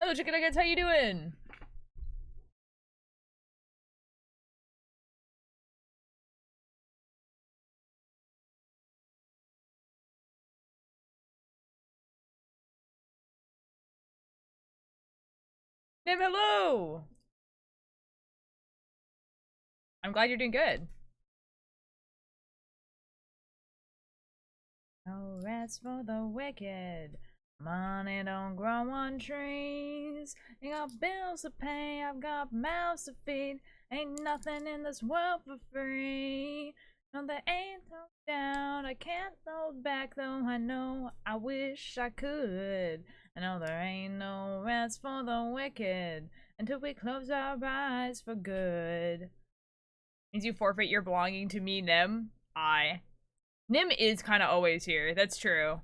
Hello, chicken nuggets. How you doing? Nim, hello. I'm glad you're doing good. No rest for the wicked. Money don't grow on trees. You got bills to pay, I've got mouths to feed. Ain't nothing in this world for free. No, there ain't no doubt. I can't hold back, though I know I wish I could. I know there ain't no rest for the wicked until we close our eyes for good. Means you forfeit your belonging to me, Nim. Nim is kind of always here. That's true.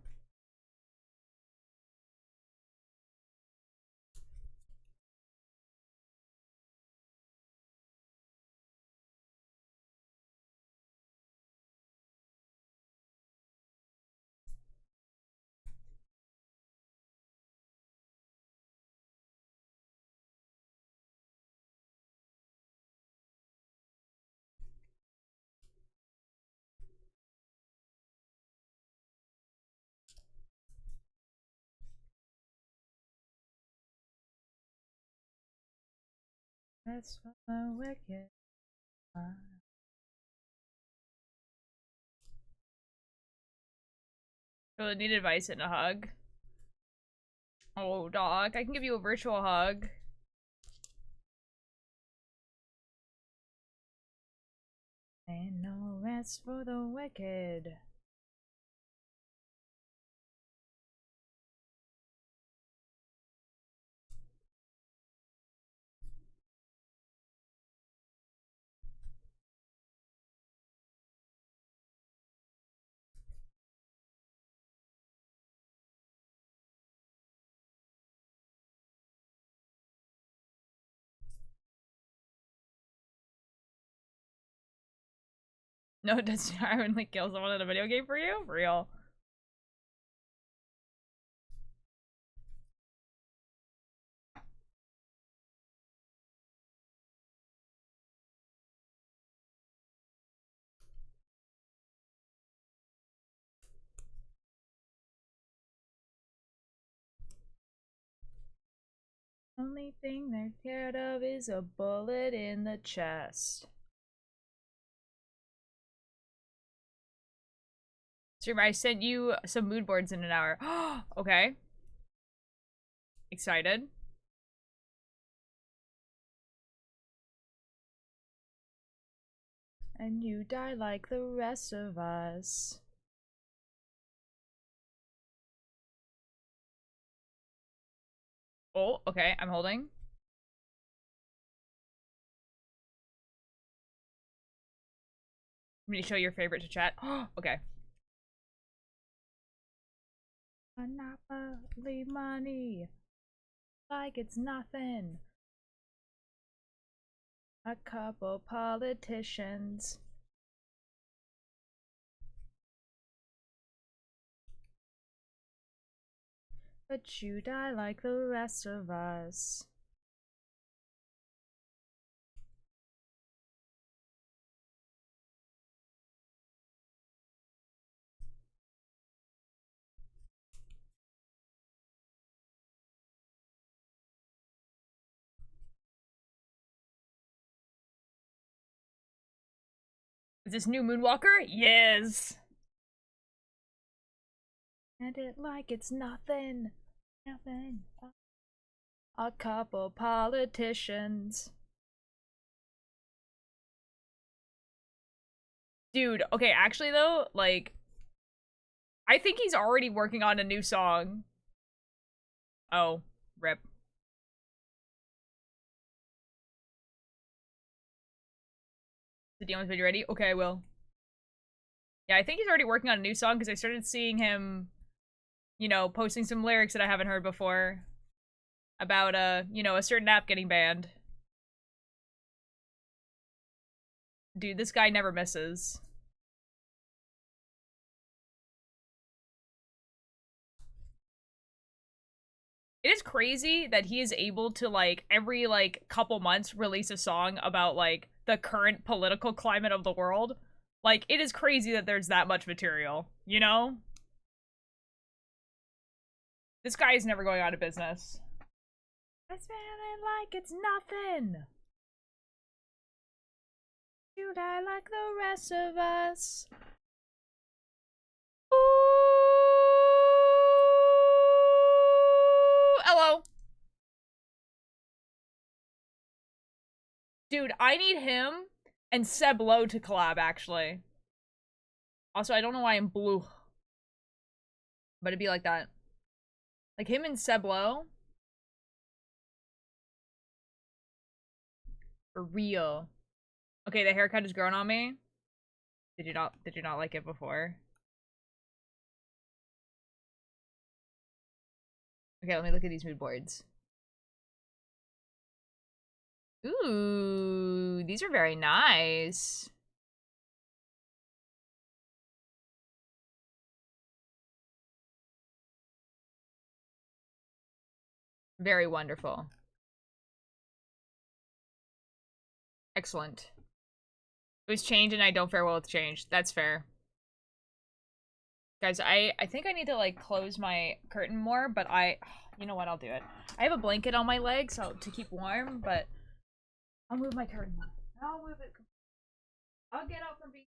That's for the wicked. Really need advice and a hug. Oh, dog, I can give you a virtual hug. Ain't no rest for the wicked. No, does Iron like kill someone in a video game for you? For real. Only thing they're scared of is a bullet in the chest. Streamer, I sent you some mood boards in an hour. Okay. Excited. And you die like the rest of us. Oh, okay, I'm holding. I'm gonna show your favorite to chat. Okay. Monopoly money. Like it's nothing. A couple politicians. But you die like the rest of us. Is this new Moonwalker? Yes! And it like it's nothing. Nothing. A couple politicians. Dude, okay, actually though, like, I think he's already working on a new song. Oh, rip. The demon's video ready? Okay, I will. Yeah, I think he's already working on a new song because I started seeing him, you know, posting some lyrics that I haven't heard before about, you know, a certain app getting banned. Dude, this guy never misses. It is crazy that he is able to, like, every, like, couple months release a song about, like, the current political climate of the world. Like, it is crazy that there's that much material, you know? This guy is never going out of business. It's feeling like it's nothing. You die like the rest of us. Ooh. Hello. Dude, I need him and Seb Low to collab, actually. Also, I don't know why I'm blue. But it'd be like that. Like him and Seb Low. For real. Okay, the haircut is grown on me. Did you not like it before? Okay, let me look at these mood boards. Ooh, these are very nice. Very wonderful. Excellent. It was change and I don't fare well with change. That's fair. Guys, I think I need to, like, close my curtain more, but you know what, I'll do it. I have a blanket on my leg so to keep warm, but I'll move my curtain. I'll move it. I'll get up from being.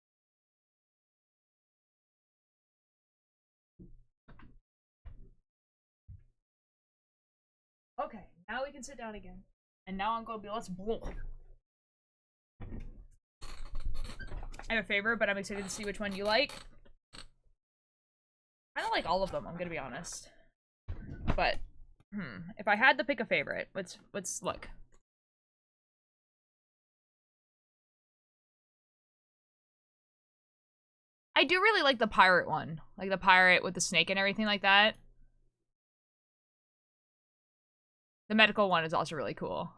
Okay, now we can sit down again. And now I'm gonna be, let's blow. I have a favorite, but I'm excited to see which one you like. I don't like all of them, I'm gonna be honest. But, if I had to pick a favorite, let's look. I do really like the pirate one. Like the pirate with the snake and everything like that. The medical one is also really cool.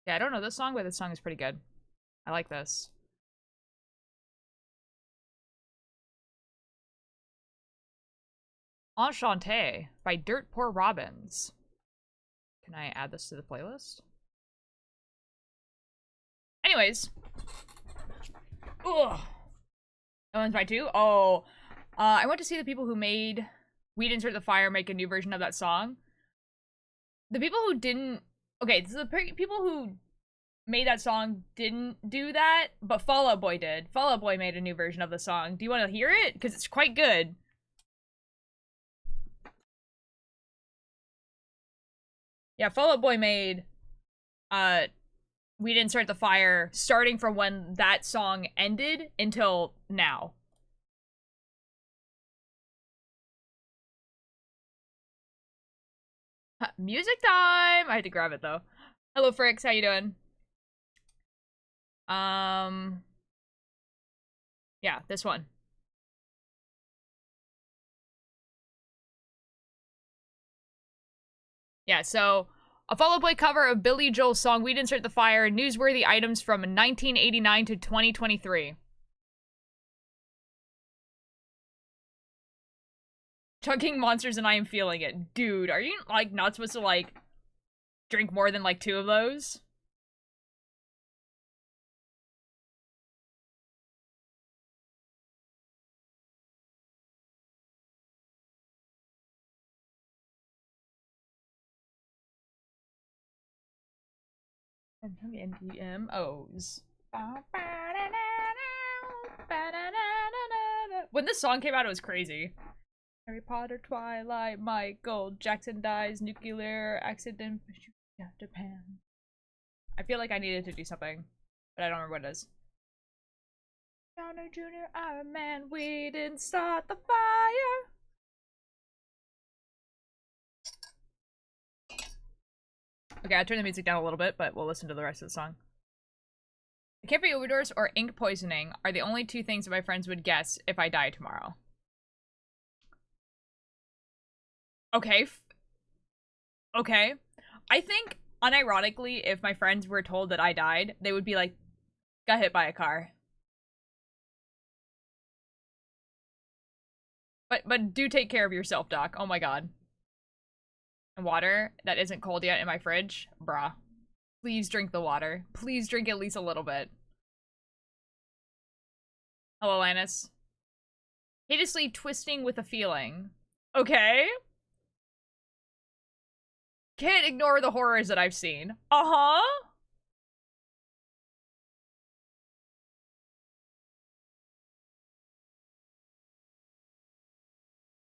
Yeah, I don't know this song, but this song is pretty good. I like this. Enchanté by Dirt Poor Robins. Can I add this to the playlist? Anyways. Ugh. That one's by two? Oh. I went to see the people who made We'd Insert the Fire make a new version of that song. The people who didn't... Okay, so the people who made that song didn't do that, but Fall Out Boy did. Fall Out Boy made a new version of the song. Do you want to hear it? Because it's quite good. Yeah, Fall Out Boy made We'd Insert the Fire starting from when that song ended until now. Music time! I had to grab it though. Hello Fricks, how you doing? Yeah, this one. Yeah, so a Fall Out Boy cover of Billy Joel's song We'd Insert the Fire, newsworthy items from 1989 to 2023. Chugging Monsters and I Am Feeling It. Dude, are you, like, not supposed to, like, drink more than, like, 2 of those? NDMOs. When this song came out, it was crazy. Harry Potter, Twilight, Michael Jackson dies, nuclear accident, Japan. I feel like I needed to do something, but I don't remember what it is. Downey Jr., Iron Man, we didn't start the fire. Okay, I turned the music down a little bit, but we'll listen to the rest of the song. A camping overdose or ink poisoning are the only 2 things that my friends would guess if I die tomorrow. Okay. Okay. I think, unironically, if my friends were told that I died, they would be like, got hit by a car. But do take care of yourself, Doc. Oh my god. And water that isn't cold yet in my fridge? Bruh. Please drink the water. Please drink at least a little bit. Hello, Linus. Hideously twisting with a feeling. Okay. Can't ignore the horrors that I've seen. Uh-huh.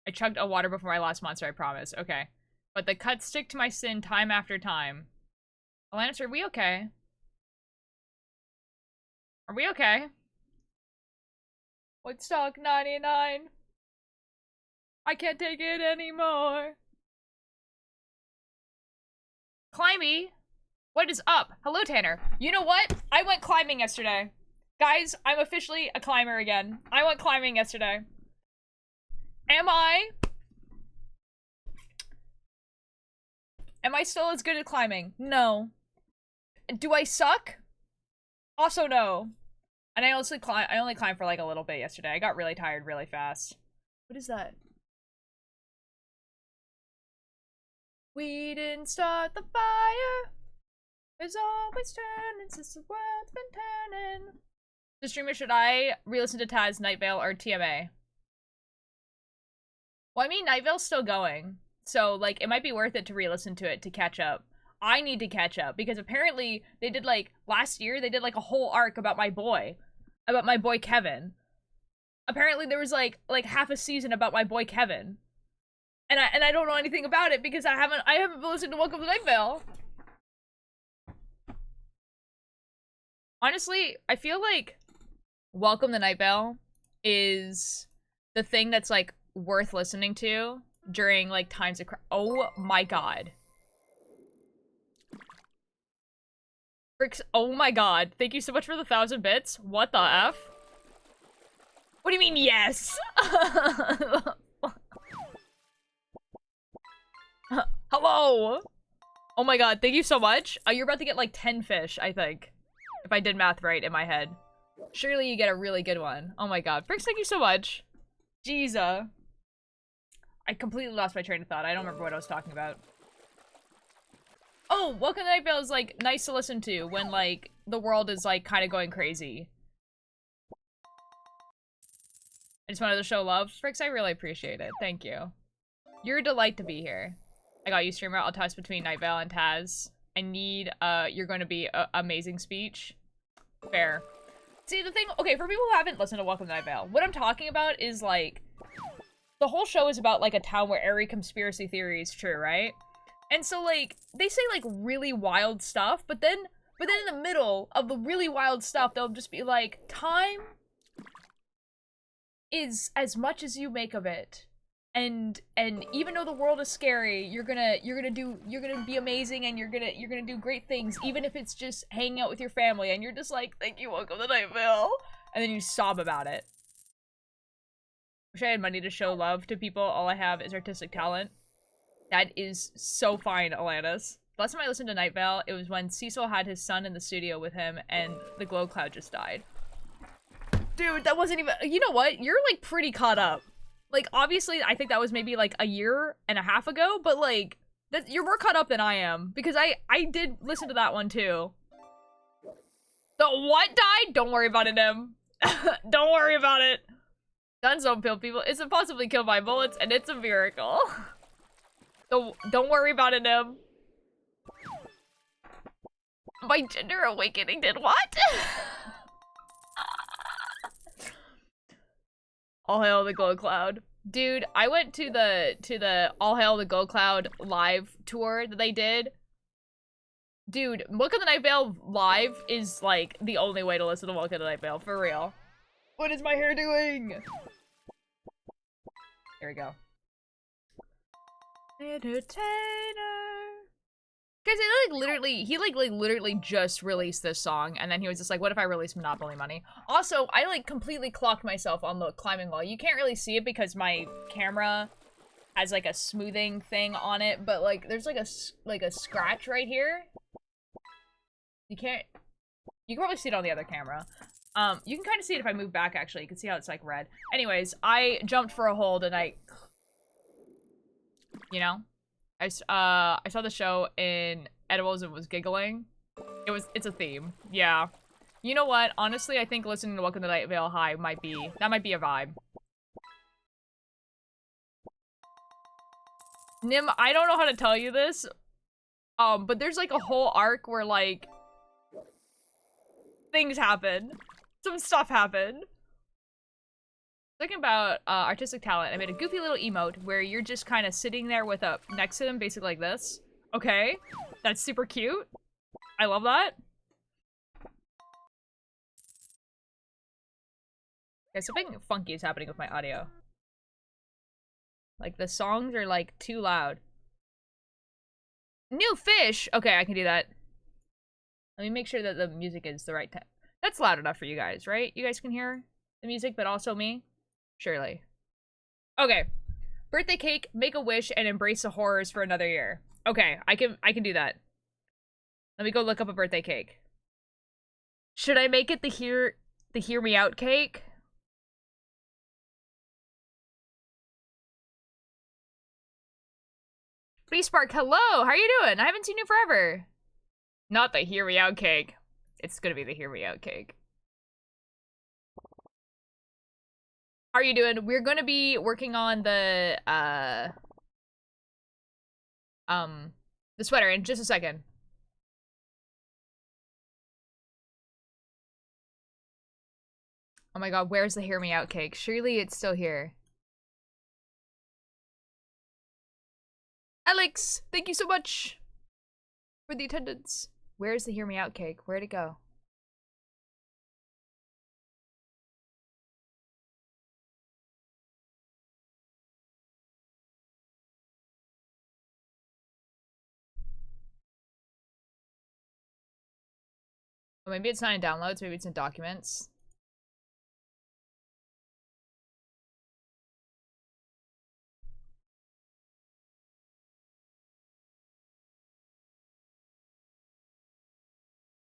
I chugged a water before my last monster, I promise. Okay. But the cuts stick to my sin time after time. Alanis, are we okay? Are we okay? Woodstock 99. I can't take it anymore. Climby? What is up? Hello, Tanner. You know what? I went climbing yesterday. Guys, I'm officially a climber again. I went climbing yesterday. Am I still as good at climbing? No. Do I suck? Also no. And I only climbed for like a little bit yesterday. I got really tired really fast. What is that? We didn't start the fire. It's always turning since the world's been turning. The streamer, should I re-listen to Taz, Night Vale, or TMA? Well, I mean, Night Vale's still going. So, like, it might be worth it to re-listen to it to catch up. I need to catch up, because apparently they did, like, last year, they did, like, a whole arc about my boy. About my boy Kevin. Apparently there was, like half a season about my boy Kevin. And I don't know anything about it because I haven't listened to Welcome to Night Vale. Honestly, I feel like Welcome to Night Vale is the thing that's, like, worth listening to during, like, times of oh my god. Bricks, oh my god. Thank you so much for the 1,000 bits. What the F? What do you mean, yes? Hello! Oh my god, thank you so much. You're about to get, like, 10 fish, I think. If I did math right in my head. Surely you get a really good one. Oh my god. Bricks, thank you so much. Jeeza. I completely lost my train of thought. I don't remember what I was talking about. Oh, Welcome to Night Vale is, like, nice to listen to when, like, the world is, like, kind of going crazy. I just wanted to show love. Fricks, I really appreciate it. Thank you. You're a delight to be here. I got you, streamer. I'll toss between Night Vale and Taz. I need, you're going to be a amazing speech. Fair. See, the thing, okay, for people who haven't listened to Welcome to Night Vale, what I'm talking about is, like, the whole show is about, like, a town where every conspiracy theory is true, right? And so, like, they say, like, really wild stuff, but then in the middle of the really wild stuff, they'll just be like, time is as much as you make of it. And even though the world is scary, you're gonna be amazing, and you're gonna do great things, even if it's just hanging out with your family, and you're just like, thank you, Welcome to Night Vale. And then you sob about it. Wish I had money to show love to people. All I have is artistic talent. That is so fine, Alanis. Last time I listened to Night Vale, it was when Cecil had his son in the studio with him and the glow cloud just died. Dude, that wasn't even- you know what? You're, like, pretty caught up. Like, obviously, I think that was maybe, like, a year and a half ago, but, like, you're more caught up than I am. Because I did listen to that one, too. The what died? Don't worry about it, Em. Don't worry about it. Guns don't kill people. It's impossibly killed by bullets, and it's a miracle. Don't worry about it, Em. My gender awakening did what? All hail the glow cloud. Dude, I went to the All Hail the Glow Cloud live tour that they did. Dude, Welcome to Night Vale live is, like, the only way to listen to Welcome to Night Vale, for real. What is my hair doing? Here we go. Entertainer. Guys, he literally just released this song, and then he was just like, what if I release Monopoly Money? Also, I, like, completely clocked myself on the climbing wall. You can't really see it because my camera has, like, a smoothing thing on it, but, like, there's, like, a scratch right here. You can probably see it on the other camera. You can kind of see it if I move back, actually. You can see how it's, like, red. Anyways, I jumped for a hold and I... You know? I saw the show in edibles and was giggling. It's a theme. Yeah. You know what? Honestly, I think listening to Welcome to Night Vale High might be a vibe. Nim, I don't know how to tell you this, but there's like a whole arc where like things happen. Some stuff happened. Talking about artistic talent, I made a goofy little emote where you're just kind of sitting there with a next to them, basically like this. Okay, that's super cute. I love that. Okay, something funky is happening with my audio. Like the songs are like too loud. New fish! Okay, I can do that. Let me make sure that the music is the right time. That's loud enough for you guys, right? You guys can hear the music, but also me? Surely. Okay. Birthday cake, make a wish, and embrace the horrors for another year. Okay, I can do that. Let me go look up a birthday cake. Should I make it the hear me out cake? Free Spark, hello! How are you doing? I haven't seen you forever. Not the hear me out cake. It's gonna be the hear me out cake. How are you doing? We're gonna be working on the sweater in just a second. Oh my god, where's the hear me out cake? Surely it's still here. Alex, thank you so much for the attendance. Where's the hear me out cake? Where'd it go? Or maybe it's not in downloads, maybe it's in documents.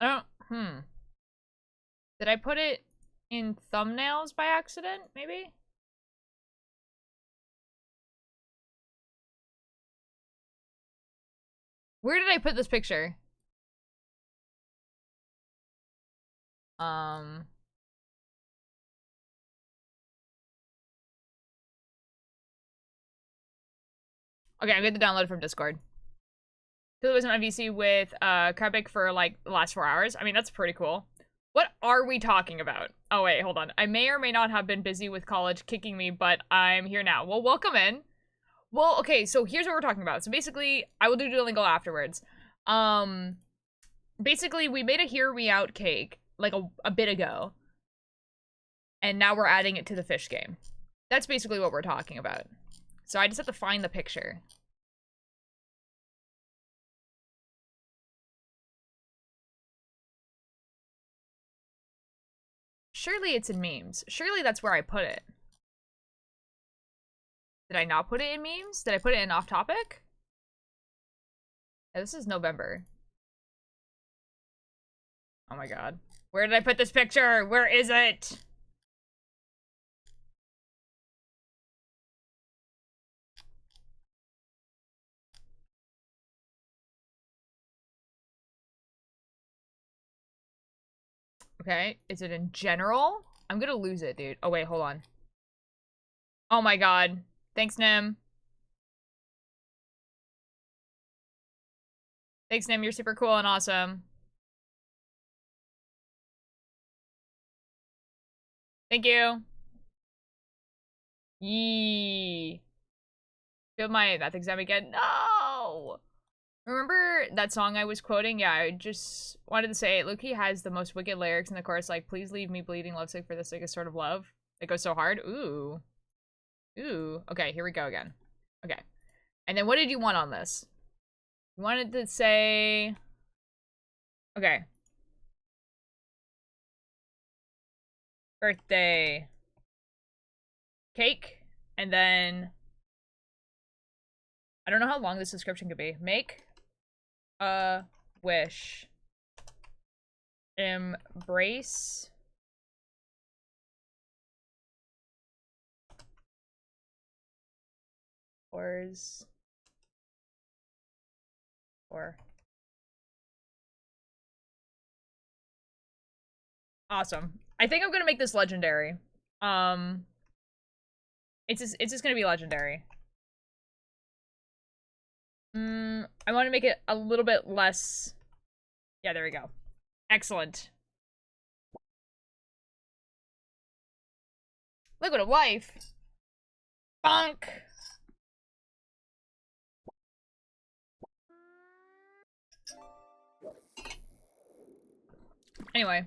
I don't, Did I put it in thumbnails by accident, maybe? Where did I put this picture? Okay, I'm going to download it from Discord. It was on VC with Krabik for like the last 4 hours. I mean, that's pretty cool. What are we talking about? Oh wait, hold on. I may or may not have been busy with college kicking me, but I'm here now. Well, welcome in. Well, okay, so here's what we're talking about. So basically, I will do Duolingo afterwards. Basically, we made a Hear Me Out cake like a bit ago. And now we're adding it to the fish game. That's basically what we're talking about. So I just have to find the picture. Surely it's in memes. Surely that's where I put it. Did I not put it in memes? Did I put it in off topic? Yeah, this is November. Oh my god. Where did I put this picture? Where is it? Okay, is it in general? I'm gonna lose it, dude. Oh wait, hold on. Oh my god. Thanks, Nim. Thanks, Nim. You're super cool and awesome. Thank you. Yee. Failed my math exam again. No! Remember that song I was quoting? Yeah, I just wanted to say, Loki has the most wicked lyrics in the chorus, like, please leave me bleeding lovesick for the sickest sort of love. It goes so hard. Ooh. Ooh. Okay, here we go again. Okay. And then what did you want on this? You wanted to say... Okay. Birthday. Cake. And then... I don't know how long this description could be. Make a wish. Embrace Fours. 4. Awesome. I think I'm gonna make this legendary. It's just gonna be legendary. I want to make it a little bit less. Yeah, there we go. Excellent. Look what a wife. Bonk. Anyway.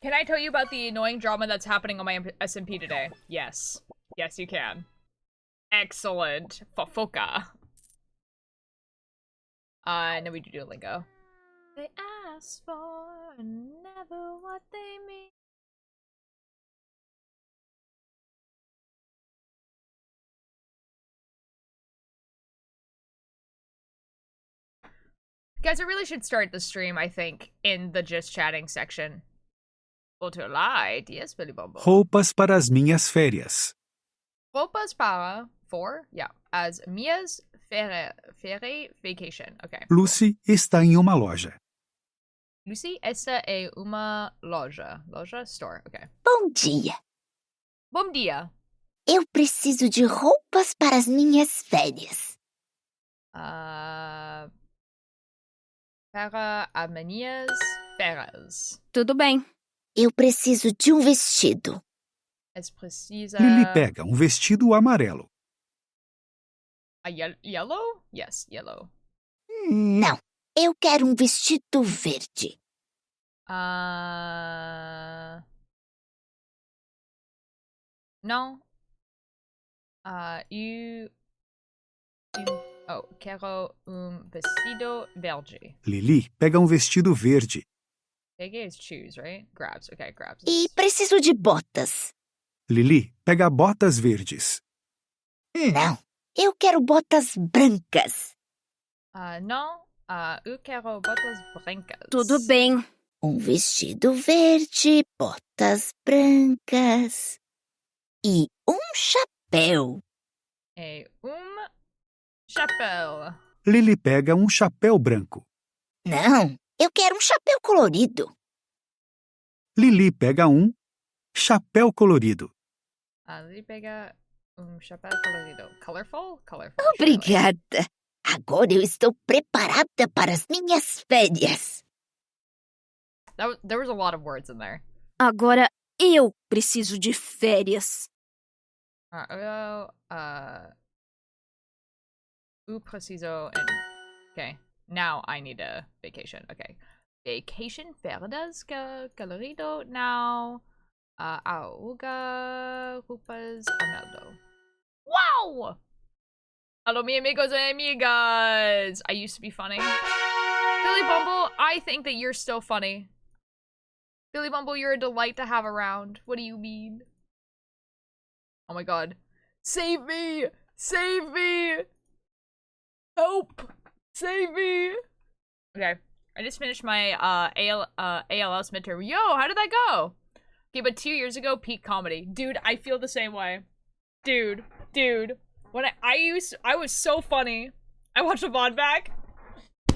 Can I tell you about the annoying drama that's happening on my SMP today? Yes. Yes, you can. Excellent. Fofoka. And then we do Duolingo. They ask for never what they mean. Guys, I really should start the stream, I think, in the just chatting section. Light, yes, Billy Bumble. Roupas para as minhas férias. Roupas para, for, yeah, as minhas vacation. Okay. Lucy está em uma loja. Lucy está em uma loja. Loja, store, okay. Bom dia. Bom dia. Eu preciso de roupas para as minhas férias. Para as minhas férias. Tudo bem. Eu preciso de um vestido. Precisa... Lily pega um vestido amarelo. Yellow? Yes, yellow. Não, eu quero um vestido verde. Não. Quero vestido verde. Lily pega um vestido verde. Peguei is choose, right? Grabs. Okay, grabs. E preciso de botas. Lily pega botas verdes. Não, eu quero botas brancas. Não. Eu quero botas brancas. Tudo bem. Um vestido verde, botas brancas. E um chapéu. Chapéu. Lily pega um chapéu branco. Não, eu quero um chapéu colorido. Lily pega um chapéu colorido. Lily pega chapéu colorido. Colorful? Colorful. Obrigada. Agora eu estou preparada para as minhas férias. There was a lot of words in there. Agora eu preciso de férias. Preciso. Okay. Now I need a vacation. Okay. Vacation férias colorido now. Auga roupas amarelo. Wow! Hello, mi amigos and amigas. I used to be funny. Billy Bumble, I think that you're still funny. Billy Bumble, you're a delight to have around. What do you mean? Oh my god. Save me! Save me! Help! Save me! Okay. I just finished my ALS midterm. Yo, how did that go? Okay, but 2 years ago, peak comedy. Dude, I feel the same way. Dude. When I was so funny. I watched the VOD back.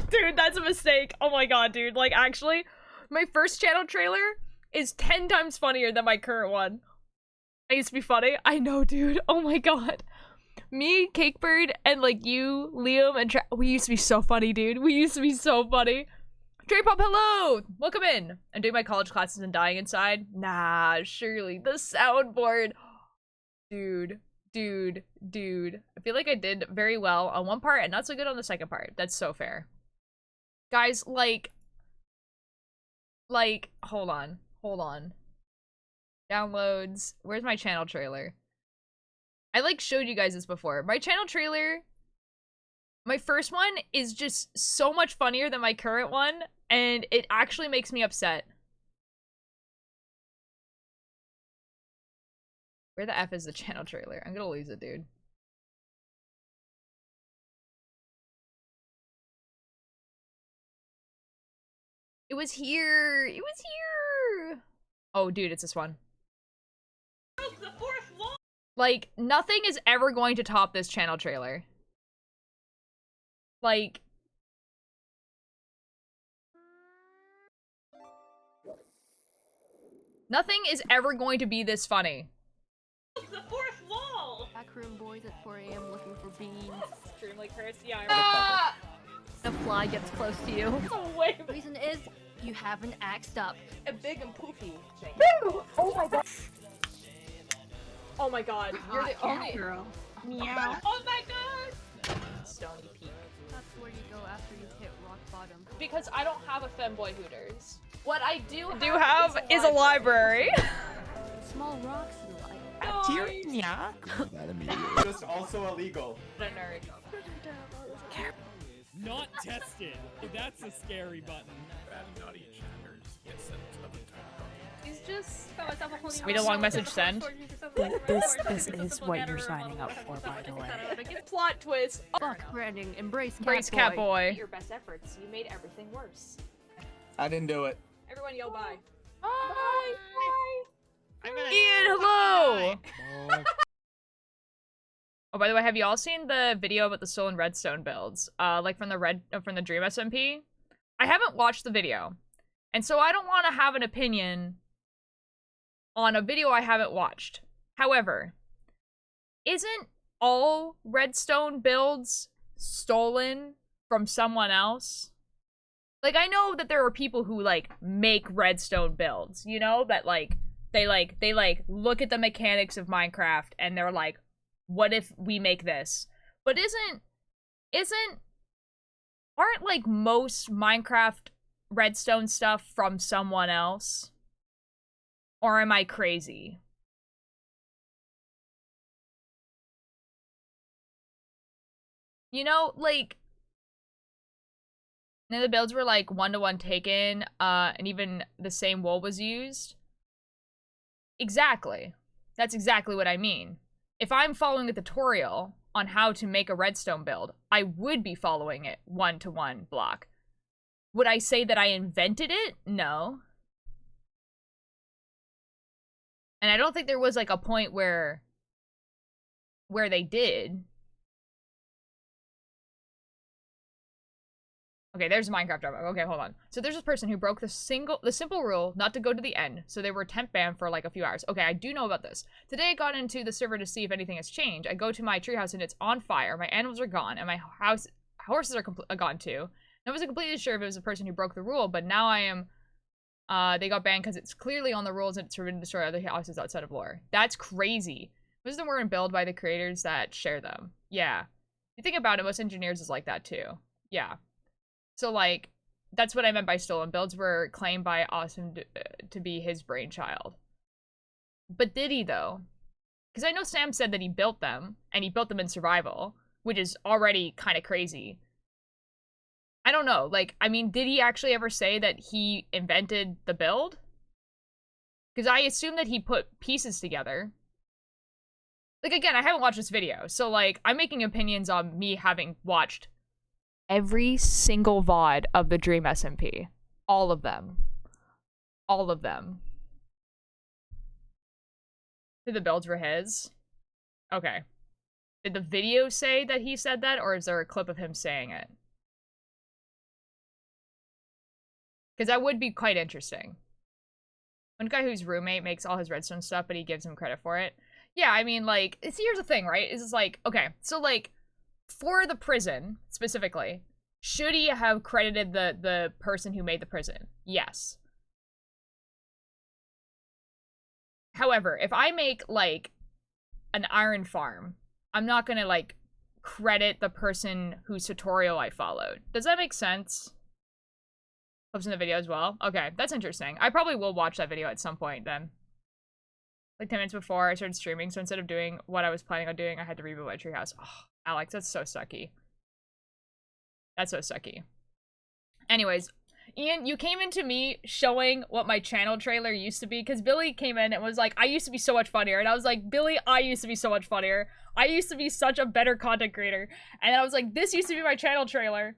Dude, that's a mistake. Oh my god, dude. Like, actually, my first channel trailer is 10 times funnier than my current one. I used to be funny. I know, dude. Oh my god. Me, Cakebird, and like you, Liam, and we used to be so funny, dude. We used to be so funny. J-Pop, hello! Welcome in. I'm doing my college classes and dying inside. Nah, surely. The soundboard. Dude. I feel like I did very well on one part and not so good on the second part. That's so fair. Guys, like, hold on. Downloads. Where's my channel trailer? I like showed you guys this before. My channel trailer, my first one is just so much funnier than my current one, and it actually makes me upset. Where the F is the channel trailer? I'm gonna lose it, dude. It was here. Oh, dude, it's this one. Like, nothing is ever going to top this channel trailer. Like... Nothing is ever going to be this funny. The fourth wall! Backroom boys at 4 a.m. looking for beans. Extremely cursed. Yeah, I A fly gets close to you. remember. Wait, Reason is, you haven't axed up. a big and poofy thing. Oh my god. Oh my god. You're the only girl. Meow. Oh my god! Stony Peak. That's where you go after you hit rock bottom. Because I don't have a femboy Hooters. What I do is a library. Small rocks in life. Yeah. That immediately. Just also illegal. What a nerd. Not tested. That's a scary button. He's just... Wait, a long message send. This is what you're signing up for, by the way. Plot twist. Fuck branding, embrace Brace Catboy. Catboy. Your best efforts. You made everything worse. I didn't do it. Everyone yell bye. Bye. I'm gonna Ian, hello! Oh, by the way, have you all seen the video about the stolen redstone builds? Like from the Dream SMP? I haven't watched the video. And so I don't want to have an opinion on a video I haven't watched. However, isn't all redstone builds stolen from someone else? Like, I know that there are people who, like, make redstone builds, you know? That, like, they look at the mechanics of Minecraft and they're like, what if we make this? But aren't, like, most Minecraft redstone stuff from someone else? Or am I crazy? You know, like, none of the builds were like one-to-one taken, and even the same wool was used. Exactly. That's exactly what I mean. If I'm following a tutorial on how to make a redstone build, I would be following it one-to-one block. Would I say that I invented it? No. And I don't think there was like a point where they did. Okay, there's Minecraft drama. Okay, hold on. So there's this person who broke the simple rule not to go to the end, so they were temp banned for like a few hours. Okay, I do know about this. Today I got into the server to see if anything has changed. I go to my treehouse and it's on fire. My animals are gone, and my horses are gone too. I wasn't completely sure if it was the person who broke the rule, but now I am. They got banned because it's clearly on the rules and it's forbidden to destroy other houses outside of lore. That's crazy. Most of them weren't built by the creators that share them. Yeah. You think about it, most engineers is like that too. Yeah. So, like, that's what I meant by stolen. Builds were claimed by Awesome to be his brainchild. But did he, though? Because I know Sam said that he built them, and he built them in survival, which is already kind of crazy. I don't know. Like, I mean, did he actually ever say that he invented the build? Because I assume that he put pieces together. Like, again, I haven't watched this video, so, like, I'm making opinions on me having watched every single VOD of the Dream SMP. All of them. All of them. Did the builds were his? Okay. Did the video say that he said that, or is there a clip of him saying it? Because that would be quite interesting. One guy whose roommate makes all his redstone stuff, but he gives him credit for it. Yeah, I mean, like, here's the thing, right? It's like, okay, so, like, for the prison, specifically, should he have credited the person who made the prison? Yes. However, if I make, like, an iron farm, I'm not gonna, like, credit the person whose tutorial I followed. Does that make sense? Clips in the video as well? Okay, that's interesting. I probably will watch that video at some point, then. Like 10 minutes before I started streaming, so instead of doing what I was planning on doing, I had to rebuild my treehouse. Oh, Alex, that's so sucky. That's so sucky. Anyways, Ian, you came into me showing what my channel trailer used to be, because Billy came in and was like, I used to be so much funnier. And I was like, Billy, I used to be so much funnier. I used to be such a better content creator. And then I was like, this used to be my channel trailer.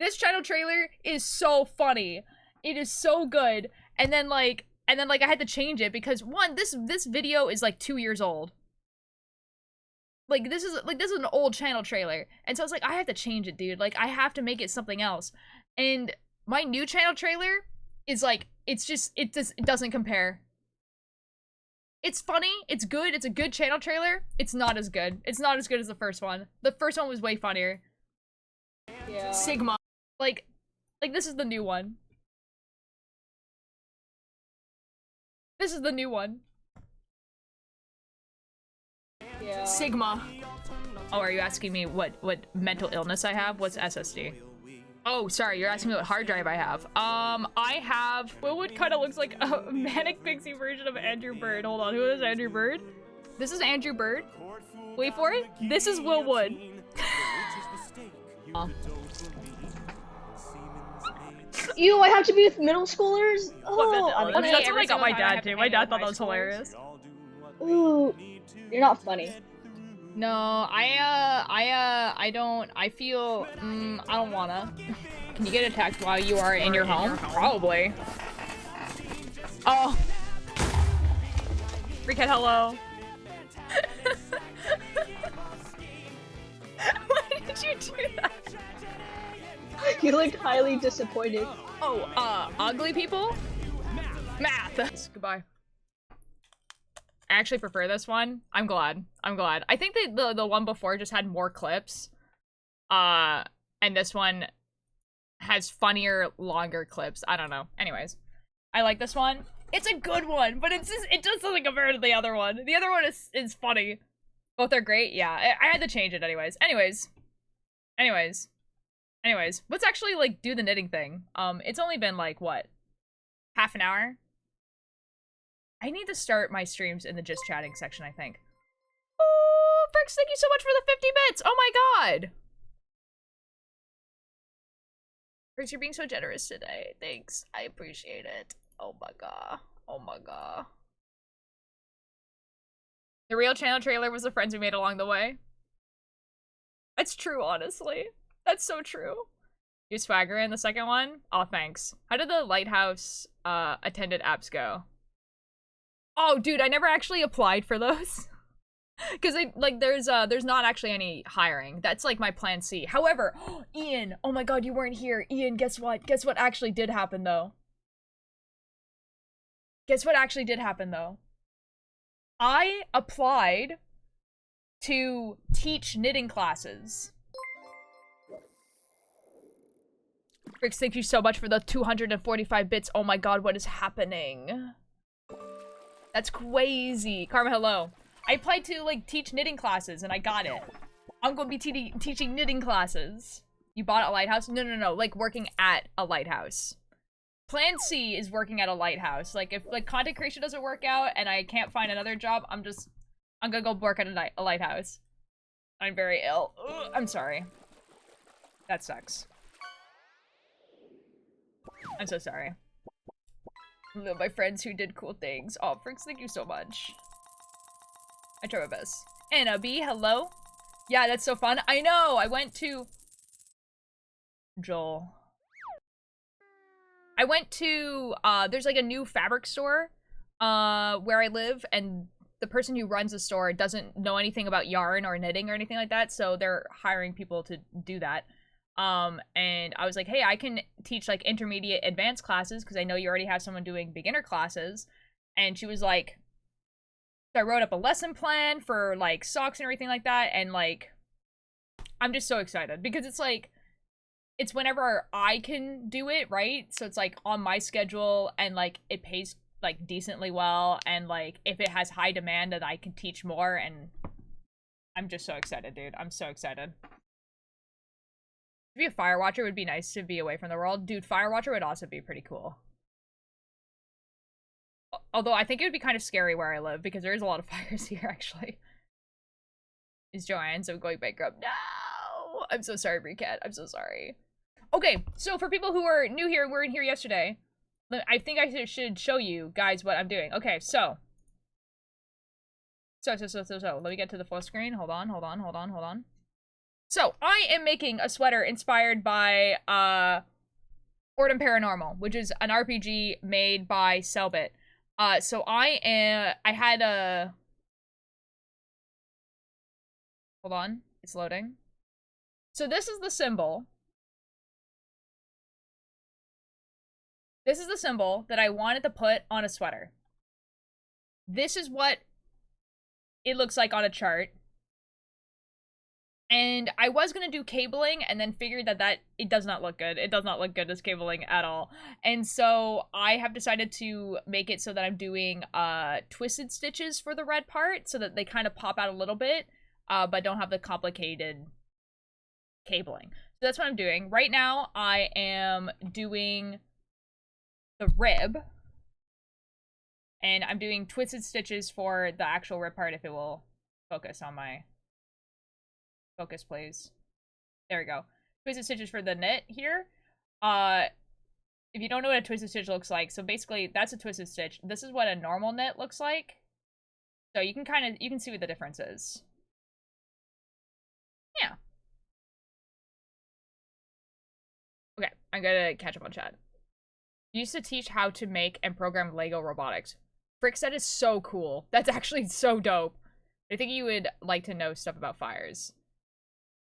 This channel trailer is so funny. It is so good. And then, like, And then, like, I had to change it because, one, this video is, like, 2 years old. Like, this is an old channel trailer. And so I was like, I have to change it, dude. Like, I have to make it something else. And my new channel trailer is, like, it doesn't compare. It's funny, it's good, it's a good channel trailer. It's not as good. It's not as good as the first one. The first one was way funnier. Yeah. Sigma. Like, this is the new one. This is the new one. Yeah. Sigma. Oh, are you asking me what mental illness I have? What's SSD? Oh, sorry, you're asking me what hard drive I have. I have... Willwood kind of looks like a Manic Pixie version of Andrew Bird. Hold on, who is Andrew Bird? This is Andrew Bird. Wait for it. This is Willwood. Ew, I have to be with middle schoolers? Oh, That's what I got my dad to. My dad thought that was hilarious. Ooh, you're not funny. No, I don't, I feel, I don't wanna. Can you get attacked while you are in your home? Probably. Oh. Freakhead, hello. Why did you do that? You looked highly disappointed. Oh, ugly people? Math. Goodbye. I actually prefer this one. I'm glad. I'm glad. I think that the one before just had more clips. And this one has funnier, longer clips. I don't know. Anyways. I like this one. It's a good one, but it just doesn't compare to the other one. The other one is funny. Both are great. Yeah, I had to change it anyways. Anyways. Let's actually, like, do the knitting thing. It's only been, like, what? Half an hour? I need to start my streams in the just chatting section, I think. Oh, Fricks, thank you so much for the 50 bits! Oh my god! Fricks, you're being so generous today. Thanks. I appreciate it. Oh my god. Oh my god. The real channel trailer was the friends we made along the way. That's true, honestly. That's so true. You swagger in the second one? Aw, thanks. How did the lighthouse attendant apps go? Oh, dude, I never actually applied for those. Because there's not actually any hiring. That's like my plan C. However, Ian, oh my god, you weren't here. Ian, guess what? Guess what actually did happen though? Guess what actually did happen though? I applied to teach knitting classes. Rix, thank you so much for the 245 bits. Oh my god, what is happening? That's crazy. Karma, hello. I applied to, like, teach knitting classes, and I got it. I'm gonna be teaching knitting classes. You bought a lighthouse? No. Like, working at a lighthouse. Plan C is working at a lighthouse. Like, if, like, content creation doesn't work out and I can't find another job, I'm gonna go work at a lighthouse. I'm very ill. Ugh, I'm sorry. That sucks. I'm so sorry. My friends who did cool things. Oh, Fricks, thank you so much. I try my best. Anna B, hello? Yeah, that's so fun. I know! I went to... Joel. I went to, there's like a new fabric store, where I live, and the person who runs the store doesn't know anything about yarn or knitting or anything like that, so they're hiring people to do that. And I was like, hey, I can teach like intermediate advanced classes because I know you already have someone doing beginner classes. And she was like, so I wrote up a lesson plan for like socks and everything like that. And like, I'm just so excited because it's like, it's whenever I can do it, right? So it's like on my schedule and like it pays like decently well. And like, if it has high demand that I can teach more, and I'm just so excited, dude. I'm so excited. To be a fire watcher would be nice to be away from the world. Dude, fire watcher would also be pretty cool. Although I think it would be kind of scary where I live because there is a lot of fires here, actually. Is Joanne so going bankrupt? No! I'm so sorry, Breecat. I'm so sorry. Okay, so for people who are new here and weren't here yesterday, I think I should show you guys what I'm doing. Okay, so. Let me get to the full screen. Hold on. So, I am making a sweater inspired by, Ordem Paranormal, which is an RPG made by Selbit. So I had a... Hold on. It's loading. So this is the symbol. This is the symbol that I wanted to put on a sweater. This is what it looks like on a chart. And I was gonna do cabling and then figured that it does not look good. It does not look good as cabling at all. And so I have decided to make it so that I'm doing twisted stitches for the red part so that they kind of pop out a little bit, but don't have the complicated cabling. So that's what I'm doing. Right now I am doing the rib. And I'm doing twisted stitches for the actual rib part if it will focus on my... Focus, please. There we go. Twisted stitches for the knit here. If you don't know what a twisted stitch looks like, so basically that's a twisted stitch. This is what a normal knit looks like. So you can see what the difference is. Yeah. Okay, I'm gonna catch up on chat. Used to teach how to make and program Lego robotics. Frick, that is so cool. That's actually so dope. I think you would like to know stuff about fires.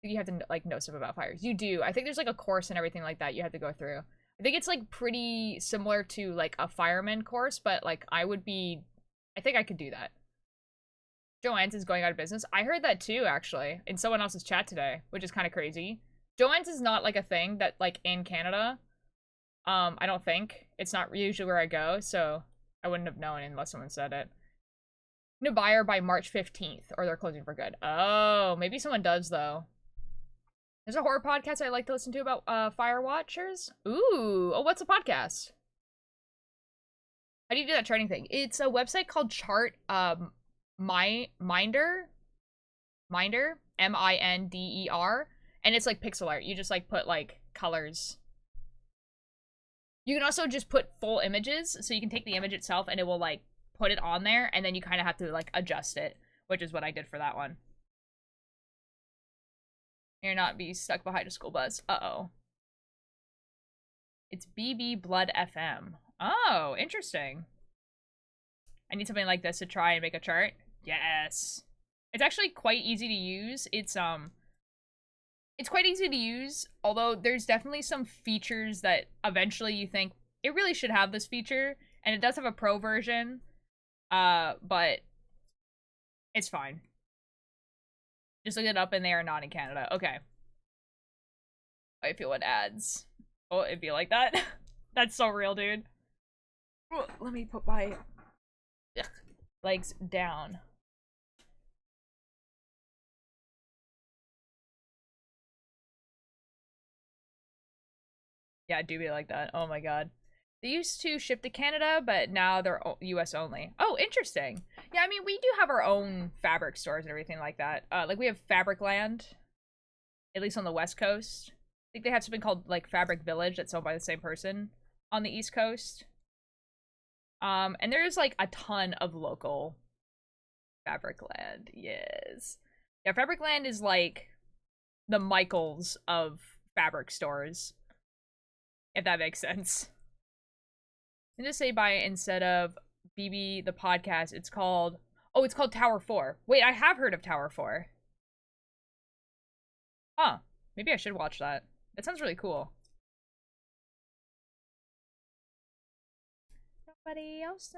You have to, like, know stuff about fires. You do. I think there's, like, a course and everything like that you have to go through. I think it's, like, pretty similar to, like, a fireman course, but, like, I think I could do that. Joann's is going out of business. I heard that, too, actually, in someone else's chat today, which is kind of crazy. Joann's is not, like, a thing that, like, in Canada. I don't think. It's not usually where I go, so I wouldn't have known unless someone said it. New buyer by March 15th, or they're closing for good. Oh, maybe someone does, though. There's a horror podcast I like to listen to about fire watchers. Ooh, oh, what's a podcast? How do you do that charting thing? It's a website called Chart Minder, M-I-N-D-E-R, and it's like pixel art. You just like put like colors. You can also just put full images, so you can take the image itself and it will like put it on there, and then you kind of have to like adjust it, which is what I did for that one. You're not be stuck behind a school bus. Uh-oh. It's BB Blood FM. Oh, interesting. I need something like this to try and make a chart. Yes. It's actually quite easy to use. It's quite easy to use, although there's definitely some features that eventually you think it really should have this feature, and it does have a pro version, but it's fine. Just look it up and they are not in Canada. Okay. I feel what ads. Oh, it'd be like that. That's so real, dude. Let me put my legs down. Yeah, it do be like that. Oh my god. They used to ship to Canada, but now they're US only. Oh, interesting. Yeah, I mean, we do have our own fabric stores and everything like that. Like, we have Fabricland, at least on the West Coast. I think they have something called, like, Fabric Village that's owned by the same person on the East Coast. And there's, like, a ton of local Fabricland. Yes. Yeah, Fabricland is, like, the Michaels of fabric stores. If that makes sense. And just say by instead of BB the podcast, it's called... Oh, it's called Tower 4. Wait, I have heard of Tower 4. Huh. Maybe I should watch that. That sounds really cool. Nobody else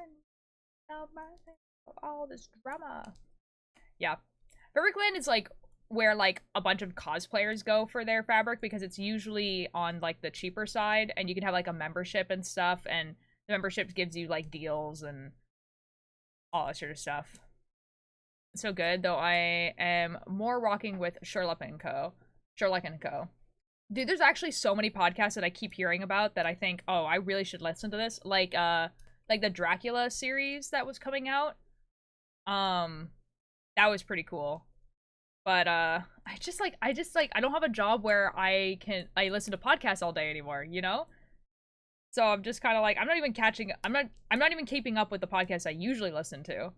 know my thing of all this drama. Yeah. Fabricland is like where like a bunch of cosplayers go for their fabric because it's usually on like the cheaper side, and you can have like a membership and stuff, and the membership gives you like deals and all that sort of stuff. It's so good, though I am more rocking with Sherlock & Co. Dude, there's actually so many podcasts that I keep hearing about that I think, oh, I really should listen to this. Like the Dracula series that was coming out. That was pretty cool. But I don't have a job where I listen to podcasts all day anymore, you know? So I'm just kind of like, I'm not even keeping up with the podcasts I usually listen to.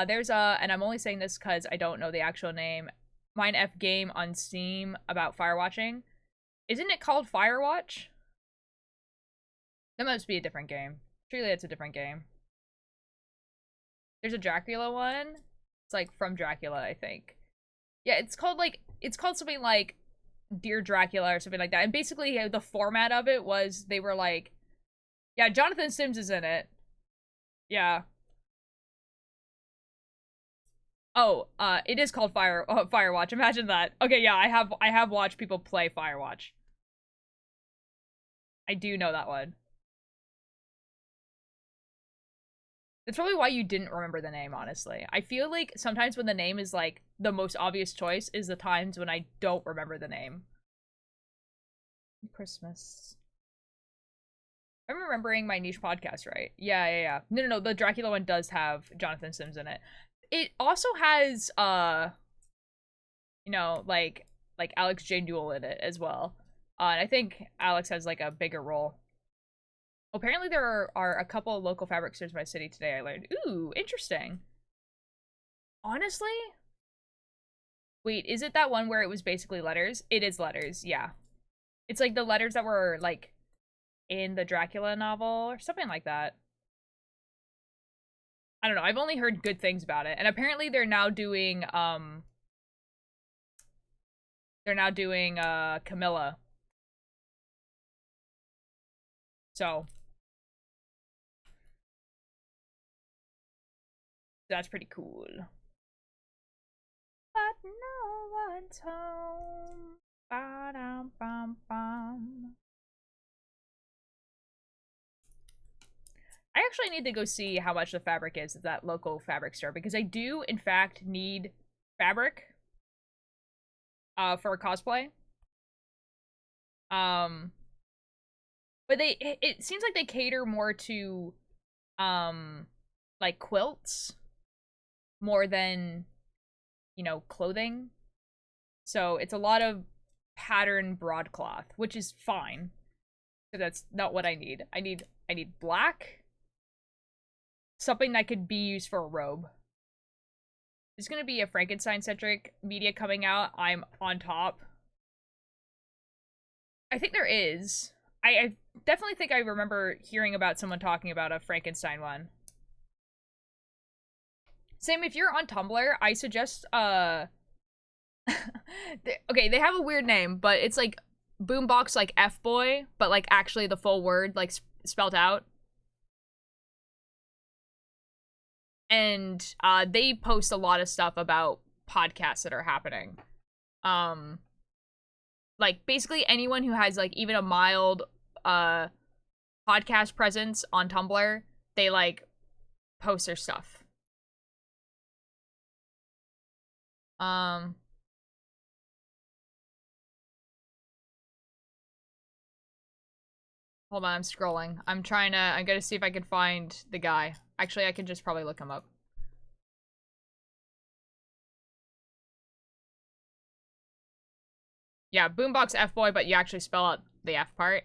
There's and I'm only saying this because I don't know the actual name, Mine F game on Steam about firewatching. Isn't it called Firewatch? That must be a different game. Truly, it's a different game. There's a Dracula one. It's like from Dracula, I think. Yeah, it's called something like Dear Dracula or something like that. And basically the format of it was they were like, yeah, Jonathan Sims is in it. Yeah. Oh, it is called Firewatch. Imagine that. Okay, yeah, I have watched people play Firewatch. I do know that one. That's probably why you didn't remember the name, honestly. I feel like sometimes when the name is, like, the most obvious choice is the times when I don't remember the name. Christmas. I'm remembering my niche podcast, right? Yeah. No, the Dracula one does have Jonathan Sims in it. It also has, you know, like Alex J. Newell in it as well. And I think Alex has, like, a bigger role. Apparently there are a couple of local fabric stores in my city today, I learned. Ooh, interesting. Honestly? Wait, is it that one where it was basically letters? It is letters, yeah. It's like the letters that were, like, in the Dracula novel or something like that. I don't know, I've only heard good things about it. And apparently they're now doing Camilla. So that's pretty cool. But no one's home. Ba-dum-bum-bum. I actually need to go see how much the fabric is at that local fabric store, because I do, in fact, need fabric for a cosplay. But it seems like they cater more to like quilts more than, you know, clothing. So it's a lot of pattern broadcloth, which is fine. So that's not what I need. I need black. Something that could be used for a robe. There's gonna be a Frankenstein-centric media coming out. I'm on top. I think there is. I definitely think I remember hearing about someone talking about a Frankenstein one. Same, if you're on Tumblr, I suggest, okay, they have a weird name, but it's like Boombox, like F-boy, but like actually the full word, like spelled out. And they post a lot of stuff about podcasts that are happening. Like basically anyone who has like even a mild podcast presence on Tumblr, they like post their stuff. Hold on, I'm scrolling. I'm gonna see if I can find the guy. Actually, I can just probably look him up. Yeah, Boombox F-boy, but you actually spell out the F part.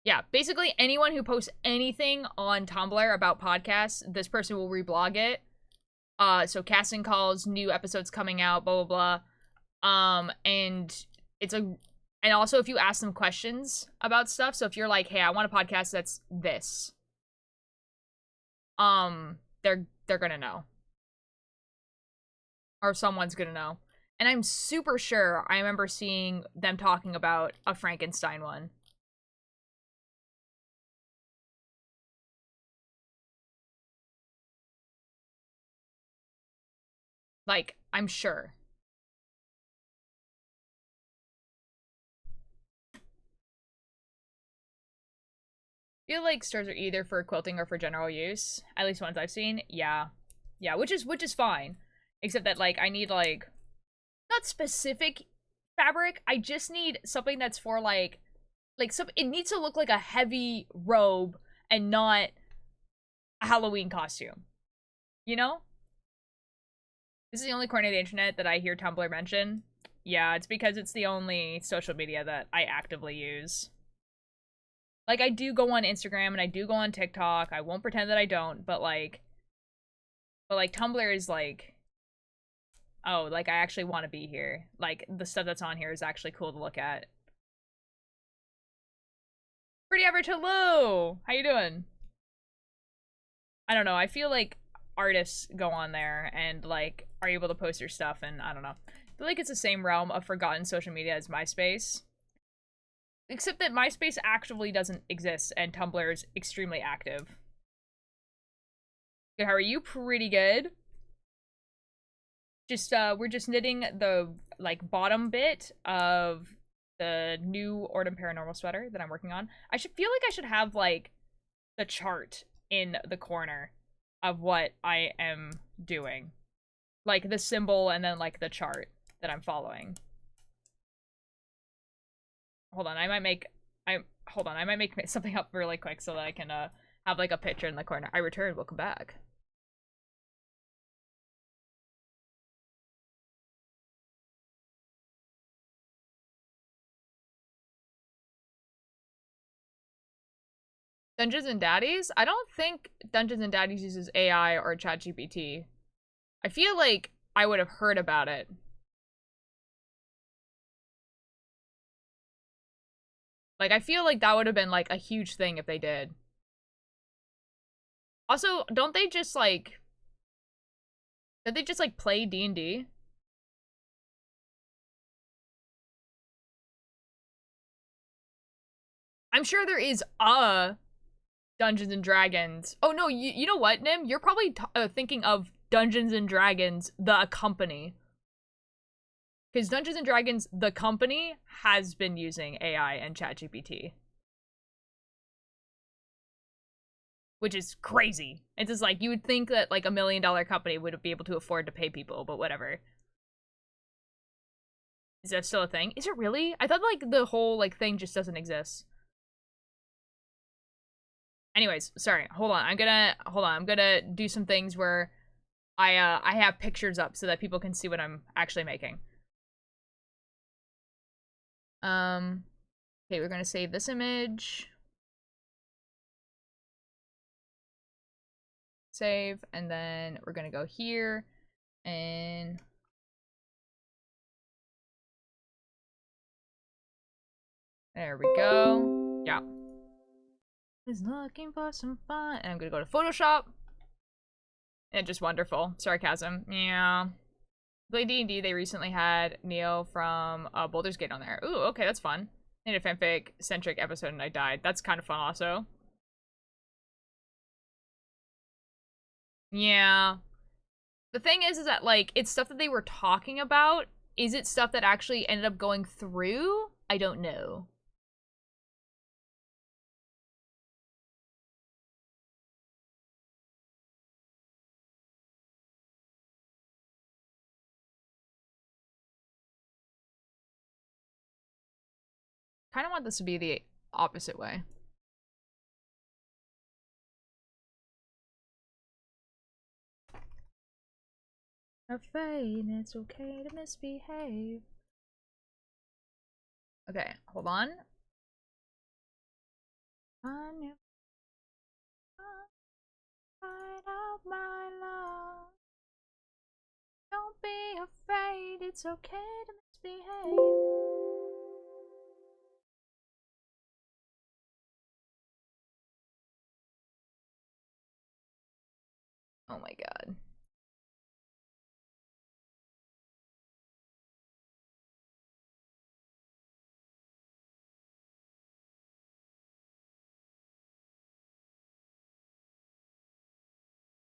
Yeah, basically anyone who posts anything on Tumblr about podcasts, this person will reblog it. So casting calls, new episodes coming out, blah, blah, blah. And also if you ask them questions about stuff, so if you're like, hey, I want a podcast that's this, they're gonna know. Or someone's gonna know. And I'm super sure I remember seeing them talking about a Frankenstein one. Like, I'm sure. I feel like stores are either for quilting or for general use. At least ones I've seen. Yeah. Yeah, which is fine. Except that, like, I need, like, not specific fabric. I just need something that's for, it needs to look like a heavy robe and not a Halloween costume. You know? This is the only corner of the internet that I hear Tumblr mention. Yeah, it's because it's the only social media that I actively use. Like, I do go on Instagram and I do go on TikTok. I won't pretend that I don't, but Tumblr is, like, oh, like I actually want to be here. Like the stuff that's on here is actually cool to look at. Pretty average, hello! How you doing? I don't know, I feel like artists go on there and like are able to post their stuff, and I don't know. I feel like it's the same realm of forgotten social media as MySpace. Except that MySpace actually doesn't exist and Tumblr is extremely active. Good, how are you? Pretty good. Just we're just knitting the like bottom bit of the new Ordem Paranormal sweater that I'm working on. I should feel like I should have like the chart in the corner of what I am doing. Like the symbol and then like the chart that I'm following. Hold on, I might make something up really quick so that I can have like a picture in the corner. I returned, welcome back. Dungeons and Daddies? I don't think Dungeons and Daddies uses AI or ChatGPT. I feel like I would have heard about it. Like, I feel like that would have been, like, a huge thing if they did. Also, don't they just, like... Don't they just, like, play D&D? I'm sure there is a Dungeons and Dragons. Oh, no, you know what, Nim? You're probably thinking of Dungeons and Dragons, the company. Because Dungeons and Dragons, the company, has been using AI and ChatGPT. Which is crazy. It's just like, you would think that like $1 million company would be able to afford to pay people, but whatever. Is that still a thing? Is it really? I thought like the whole like thing just doesn't exist. Anyways, sorry. Hold on. I'm gonna do some things where I have pictures up so that people can see what I'm actually making. Okay, we're gonna save this image. Save, and then we're gonna go here and there we go. Yeah. Is looking for some fun. And I'm gonna go to Photoshop. And just wonderful. Sarcasm. Yeah. Play D&D, they recently had Neo from Baldur's Gate on there. Ooh, okay, that's fun. In a fanfic-centric episode and I died. That's kind of fun also. Yeah. The thing is that, like, it's stuff that they were talking about. Is it stuff that actually ended up going through? I don't know. Kind of want this to be the opposite way. Afraid it's okay to misbehave. Okay, hold on. I knew I'd out my love. Don't be afraid, it's okay to misbehave. Oh my god.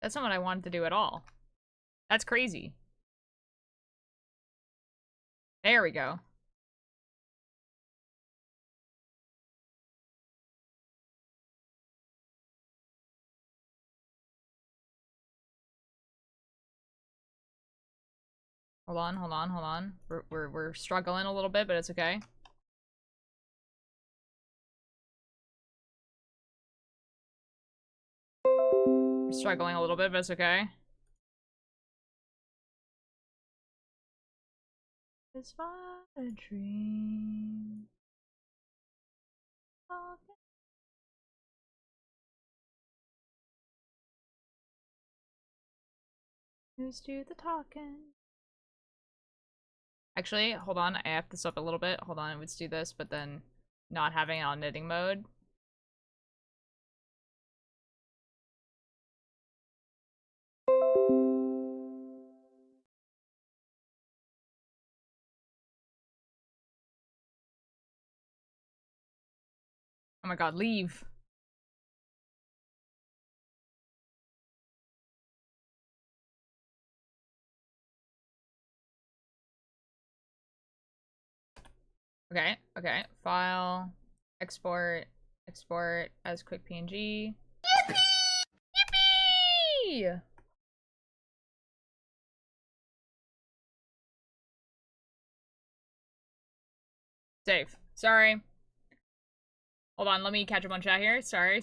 That's not what I wanted to do at all. That's crazy. There we go. Hold on. We're struggling a little bit, but it's okay. We're struggling a little bit, but it's okay. It's but a dream. Who's do the talking? Actually, hold on. I have this up a little bit. Hold on. Let's do this, but then not having it on knitting mode. Oh my god, leave. Okay, okay. File, export, export as quick PNG. Yippee! Yippee! Save. Sorry. Hold on, let me catch up on chat here. Sorry.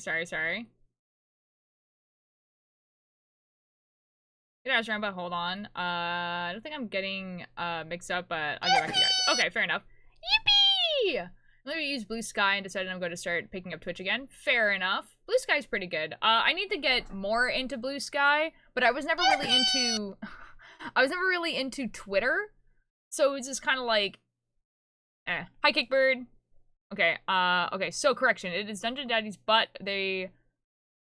You guys remember, hold on. I don't think I'm getting mixed up, but I'll get back to you guys. Okay, fair enough. Yippee! Let me use Blue Sky and decided I'm going to start picking up Twitch again. Fair enough. Blue Sky's pretty good. I need to get more into Blue Sky, but I was never really into I was never really into Twitter. So it's just kind of like Hi Kickbird. Okay, okay, so correction. It is Dungeon Daddies, but they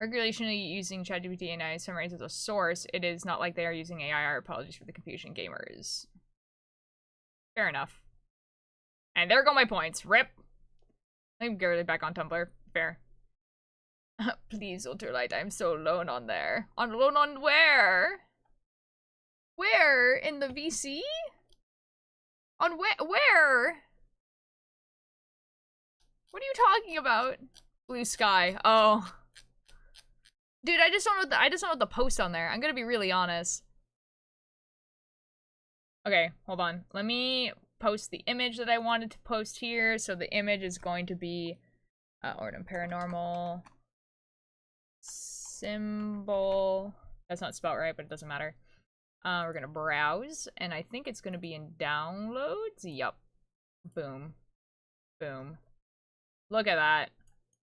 regulationally using ChatGPT and I summarize as a source. It is not like they are using AI. Our apologies for the confusion, gamers. Fair enough. And there go my points. Rip. I'm girly back on Tumblr. Fair. Please, Ultralight, I'm so alone on there. On alone on where? Where? In the VC? On where? What are you talking about? Blue Sky. Oh. Dude, I just don't know the post on there. I'm gonna be really honest. Okay, hold on. Let me post the image that I wanted to post here. So the image is going to be Ordem Paranormal symbol. That's not spelled right, but it doesn't matter. We're gonna browse, and I think it's gonna be in downloads. Yup. Boom. Boom. Look at that.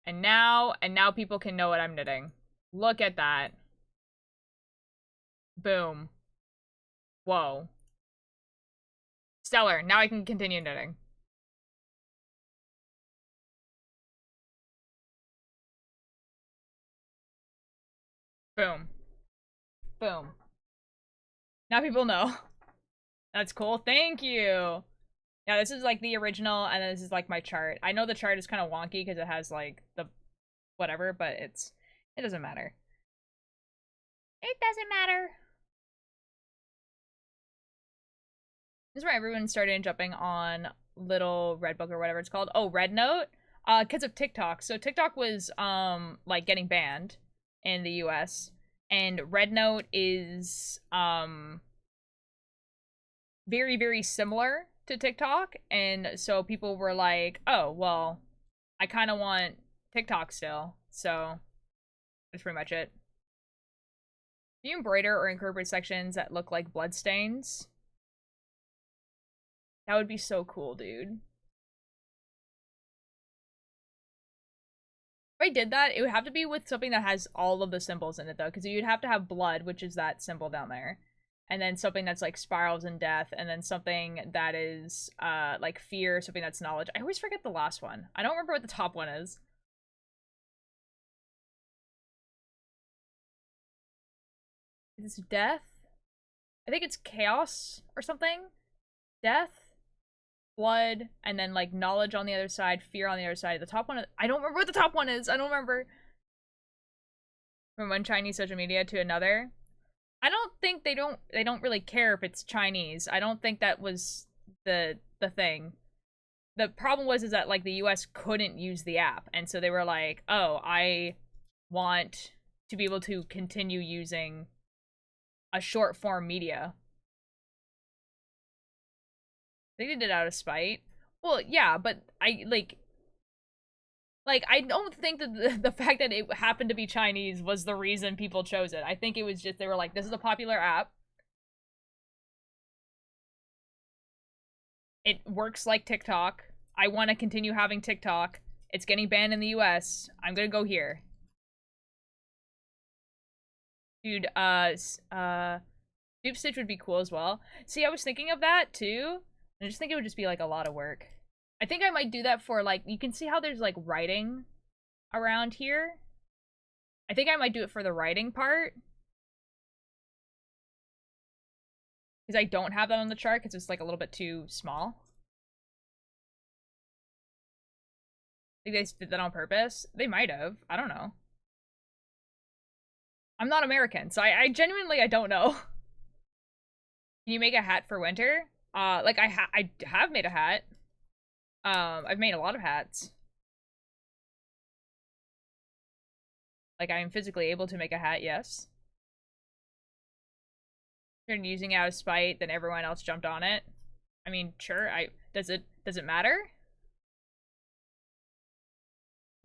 And now people can know what I'm knitting. Look at that. Boom. Whoa. Stellar. Now I can continue knitting. Boom. Boom. Now people know. That's cool. Thank you. Yeah, this is like the original, and this is like my chart. I know the chart is kind of wonky because it has like the whatever, but it doesn't matter. It doesn't matter. This is where everyone started jumping on Little Red Book or whatever it's called. Oh, Red Note? Because of TikTok. So TikTok was, like, getting banned in the US. And Red Note is, very, very similar to TikTok. And so people were like, oh, well, I kind of want TikTok still. So that's pretty much it. Do you embroider or incorporate sections that look like bloodstains? That would be so cool, dude. If I did that, it would have to be with something that has all of the symbols in it, though, because you'd have to have blood, which is that symbol down there. And then something that's like spirals and death, and then something that is like fear, something that's knowledge. I always forget the last one. I don't remember what the top one is. Is it death? I think it's chaos or something. Death, blood, and then like knowledge on the other side, fear on the other side. The top one, I don't remember what the top one is. I don't remember. From one Chinese social media to another. I don't think they don't really care if it's Chinese. I don't think that was the thing. The problem was is that like the US couldn't use the app, and so they were like, "Oh, I want to be able to continue using a short form media." They did it out of spite. Well, yeah, but I I don't think that the fact that it happened to be Chinese was the reason people chose it. I think it was just they were like, this is a popular app. It works like TikTok. I want to continue having TikTok. It's getting banned in the US. I'm gonna go here. Dude, Soup Stitch would be cool as well. See, I was thinking of that too. I just think it would just be like a lot of work. I think I might do that for like, you can see how there's like writing around here. I think I might do it for the writing part. Because I don't have that on the chart because it's like a little bit too small. I think they did that on purpose. They might have. I don't know. I'm not American, so I genuinely, I don't know. Can you make a hat for winter? Like I have made a hat. I've made a lot of hats. Like I am physically able to make a hat, yes. Started using it out of spite, then everyone else jumped on it. I mean, sure, does it matter?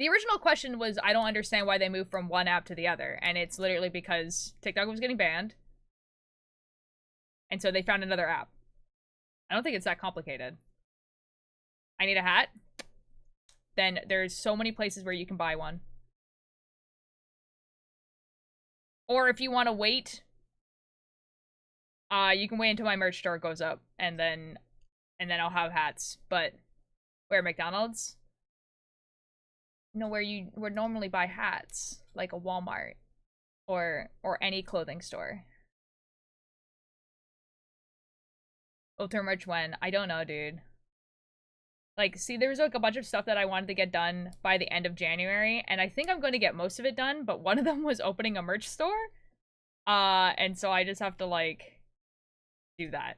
The original question was, I don't understand why they moved from one app to the other, and it's literally because TikTok was getting banned. And so they found another app. I don't think it's that complicated. I need a hat. Then there's so many places where you can buy one. Or if you want to wait, you can wait until my merch store goes up, and then I'll have hats. But where, McDonald's? No, where you would normally buy hats, like a Walmart or any clothing store. Ultra merch when? I don't know, dude. Like, see, there was like a bunch of stuff that I wanted to get done by the end of January, and I think I'm going to get most of it done, but one of them was opening a merch store. And so I just have to, like, do that.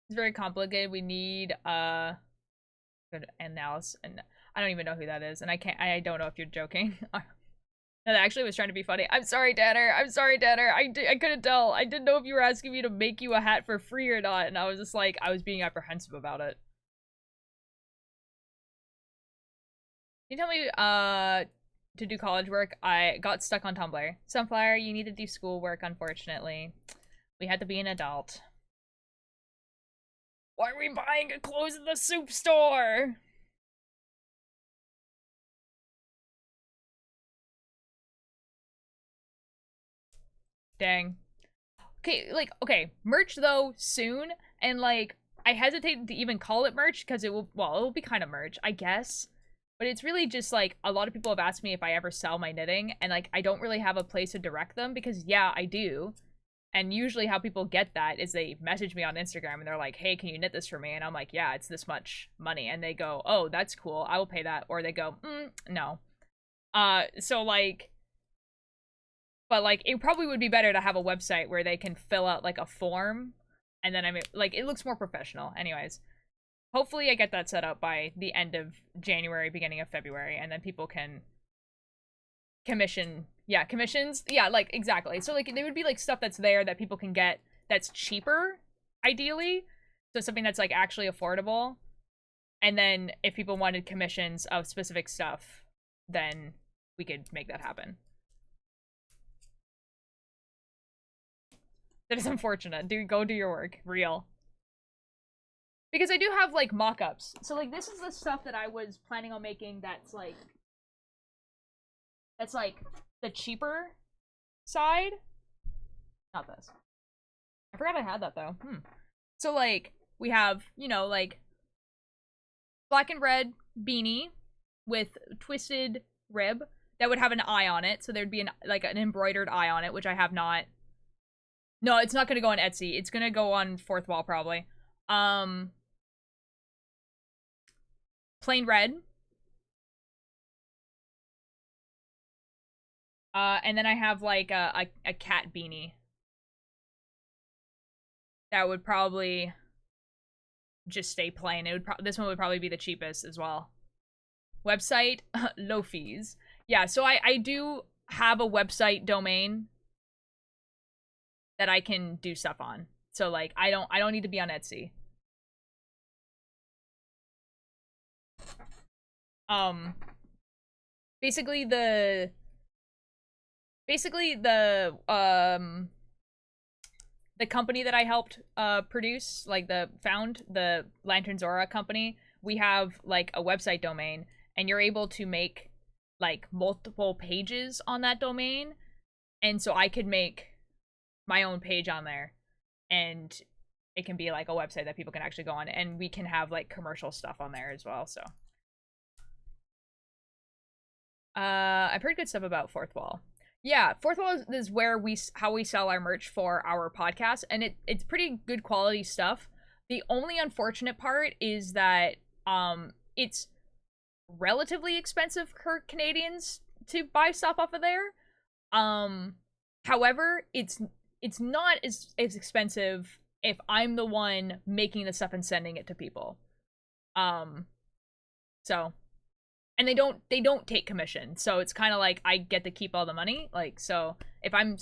It's very complicated. We need, good analysis, and I don't even know who that is, and I don't know if you're joking. No, that actually was trying to be funny. I'm sorry, Tanner. I'm sorry, Tanner. I couldn't tell. I didn't know if you were asking me to make you a hat for free or not, and I was just like, I was being apprehensive about it. Can you tell me, to do college work? I got stuck on Tumblr. Sunflower, you need to do schoolwork, unfortunately. We had to be an adult. Why are we buying clothes in the soup store? Dang. Okay, like, okay, merch though, soon, and like, I hesitate to even call it merch, because it will be kind of merch, I guess, but it's really just, like, a lot of people have asked me if I ever sell my knitting, and, like, I don't really have a place to direct them, because, yeah, I do, and usually how people get that is they message me on Instagram, and they're like, hey, can you knit this for me, and I'm like, yeah, it's this much money, and they go, oh, that's cool, I will pay that, or they go, no. So, like, but, like, it probably would be better to have a website where they can fill out, like, a form, and then, I mean, like, it looks more professional. Anyways, hopefully I get that set up by the end of January, beginning of February, and then people can commission, yeah, commissions, yeah, like, exactly. So, like, there would be, like, stuff that's there that people can get that's cheaper, ideally, so something that's, like, actually affordable, and then if people wanted commissions of specific stuff, then we could make that happen. That is unfortunate. Dude, go do your work. Real. Because I do have, like, mock-ups. So, like, this is the stuff that I was planning on making that's, like, the cheaper side. Not this. I forgot I had that, though. So, like, we have, you know, like, black and red beanie with twisted rib that would have an eye on it. So there'd be like an embroidered eye on it, which I have not. No, it's not gonna go on Etsy. It's gonna go on Fourth Wall, probably. Plain red. And then I have, like, a cat beanie. That would probably just stay plain. It would this one would probably be the cheapest as well. Website, low fees. Yeah, so I do have a website domain that I can do stuff on. So, like, I don't need to be on Etsy. Basically the company that I helped produce, like the Lantern Zora company, we have, like, a website domain, and you're able to make, like, multiple pages on that domain, and so I could make my own page on there, and it can be like a website that people can actually go on, and we can have like commercial stuff on there as well. So I've heard good stuff about Fourth Wall. Yeah, Fourth Wall is where how we sell our merch for our podcast, and it's pretty good quality stuff. The only unfortunate part is that it's relatively expensive for Canadians to buy stuff off of there. However, it's not as expensive if I'm the one making the stuff and sending it to people. So, and they don't take commission, so it's kind of like I get to keep all the money. Like, so if I'm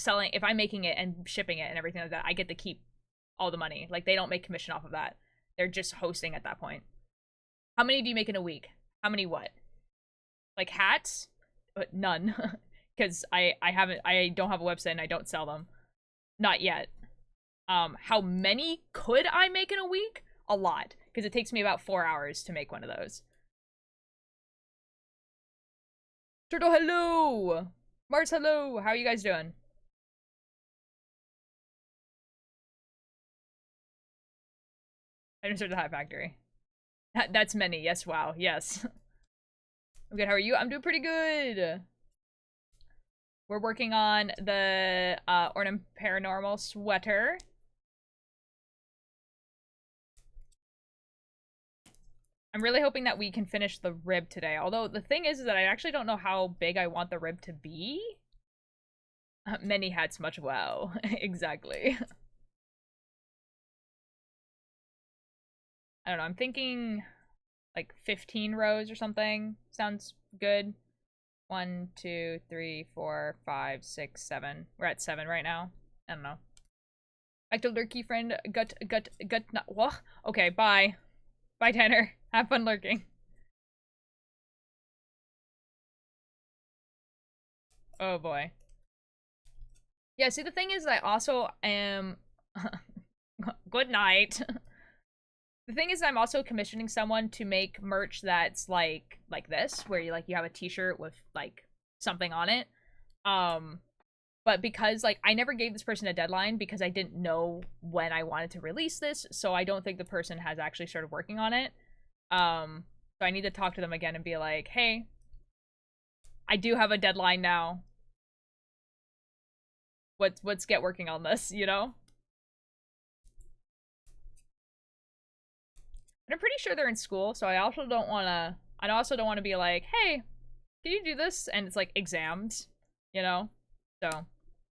making it and shipping it and everything like that, I get to keep all the money. Like, they don't make commission off of that. They're just hosting at that point. How many do you make in a week? How many what? Like hats? None. Because I don't have a website and I don't sell them. Not yet. How many could I make in a week? A lot. Because it takes me about 4 hours to make one of those. Turtle, hello! Mars, hello! How are you guys doing? I just started the Hat Factory. That's many. Yes, wow. Yes. I'm good. How are you? I'm doing pretty good. We're working on the Ordem Paranormal sweater. I'm really hoping that we can finish the rib today. Although the thing is that I actually don't know how big I want the rib to be. Many hats, much wow. Exactly. I don't know. I'm thinking like 15 rows or something. Sounds good. 1, 2, 3, 4, 5, 6, 7. We're at 7 right now. I don't know. Back to lurky friend. Gut. What? Okay, bye. Bye, Tanner. Have fun lurking. Oh boy. Yeah, see, the thing is, I also am. Good night. The thing is, I'm also commissioning someone to make merch that's like this, where you have a t-shirt with like something on it. But because like I never gave this person a deadline because I didn't know when I wanted to release this, so I don't think the person has actually started working on it. So I need to talk to them again and be like, hey, I do have a deadline now. Let's get working on this, you know? And I'm pretty sure they're in school, so I also don't want to be like, hey, can you do this? And it's like exams, you know? So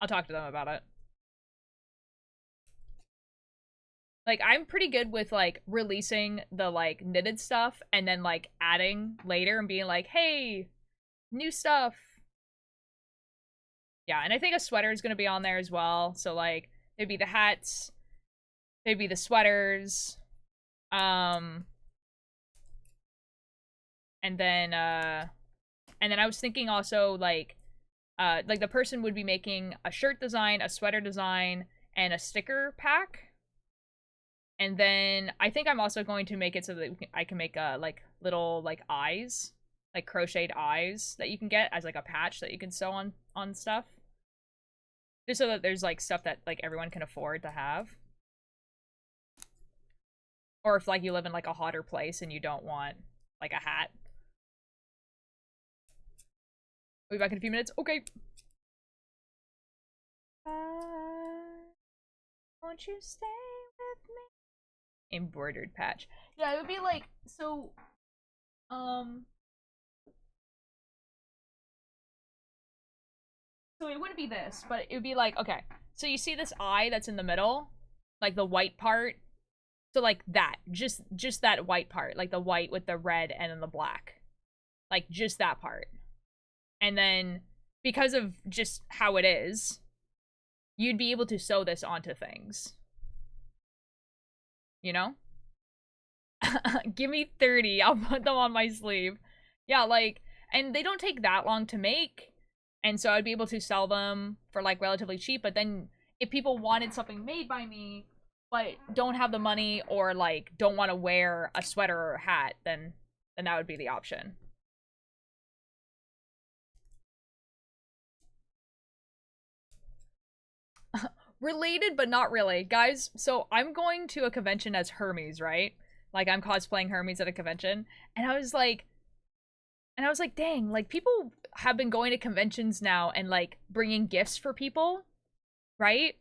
I'll talk to them about it. Like, I'm pretty good with like releasing the like knitted stuff and then like adding later and being like, hey, new stuff. Yeah, and I think a sweater is gonna be on there as well. So like there'd be the hats, there'd be the sweaters. And then I was thinking also like the person would be making a shirt design, a sweater design, and a sticker pack. And then I think I'm also going to make it so that I can make like little like eyes, like crocheted eyes that you can get as like a patch that you can sew on stuff. Just so that there's like stuff that like everyone can afford to have. Or if like you live in like a hotter place and you don't want like a hat. We'll be back in a few minutes. Okay. Won't you stay with me? Embroidered patch. Yeah, it would be like so so it wouldn't be this, but it would be like, okay, so you see this eye that's in the middle? Like the white part? So like that, just that white part, like the white with the red and then the black. Like just that part. And then because of just how it is, you'd be able to sew this onto things. You know? Give me 30, I'll put them on my sleeve. Yeah, like, and they don't take that long to make. And so I'd be able to sell them for like relatively cheap, but then if people wanted something made by me, but don't have the money or like don't want to wear a sweater or a hat, then that would be the option. related, but not really. Guys, so I'm going to a convention as Hermes, right? Like, I'm cosplaying Hermes at a convention. And I was like, dang, like, people have been going to conventions now and, like, bringing gifts for people, right?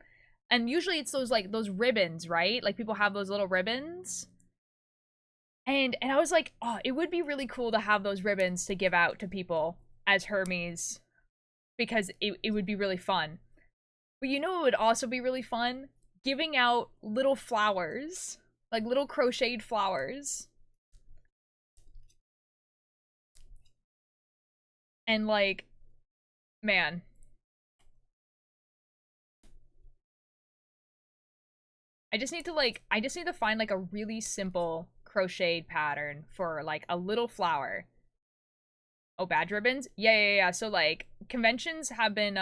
And usually it's those, like, those ribbons, right? Like, people have those little ribbons. And I was like, oh, it would be really cool to have those ribbons to give out to people as Hermes. Because it would be really fun. But you know what would also be really fun? Giving out little flowers. Like, little crocheted flowers. And, like, man. I just need to find, like, a really simple crocheted pattern for, like, a little flower. Oh, badge ribbons? Yeah. So, like, conventions have been,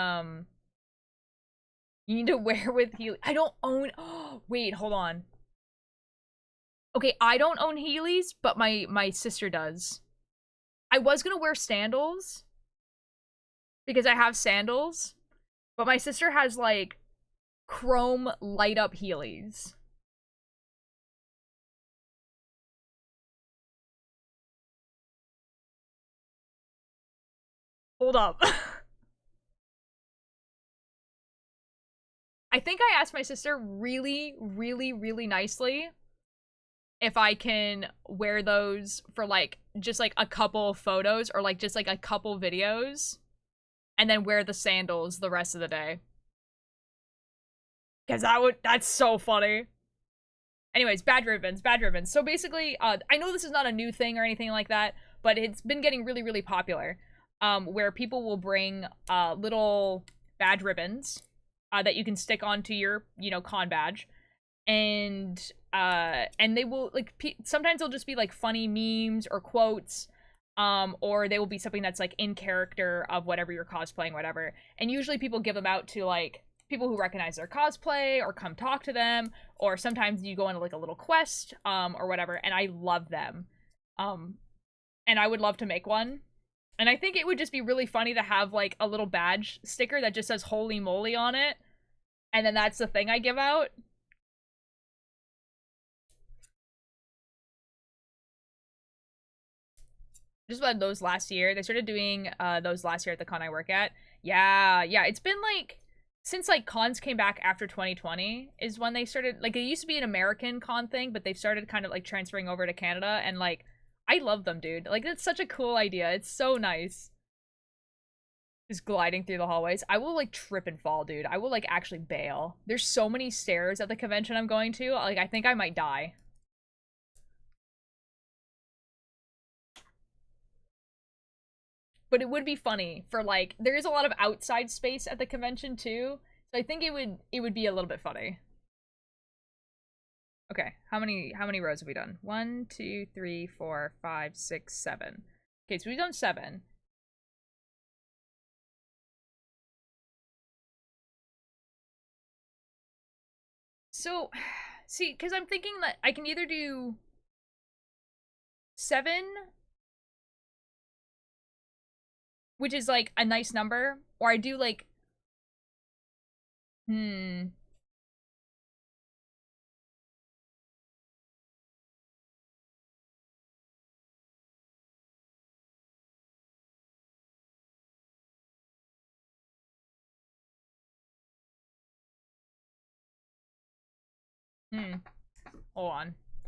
you need to wear with Heelys. I don't own, oh, wait, hold on. Okay, I don't own Heelys, but my sister does. I was gonna wear sandals. Because I have sandals. But my sister has, like, chrome light-up Heelys. Hold up. I think I asked my sister really, really, really nicely if I can wear those for, like, just, like, a couple photos or, like, just, like, a couple videos. And then wear the sandals the rest of the day. Because that's so funny. Anyways, badge ribbons. So basically, I know this is not a new thing or anything like that, but it's been getting really, really popular. Where people will bring, little badge ribbons, that you can stick onto your, you know, con badge. And they will, like, sometimes they'll just be, like, funny memes or quotes. Or they will be something that's, like, in character of whatever you're cosplaying, whatever. And usually people give them out to, like, people who recognize their cosplay or come talk to them. Or sometimes you go on, like, a little quest, or whatever. And I love them. And I would love to make one. And I think it would just be really funny to have, like, a little badge sticker that just says holy moly on it. And then that's the thing I give out. Just about those last year. They started doing those last year at the con I work at. Yeah. It's been, like, since, like, cons came back after 2020 is when they started, like, it used to be an American con thing, but they've started kind of, like, transferring over to Canada, and, like, I love them, dude. Like, it's such a cool idea. It's so nice. Just gliding through the hallways. I will, like, trip and fall, dude. I will, like, actually bail. There's so many stairs at the convention I'm going to. Like, I think I might die. But it would be funny for, like, there is a lot of outside space at the convention too. So I think it would be a little bit funny. Okay, how many rows have we done? 1, 2, 3, 4, 5, 6, 7. Okay, so we've done 7. So, see, because I'm thinking that I can either do 7, which is, like, a nice number, or I do, like,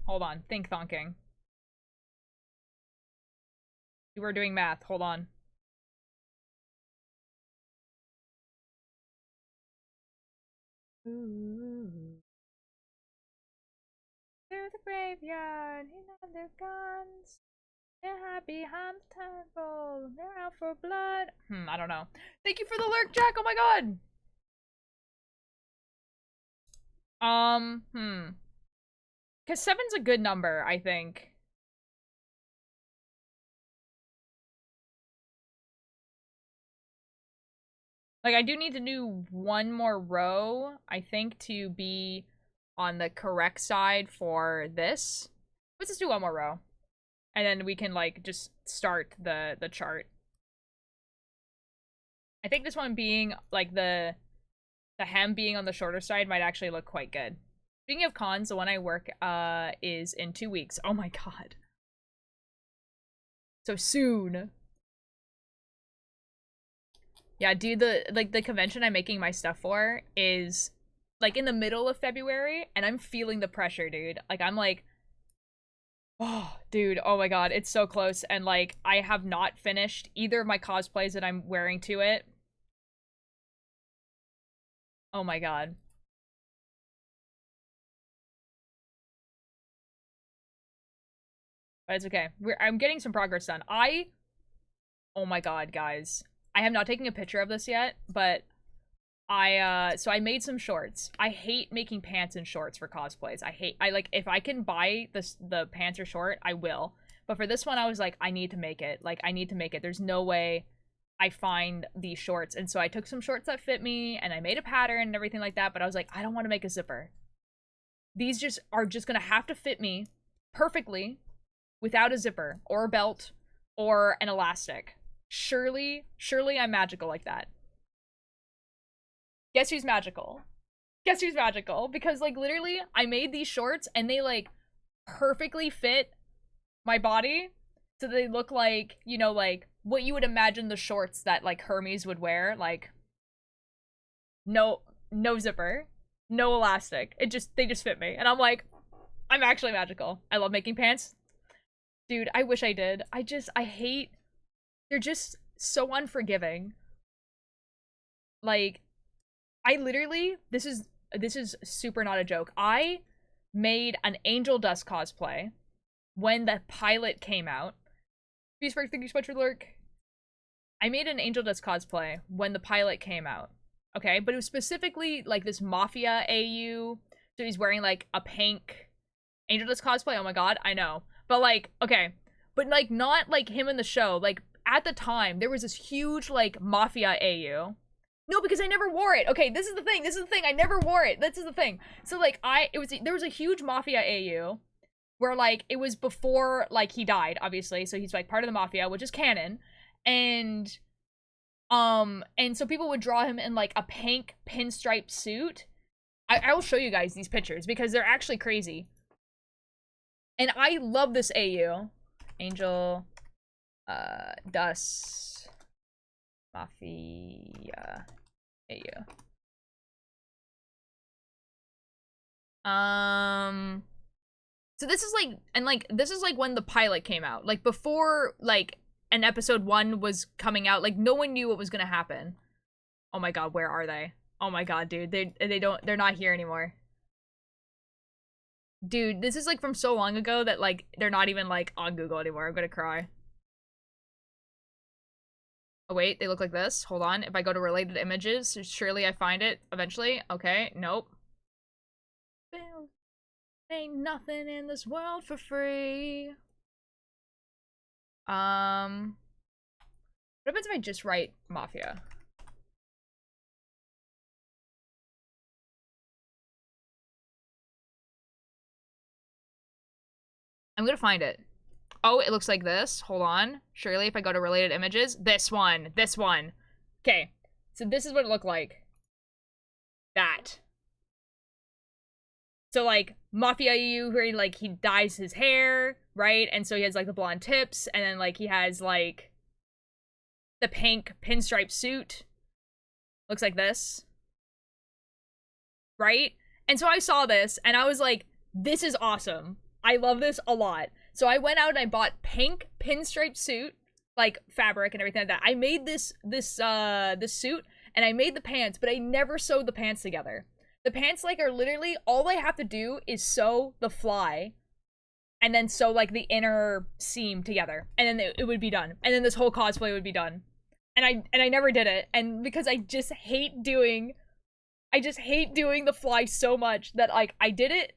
Hold on. Think thonking. You were doing math. Hold on. Ooh. To the graveyard, he had their guns. They're hide behind the temple. They're out for blood. I don't know. Thank you for the lurk, Jack. Oh my god. Because 7's a good number, I think. Like, I do need to do one more row, I think, to be on the correct side for this. Let's just do one more row. And then we can, like, just start the chart. I think this one being, like, the the hem being on the shorter side might actually look quite good. Speaking of cons, the one I work is in 2 weeks. Oh my god. So soon. Yeah, dude, the convention I'm making my stuff for is like in the middle of February, and I'm feeling the pressure, dude. Like I'm like, oh, dude, oh my god, it's so close, and like I have not finished either of my cosplays that I'm wearing to it. Oh my god. But it's okay. I'm getting some progress done. Oh my god, guys. I have not taken a picture of this yet, but so I made some shorts. I hate making pants and shorts for cosplays. I like, if I can buy the pants or short, I will. But for this one, I was like, I need to make it. Like, I need to make it. There's no way I find these shorts. And so I took some shorts that fit me, and I made a pattern and everything like that, but I was like, I don't want to make a zipper. These are just gonna have to fit me perfectly without a zipper, or a belt, or an elastic. Surely I'm magical like that. Guess who's magical? Guess who's magical? Because, like, literally, I made these shorts, and they, like, perfectly fit my body. So they look like, you know, like, what you would imagine the shorts that, like, Hermes would wear. Like, no zipper, no elastic. They just fit me. And I'm like, I'm actually magical. I love making pants. Dude, I wish I did. I hate... They're just so unforgiving. Like, I literally... This is super not a joke. I made an Angel Dust cosplay when the pilot came out. Beastberg, thank you so much for the lurk. I made an Angel Dust cosplay when the pilot came out. Okay? But it was specifically, like, this Mafia AU. So he's wearing, like, a pink Angel Dust cosplay. Oh my god, I know. But, like, okay. But, like, not, like, him in the show. Like, at the time, there was this huge, like, Mafia AU. No, because I never wore it. Okay, this is the thing. I never wore it. This is the thing. So, like, there was a huge Mafia AU where, like, it was before, like, he died, obviously. So he's, like, part of the Mafia, which is canon. And so people would draw him in, like, a pink pinstripe suit. I will show you guys these pictures because they're actually crazy. And I love this AU. Angel Dust Mafia AU. So this is like, and like, this is like when the pilot came out. Like, before, like, an episode 1 was coming out, like, no one knew what was gonna happen. Oh my god, where are they? Oh my god, dude, they're not here anymore. Dude, this is like from so long ago that, like, they're not even, like, on Google anymore. I'm gonna cry. Oh wait, they look like this. Hold on. If I go to related images, surely I find it eventually. Okay, nope. Ain't nothing in this world for free. What happens if I just write Mafia? I'm gonna find it. Oh, it looks like this. Hold on. Surely if I go to related images. This one. Okay. So this is what it looked like. That. So, like, Mafia EU, where, like, he dyes his hair, right? And so he has, like, the blonde tips, and then, like, he has, like, the pink pinstripe suit. Looks like this. Right? And so I saw this, and I was like, this is awesome. I love this a lot. So I went out and I bought pink pinstripe suit, like, fabric and everything like that. I made this suit, and I made the pants, but I never sewed the pants together. The pants, like, are literally, all I have to do is sew the fly, and then sew, like, the inner seam together, and then it would be done. And then this whole cosplay would be done. And I never did it, and because I just hate doing the fly so much that, like, I did it,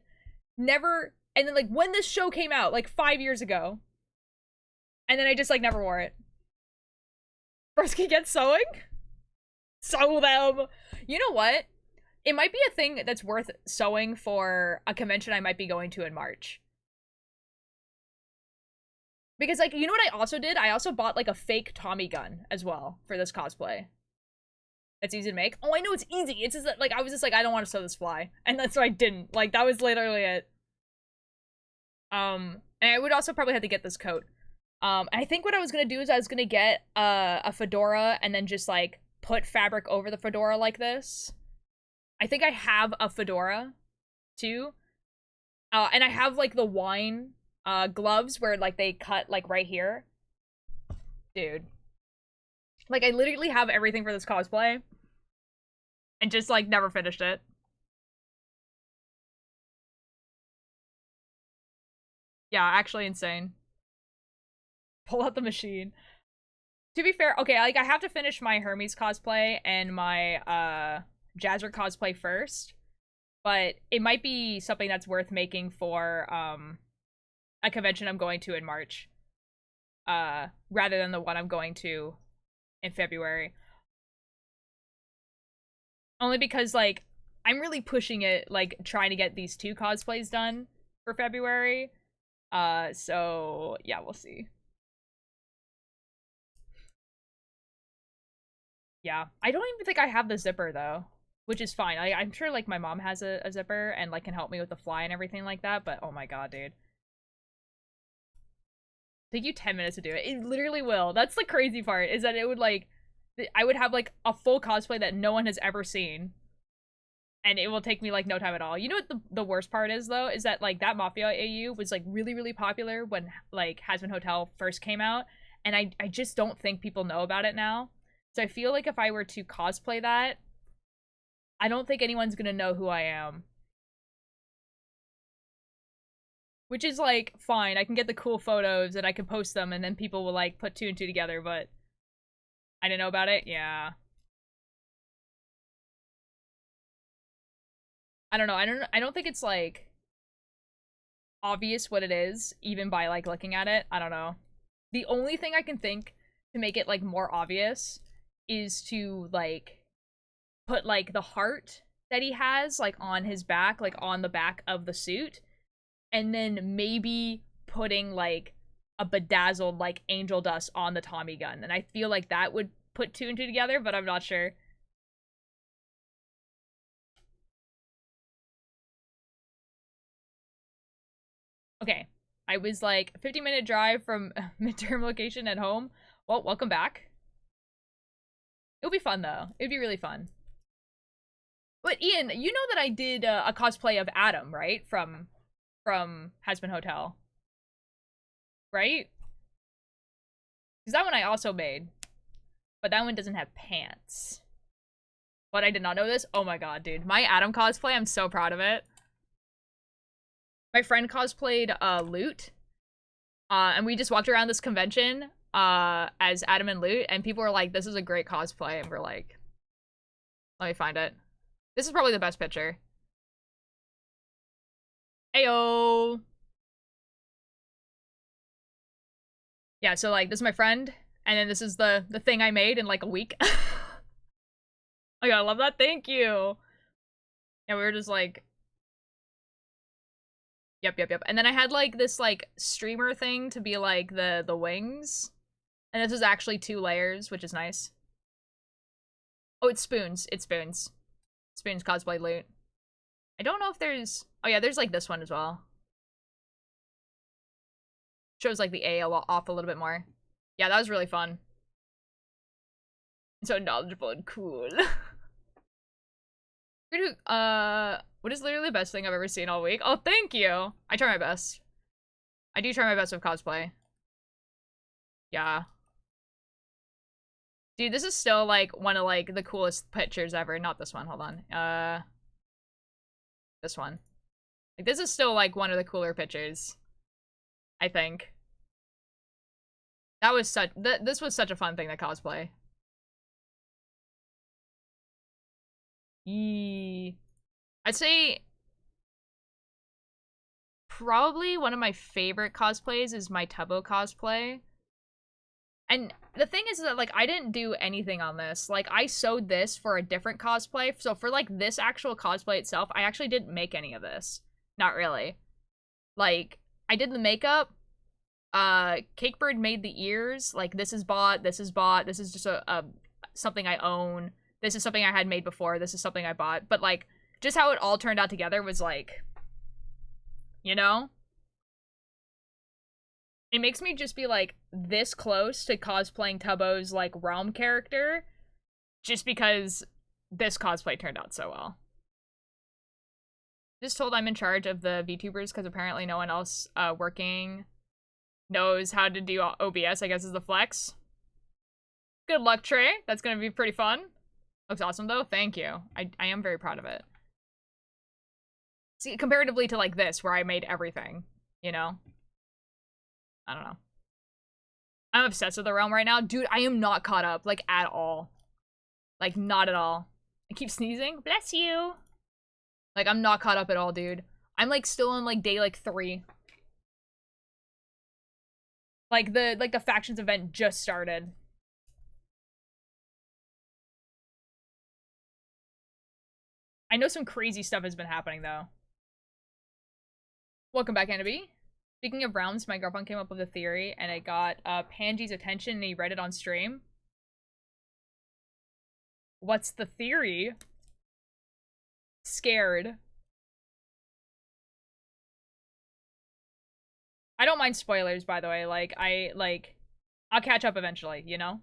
never, and then, like, when this show came out, like, 5 years ago, and then I just, like, never wore it. Brusky gets sewing? Sew them! You know what? It might be a thing that's worth sewing for a convention I might be going to in March. Because, like, you know what I also did? I also bought, like, a fake Tommy gun as well for this cosplay. That's easy to make. Oh, I know it's easy. It's just that, like, I was just like, I don't want to sew this fly. And that's why I didn't. Like, that was literally it. And I would also probably have to get this coat. And I think what I was gonna do is I was gonna get a fedora and then just, like, put fabric over the fedora like this. I think I have a fedora, too. And I have, like, the wine gloves where, like, they cut, like, right here. Dude. Like, I literally have everything for this cosplay. And just, like, never finished it. Yeah, actually insane. Pull out the machine. To be fair, okay, like, I have to finish my Hermes cosplay and my, Jazzer cosplay first. But it might be something that's worth making for, a convention I'm going to in March. Rather than the one I'm going to in February. Only because, like, I'm really pushing it, like, trying to get these 2 cosplays done for February. So, yeah, we'll see. Yeah, I don't even think I have the zipper, though. Which is fine. I'm sure, like, my mom has a zipper and, like, can help me with the fly and everything like that, but oh my god, dude. Take you 10 minutes to do it. It literally will. That's the crazy part, is that it would, like, I would have, like, a full cosplay that no one has ever seen. And it will take me, like, no time at all. You know what the worst part is, though? Is that, like, that Mafia AU was, like, really, really popular when, like, Hazbin Hotel first came out. And I just don't think people know about it now. So I feel like if I were to cosplay that, I don't think anyone's gonna know who I am. Which is, like, fine. I can get the cool photos and I can post them and then people will, like, put 2 and 2 together, but I didn't know about it? Yeah. I don't know. I don't think it's, like, obvious what it is, even by, like, looking at it. I don't know. The only thing I can think to make it, like, more obvious is to, like, put, like, the heart that he has, like, on his back, like, on the back of the suit. And then maybe putting, like, a bedazzled, like, angel dust on the Tommy gun. And I feel like that would put 2 and 2 together, but I'm not sure. Okay. I was, like, a 50-minute drive from midterm location at home. Well, welcome back. It'll be fun, though. It'd be really fun. But, Ian, you know that I did a cosplay of Adam, right? From Hazbin Hotel. Right? Because that one I also made. But that one doesn't have pants. But I did not know this. Oh my god, dude. My Adam cosplay, I'm so proud of it. My friend cosplayed Loot. And we just walked around this convention as Adam and Loot. And people were like, this is a great cosplay. And we're like, let me find it. This is probably the best picture. Ayo! Yeah, so, like, this is my friend, and then this is the thing I made in, like, a week. Oh my god, I love that. Thank you! Yeah, we were just, like... Yep. And then I had, like, this, like, streamer thing to be, like, the wings. And this is actually 2 layers, which is nice. Oh, it's Spoons. It's Spoons. Spoons cosplay Loot. I don't know if there's... Oh yeah, there's, like, this one as well. Shows, like, the A off a little bit more. Yeah, that was really fun. So knowledgeable and cool. What is literally the best thing I've ever seen all week? Oh, thank you! I try my best. I do try my best with cosplay. Yeah. Dude, this is still, like, one of, like, the coolest pictures ever. Not this one, hold on. This one. Like, this is still, like, one of the cooler pictures. I think. That was such- this was such a fun thing to cosplay. Yee. I'd say... probably one of my favorite cosplays is my Tubbo cosplay. And the thing is that, like, I didn't do anything on this. Like, I sewed this for a different cosplay. So for, like, this actual cosplay itself, I actually didn't make any of this. Not really. Like, I did the makeup. Cakebird made the ears. Like, this is bought. This is bought. This is just a something I own. This is something I had made before. This is something I bought. But, like, just how it all turned out together was, like, you know? It makes me just be, like, this close to cosplaying Tubbo's, like, Realm character just because this cosplay turned out so well. Just told I'm in charge of the VTubers because apparently no one else working knows how to do OBS, I guess is the flex. Good luck, Trey. That's gonna be pretty fun. Looks awesome, though. Thank you. I am very proud of it. See, comparatively to, like, this, where I made everything, you know? I don't know. I'm obsessed with the Realm right now. Dude, I am not caught up, like, at all. Like, not at all. I keep sneezing. Bless you. Like, I'm not caught up at all, dude. I'm, like, still on, like, day, like, 3. Like, the Factions event just started. I know some crazy stuff has been happening, though. Welcome back, Annabee. Speaking of realms, my girlfriend came up with a theory, and it got Panji's attention, and he read it on stream. What's the theory? Scared. I don't mind spoilers, by the way. Like, I'll catch up eventually, you know?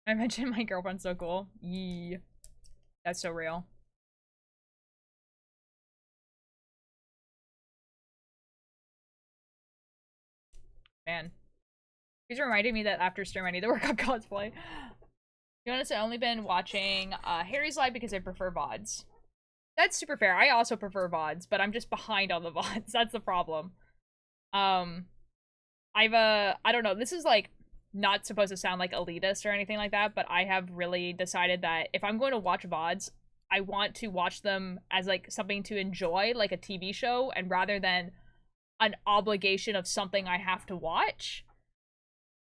I mentioned my girlfriend's so cool. Yee. That's so real. Man. He's reminding me that after stream I need to work on cosplay. To be honest, I've only been watching Harry's Live because I prefer VODs. That's super fair. I also prefer VODs, but I'm just behind on the VODs. That's the problem. I don't know, this is like not supposed to sound like elitist or anything like that, but I have really decided that if I'm going to watch VODs, I want to watch them as like something to enjoy, like a TV show, and rather than an obligation of something I have to watch.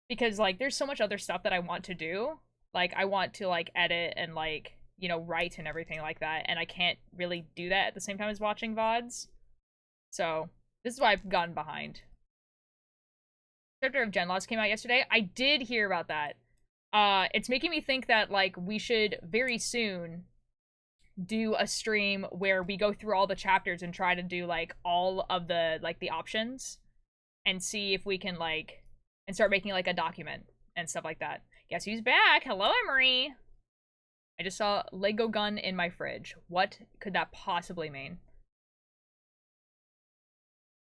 Because like there's so much other stuff that I want to do. Like I want to like edit and like, you know, write and everything like that, and I can't really do that at the same time as watching VODs. So this is why I've gotten behind. Chapter of Genloss came out yesterday. I did hear about that. It's making me think that like we should very soon do a stream where we go through all the chapters and try to do like all of the like the options and see if we can like and start making like a document and stuff like that. Guess who's back? Hello, Emery. I just saw Lego gun in my fridge. What could that possibly mean?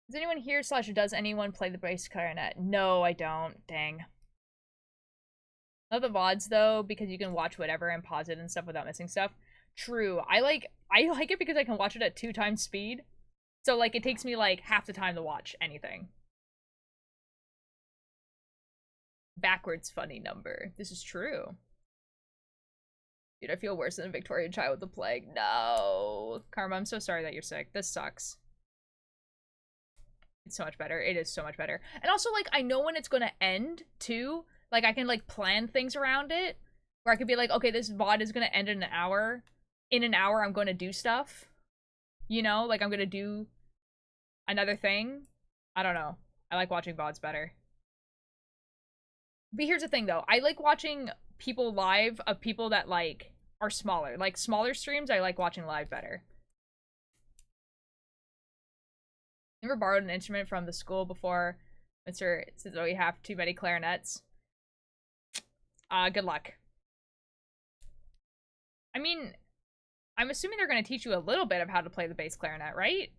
Does anyone here / does anyone play the bass clarinet? No, I don't. Dang. Love the VODs though, because you can watch whatever and pause it and stuff without missing stuff. True. I like it because I can watch it at 2 times speed. So like it takes me like half the time to watch anything. Backwards funny number. This is true. Dude, I feel worse than a Victorian child with the plague. No. Karma, I'm so sorry that you're sick. This sucks. It's so much better. It is so much better. And also, like, I know when it's gonna end, too. Like, I can, like, plan things around it. Where I could be like, okay, this VOD is gonna end in an hour. In an hour, I'm gonna do stuff. You know? Like, I'm gonna do another thing. I don't know. I like watching VODs better. But here's the thing, though. I like watching people live of people that, like, are smaller. Like, smaller streams, I like watching live better. Never borrowed an instrument from the school before. Mr. says, oh, you have too many clarinets. Good luck. I mean, I'm assuming they're going to teach you a little bit of how to play the bass clarinet, right?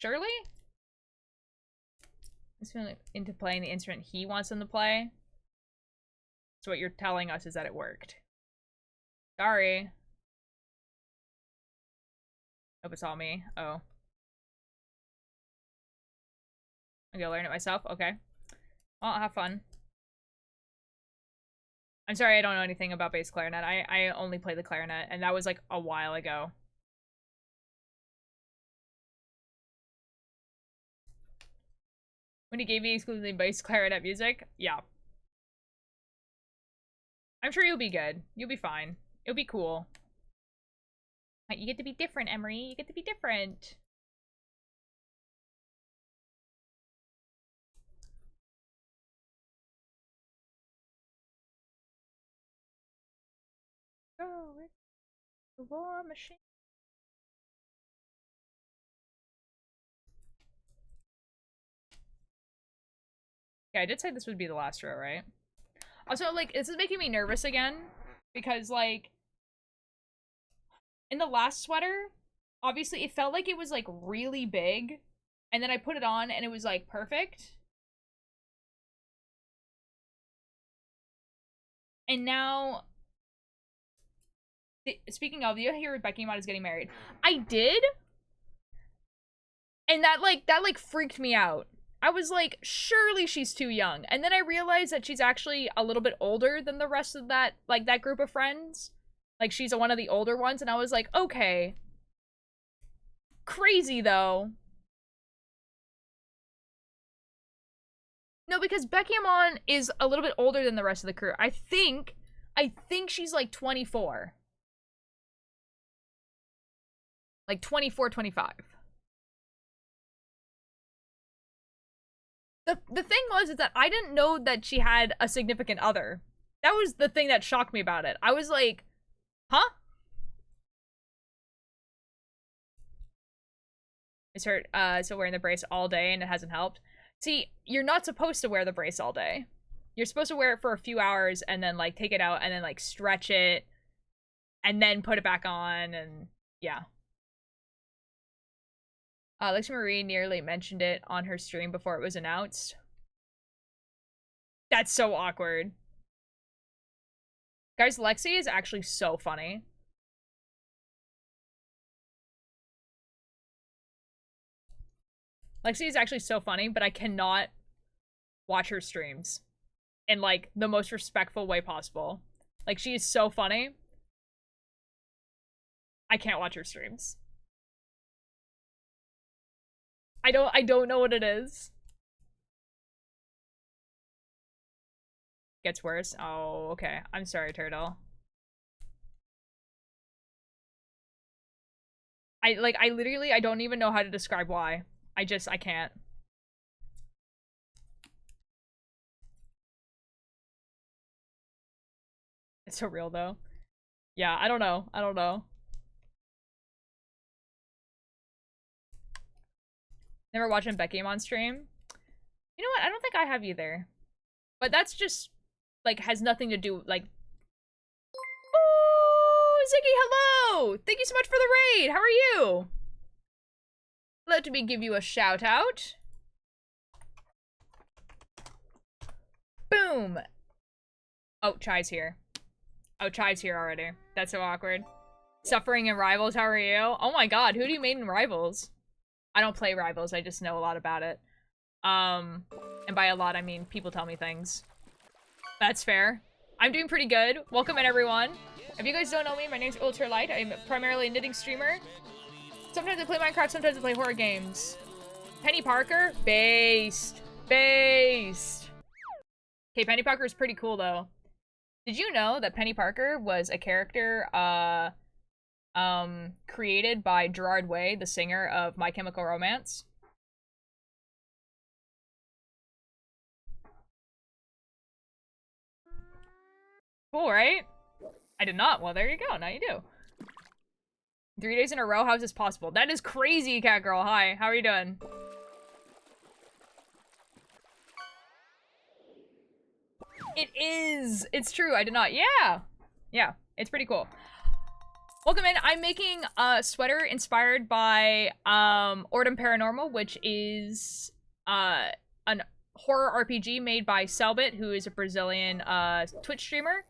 Surely? He's feeling into playing the instrument he wants them to play. So what you're telling us is that it worked. Sorry. Hope it's all me. Oh. I'm gonna learn it myself? Okay. Well, have fun. I'm sorry I don't know anything about bass clarinet. I only play the clarinet, and that was like a while ago. When he gave me exclusively bass clarinet music? Yeah. I'm sure you'll be good. You'll be fine. It'll be cool. You get to be different, Emery. You get to be different. The war machine. Yeah, I did say this would be the last row, right? Also, like, this is making me nervous again. Because, like, in the last sweater, obviously it felt like it was, like, really big. And then I put it on and it was, like, perfect. And now... Speaking of, you hear Becky Mott is getting married. I did? And that freaked me out. I was like, surely she's too young. And then I realized that she's actually a little bit older than the rest of that, like, that group of friends. Like, she's one of the older ones, and I was like, okay. Crazy, though. No, because Becky Amon is a little bit older than the rest of the crew. I think she's, like, 24. Like, 24, 25. The thing was is that I didn't know that she had a significant other. That was the thing that shocked me about it. I was like, huh? It's hurt, so wearing the brace all day and it hasn't helped. See, you're not supposed to wear the brace all day. You're supposed to wear it for a few hours and then, like, take it out and then, like, stretch it and then put it back on and, yeah. Lexi Marie nearly mentioned it on her stream before it was announced. That's so awkward. Guys, Lexi is actually so funny. Lexi is actually so funny, but I cannot watch her streams in, like, the most respectful way possible. Like, she is so funny. I can't watch her streams. I don't know what it is. Gets worse. Oh, okay. I'm sorry, Turtle. I literally, I don't even know how to describe why. I can't. It's so real, though. Yeah, I don't know. I don't know. Never watching Becky on stream? You know what? I don't think I have either. But that's just, like, has nothing to do, like... Oh, Ziggy, hello! Thank you so much for the raid! How are you? Let me give you a shout out. Boom! Oh, Chai's here. Oh, Chai's here already. That's so awkward. Suffering in Rivals, how are you? Oh my god, who do you main in Rivals? I don't play Rivals, I just know a lot about it. And by a lot, I mean people tell me things. That's fair. I'm doing pretty good. Welcome in, everyone. If you guys don't know me, my name's Ultralight. I'm primarily a knitting streamer. Sometimes I play Minecraft, sometimes I play horror games. Penny Parker? Based. Based. Okay, Penny Parker is pretty cool, though. Did you know that Penny Parker was a character, created by Gerard Way, the singer of My Chemical Romance? Cool, right? I did not. Well, there you go. Now you do. 3 days in a row? How is this possible? That is crazy, cat girl. Hi. How are you doing? It is. It's true. I did not. Yeah. Yeah. It's pretty cool. Welcome in. I'm making a sweater inspired by Ordem Paranormal, which is an horror RPG made by Selbit, who is a Brazilian Twitch streamer.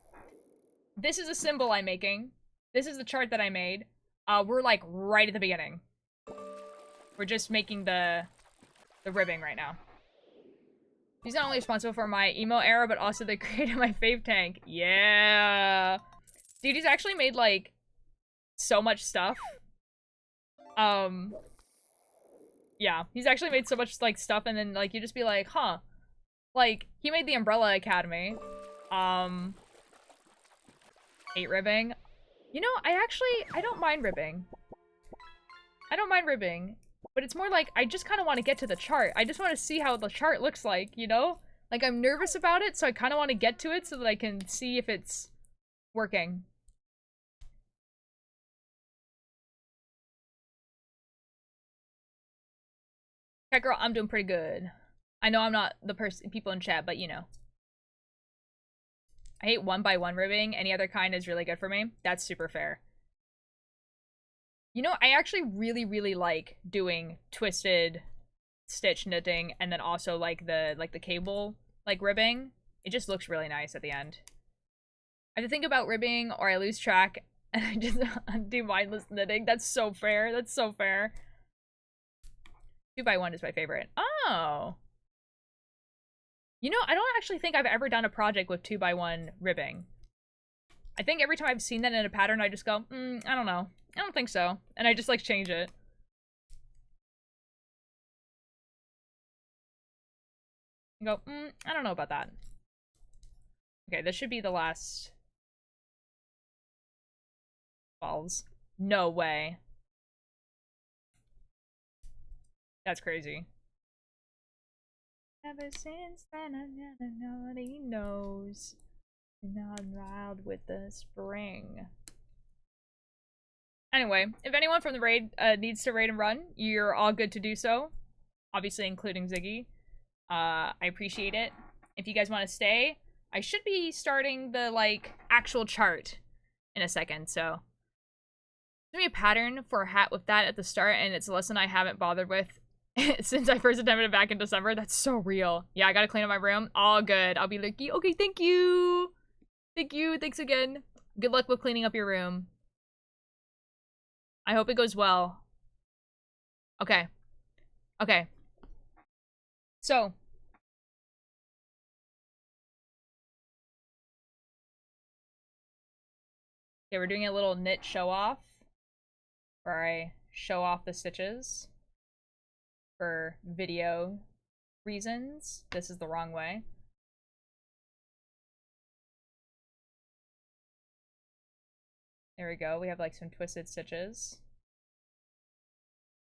This is a symbol I'm making. This is the chart that I made. We're like right at the beginning. We're just making the ribbing right now. He's not only responsible for my emo era, but also they created my fave tank. Yeah. Dude, he's actually made like so much stuff. Yeah, he's actually made so much like stuff, and then like you just be like, huh. Like, he made the Umbrella Academy. 8 ribbing. You know, I don't mind ribbing. I don't mind ribbing. But it's more like, I just kind of want to get to the chart. I just want to see how the chart looks like, you know? Like, I'm nervous about it, so I kind of want to get to it so that I can see if it's working. Cat girl, I'm doing pretty good. I know I'm not the people in chat, but you know. I hate 1x1 ribbing. Any other kind is really good for me. That's super fair. You know, I actually really, really like doing twisted stitch knitting and then also like the cable like ribbing. It just looks really nice at the end. I have to think about ribbing or I lose track and I just do mindless knitting. That's so fair. That's so fair. 2x1 is my favorite. Oh. You know, I don't actually think I've ever done a project with 2x1 ribbing. I think every time I've seen that in a pattern, I just go, I don't know. I don't think so. And I just, like, change it. And go, I don't know about that. Okay, this should be the last. Balls. No way. That's crazy. Ever since then, nobody knows. Not wild with the spring. Anyway, if anyone from the raid needs to raid and run, you're all good to do so. Obviously, including Ziggy. I appreciate it. If you guys want to stay, I should be starting the, like, actual chart in a second, so. There's gonna be a pattern for a hat with that at the start, and it's a lesson I haven't bothered with since I first attempted it back in December. That's so real. Yeah, I gotta clean up my room. All good. I'll be like, okay, thank you. Thank you. Thanks again. Good luck with cleaning up your room. I hope it goes well. Okay. Okay. So. Okay, we're doing a little knit show off. Where I show off the stitches. For video reasons. This is the wrong way. There we go. We have like some twisted stitches.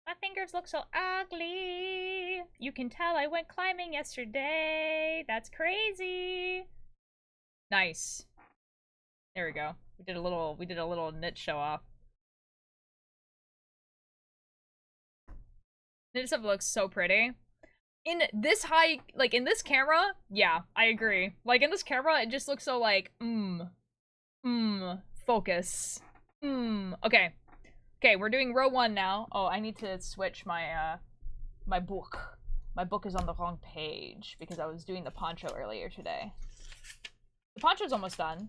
My fingers look so ugly. You can tell I went climbing yesterday. That's crazy. Nice. There we go. We did a little knit show off. This stuff looks so pretty. In this high, like in this camera, yeah, I agree. Like in this camera, it just looks so like, focus. Okay. Okay, we're doing row 1 now. Oh, I need to switch my, my book. My book is on the wrong page because I was doing the poncho earlier today. The poncho's almost done.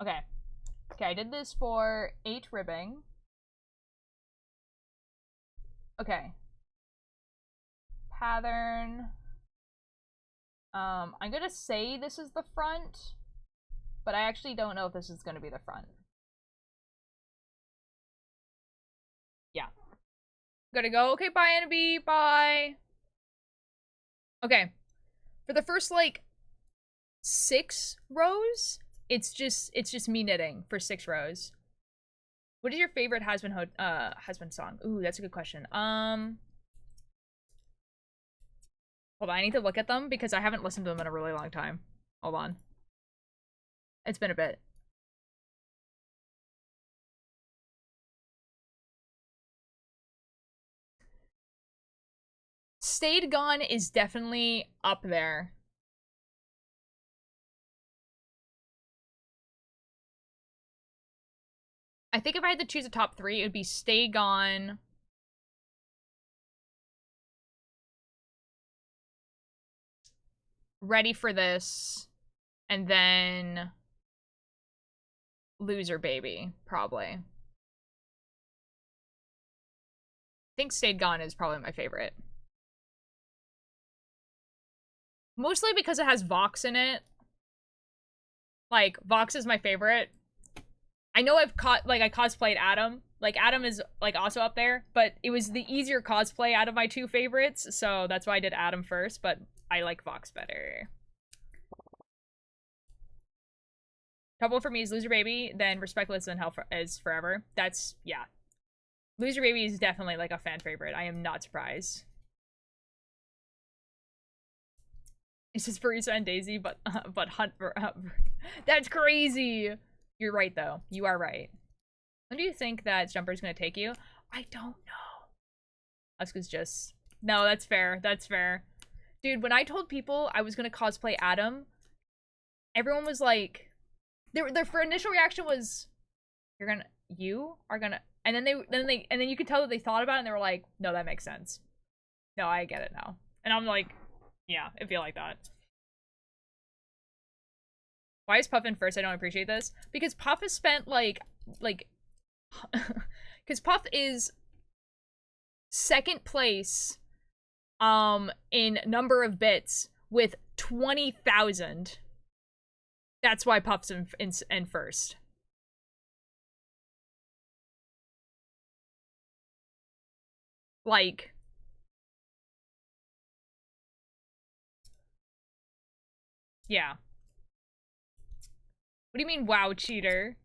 Okay. Okay, I did this for 8 ribbing. Okay. Pattern. I'm gonna say this is the front, but I actually don't know if this is gonna be the front. Yeah. Gotta go. Okay, bye, Annabee. Bye. Okay. For the first, like, 6 rows, it's just me knitting for 6 rows. What is your favorite husband song? Ooh, that's a good question. Hold on, I need to look at them because I haven't listened to them in a really long time. Hold on. It's been a bit. Stayed Gone is definitely up there. I think if I had to choose a top 3, it would be Stay Gone. Ready for This. And then Loser Baby, probably. I think Stayed Gone is probably my favorite. Mostly because it has Vox in it. Like, Vox is my favorite. I know I cosplayed Adam. Like, Adam is, like, also up there. But it was the easier cosplay out of my 2 favorites. So that's why I did Adam first. But I like Vox better. Trouble for me is Loser Baby. Then Respectless and Hell is Forever. That's, yeah. Loser Baby is definitely, like, a fan favorite. I am not surprised. It's just Barisa and Daisy, but Hunt for... That's crazy! You're right, though. You are right. When do you think that Jumper's gonna take you? I don't know. Asuka's just... No, that's fair. That's fair. Dude, when I told people I was gonna cosplay Adam, everyone was like... Their initial reaction was... You are gonna... And then you could tell that they thought about it and they were like, no, that makes sense. No, I get it now. And I'm like, yeah, I feel like that. Why is Puff in first? I don't appreciate this. Because Puff has spent, like... Because Puff is second place in number of bits with 20,000. That's why Puff's in first. Like... Yeah. What do you mean, wow, cheater?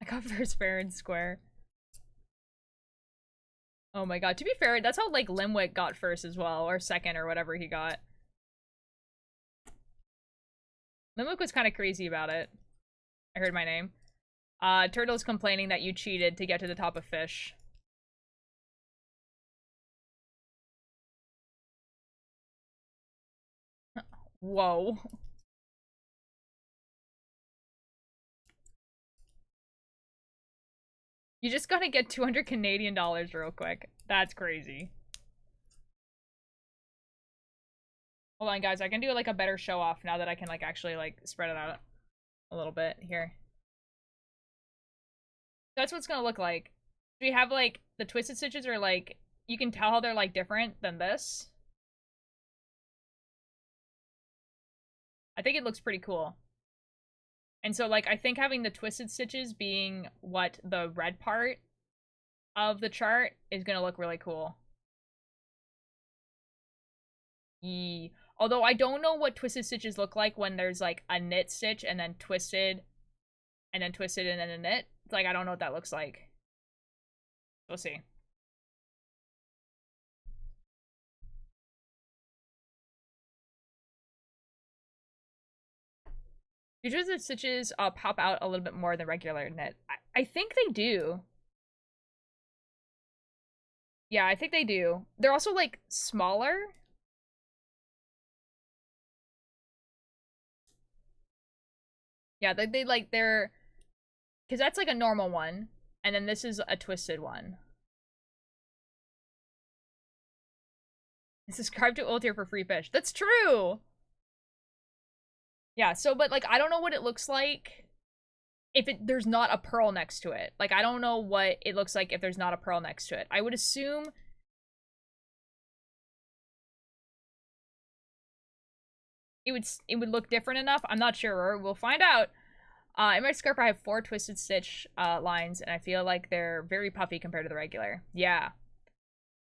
I got first fair and square. Oh my god. To be fair, that's how, like, Limwick got first as well. Or second, or whatever he got. Limwick was kind of crazy about it. I heard my name. Turtle's complaining that you cheated to get to the top of fish. Whoa. You just gotta get 200 Canadian dollars real quick. That's crazy. Hold on, guys. I can do, like, a better show off now that I can, like, actually, like, spread it out a little bit here. That's what it's gonna look like. Do we have, like, the twisted stitches or, like, you can tell how they're, like, different than this? I think it looks pretty cool. And so, like, I think having the twisted stitches being what the red part of the chart is gonna look really cool. Yee. Although I don't know what twisted stitches look like when there's, like, a knit stitch and then twisted and then twisted and then a knit. It's like, I don't know what that looks like. We'll see. Do twisted stitches pop out a little bit more than regular knit? I think they do. Yeah, I think they do. They're also, like, smaller. Yeah, they like, they're... Because that's, like, a normal one. And then this is a twisted one. Subscribe to Ultier for free fish. That's true! Yeah, so, but, like, I don't know what it looks like if there's not a pearl next to it. Like, I don't know what it looks like if there's not a pearl next to it. I would assume... It would look different enough. I'm not sure. We'll find out. In my scarf, I have 4 twisted stitch lines, and I feel like they're very puffy compared to the regular. Yeah.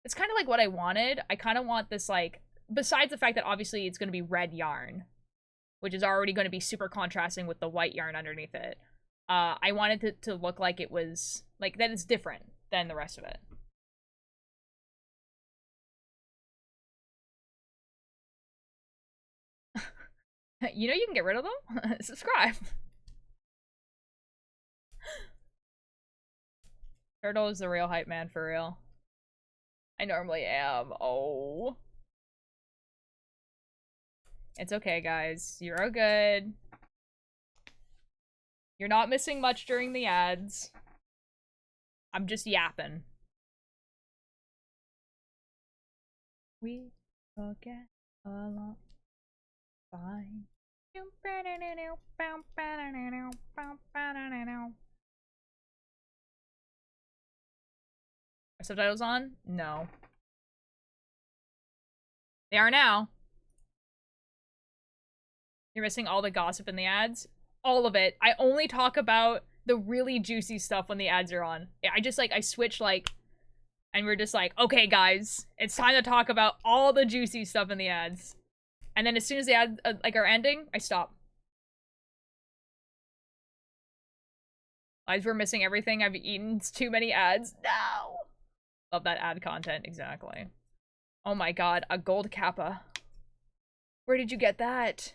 It's kind of like what I wanted. I kind of want this, like... Besides the fact that, obviously, it's going to be red yarn, which is already going to be super contrasting with the white yarn underneath it. I wanted it to look like it was... Like, that it's different than the rest of it. You know you can get rid of them? Subscribe. Turtle is the real hype man for real. I normally am. Oh. It's okay, guys. You're all good. You're not missing much during the ads. I'm just yapping. We will get along fine. Are subtitles on? No. They are now. You're missing all the gossip in the ads? All of it. I only talk about the really juicy stuff when the ads are on. I just, like, I switch, like, and we're just like, okay, guys, it's time to talk about all the juicy stuff in the ads. And then as soon as the ads, like, are ending, I stop. Guys, we're missing everything. I've eaten too many ads. No! Love that ad content, exactly. Oh my god, a gold kappa. Where did you get that?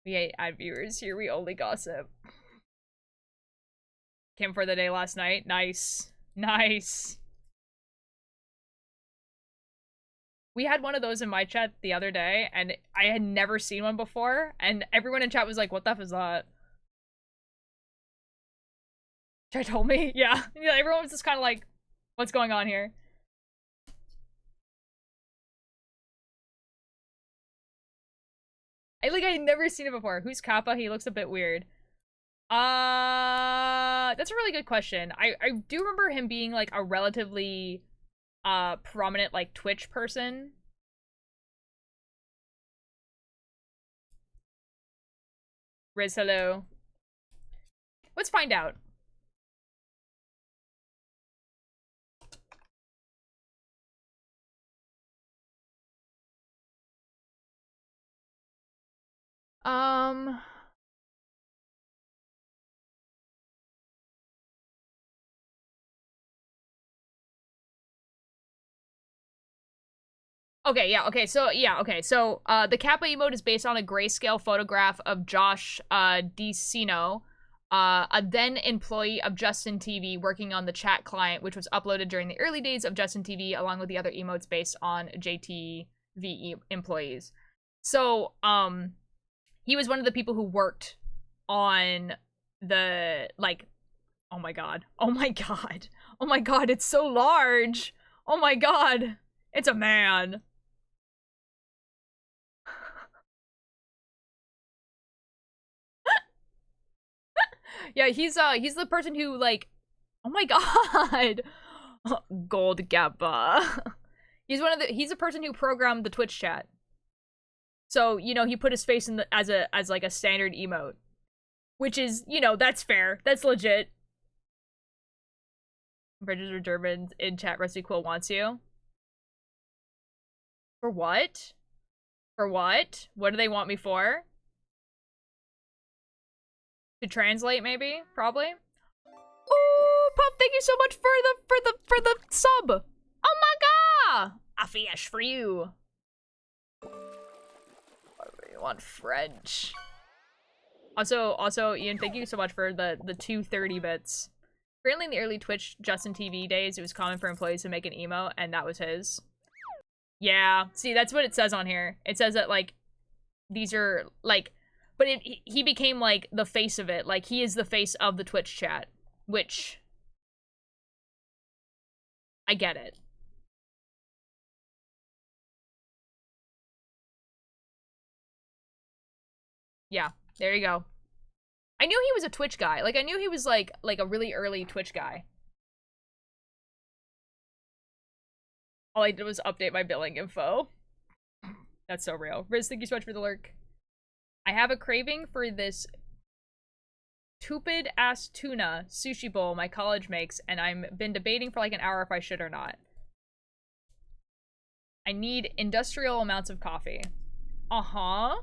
We ain't ad viewers here, we only gossip. Came for the day last night. Nice. Nice. We had one of those in my chat the other day, and I had never seen one before, and everyone in chat was like, what the f is that? Chat told me? Yeah. Yeah, everyone was just kind of like, what's going on here? I had never seen it before. Who's Kappa? He looks a bit weird. That's a really good question. I do remember him being like a relatively prominent like Twitch person. Riz, hello. Let's find out. Okay, yeah, okay, so, the Kappa emote is based on a grayscale photograph of Josh, DeCino, a then employee of Justin TV working on the chat client, which was uploaded during the early days of Justin TV, along with the other emotes based on JTV employees. So, he was one of the people who worked on the, like, oh my god, it's so large, oh my god, it's a man. Yeah, he's the person who, like, oh my god, Gold Gappa. He's the person who programmed the Twitch chat. So, you know, he put his face in the, as like a standard emote. Which is, you know, that's fair. That's legit. Bridges or Durbin in chat, Rusty Quill wants you. For what? For what? What do they want me for? To translate, maybe? Probably? Ooh, Pop, thank you so much for the sub! Oh my god! A fish for you. What do you want? French. Also, Ian, thank you so much for the 230 bits. Apparently in the early Twitch Justin TV days, it was common for employees to make an emote, and that was his. Yeah, see, that's what it says on here. It says that, like, these are, like, but he became, like, the face of it. Like, he is the face of the Twitch chat, which, I get it. Yeah, there you go. I knew he was a Twitch guy. Like, I knew he was, like a really early Twitch guy. All I did was update my billing info. That's so real. Riz, thank you so much for the lurk. I have a craving for this stupid-ass tuna sushi bowl my college makes, and I've been debating for like an hour if I should or not. I need industrial amounts of coffee. Uh-huh.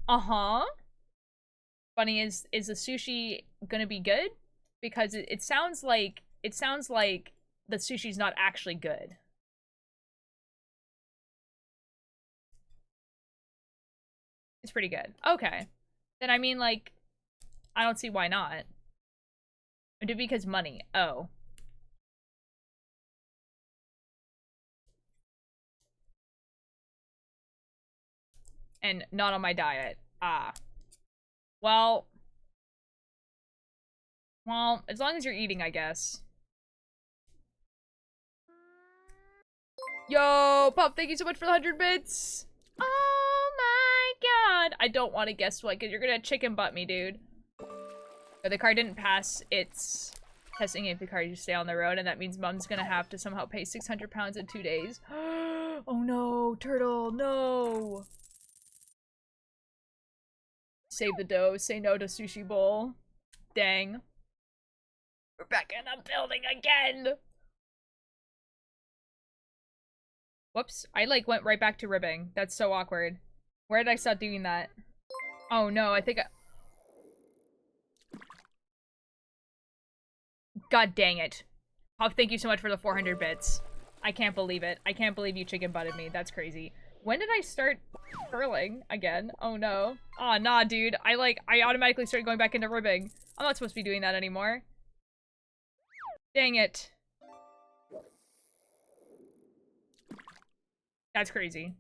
Uh-huh. Funny, is the sushi gonna be good? Because it sounds like the sushi's not actually good. It's pretty good. Okay. Then I mean, like, I don't see why not. Or do because money. Oh. And not on my diet. Ah. Well, as long as you're eating, I guess. Yo, Pop, thank you so much for the 100 bits. Oh my god. I don't want to guess what, because you're gonna chicken butt me, dude. But the car didn't pass its testing if the car you stay on the road, and that means Mom's gonna have to somehow pay 600 pounds in 2 days. Oh no, Turtle, no. Save the dough, say no to sushi bowl. Dang. We're back in the building again! Whoops, I like went right back to ribbing. That's so awkward. Where did I stop doing that? Oh no, I think God dang it. Pop, thank you so much for the 400 bits. I can't believe it. I can't believe you chicken butted me. That's crazy. When did I start curling again? Oh no. Aw, nah, dude. I automatically started going back into ribbing. I'm not supposed to be doing that anymore. Dang it. That's crazy.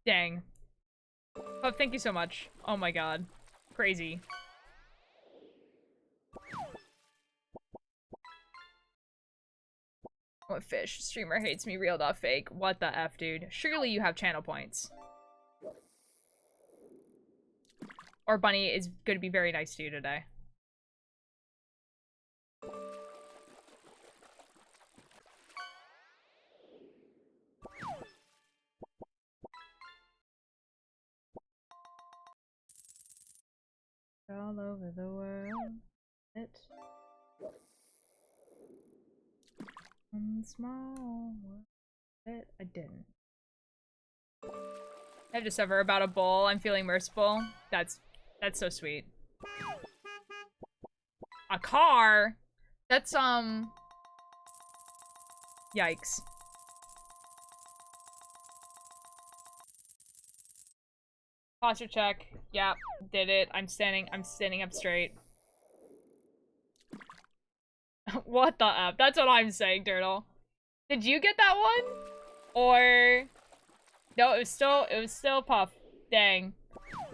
Dang. Oh, thank you so much. Oh my god. Crazy. What fish? Streamer hates me, real not fake. What the F, dude? Surely you have channel points. Or Bunny is going to be very nice to you today. All over the world. One small bit. I didn't. I have to suffer about a bowl. I'm feeling merciful. That's so sweet. A car? That's yikes. Posture check. Yep, did it. I'm standing up straight. What the F? That's what I'm saying, Turtle. Did you get that one? Or no, it was still Puff. Dang.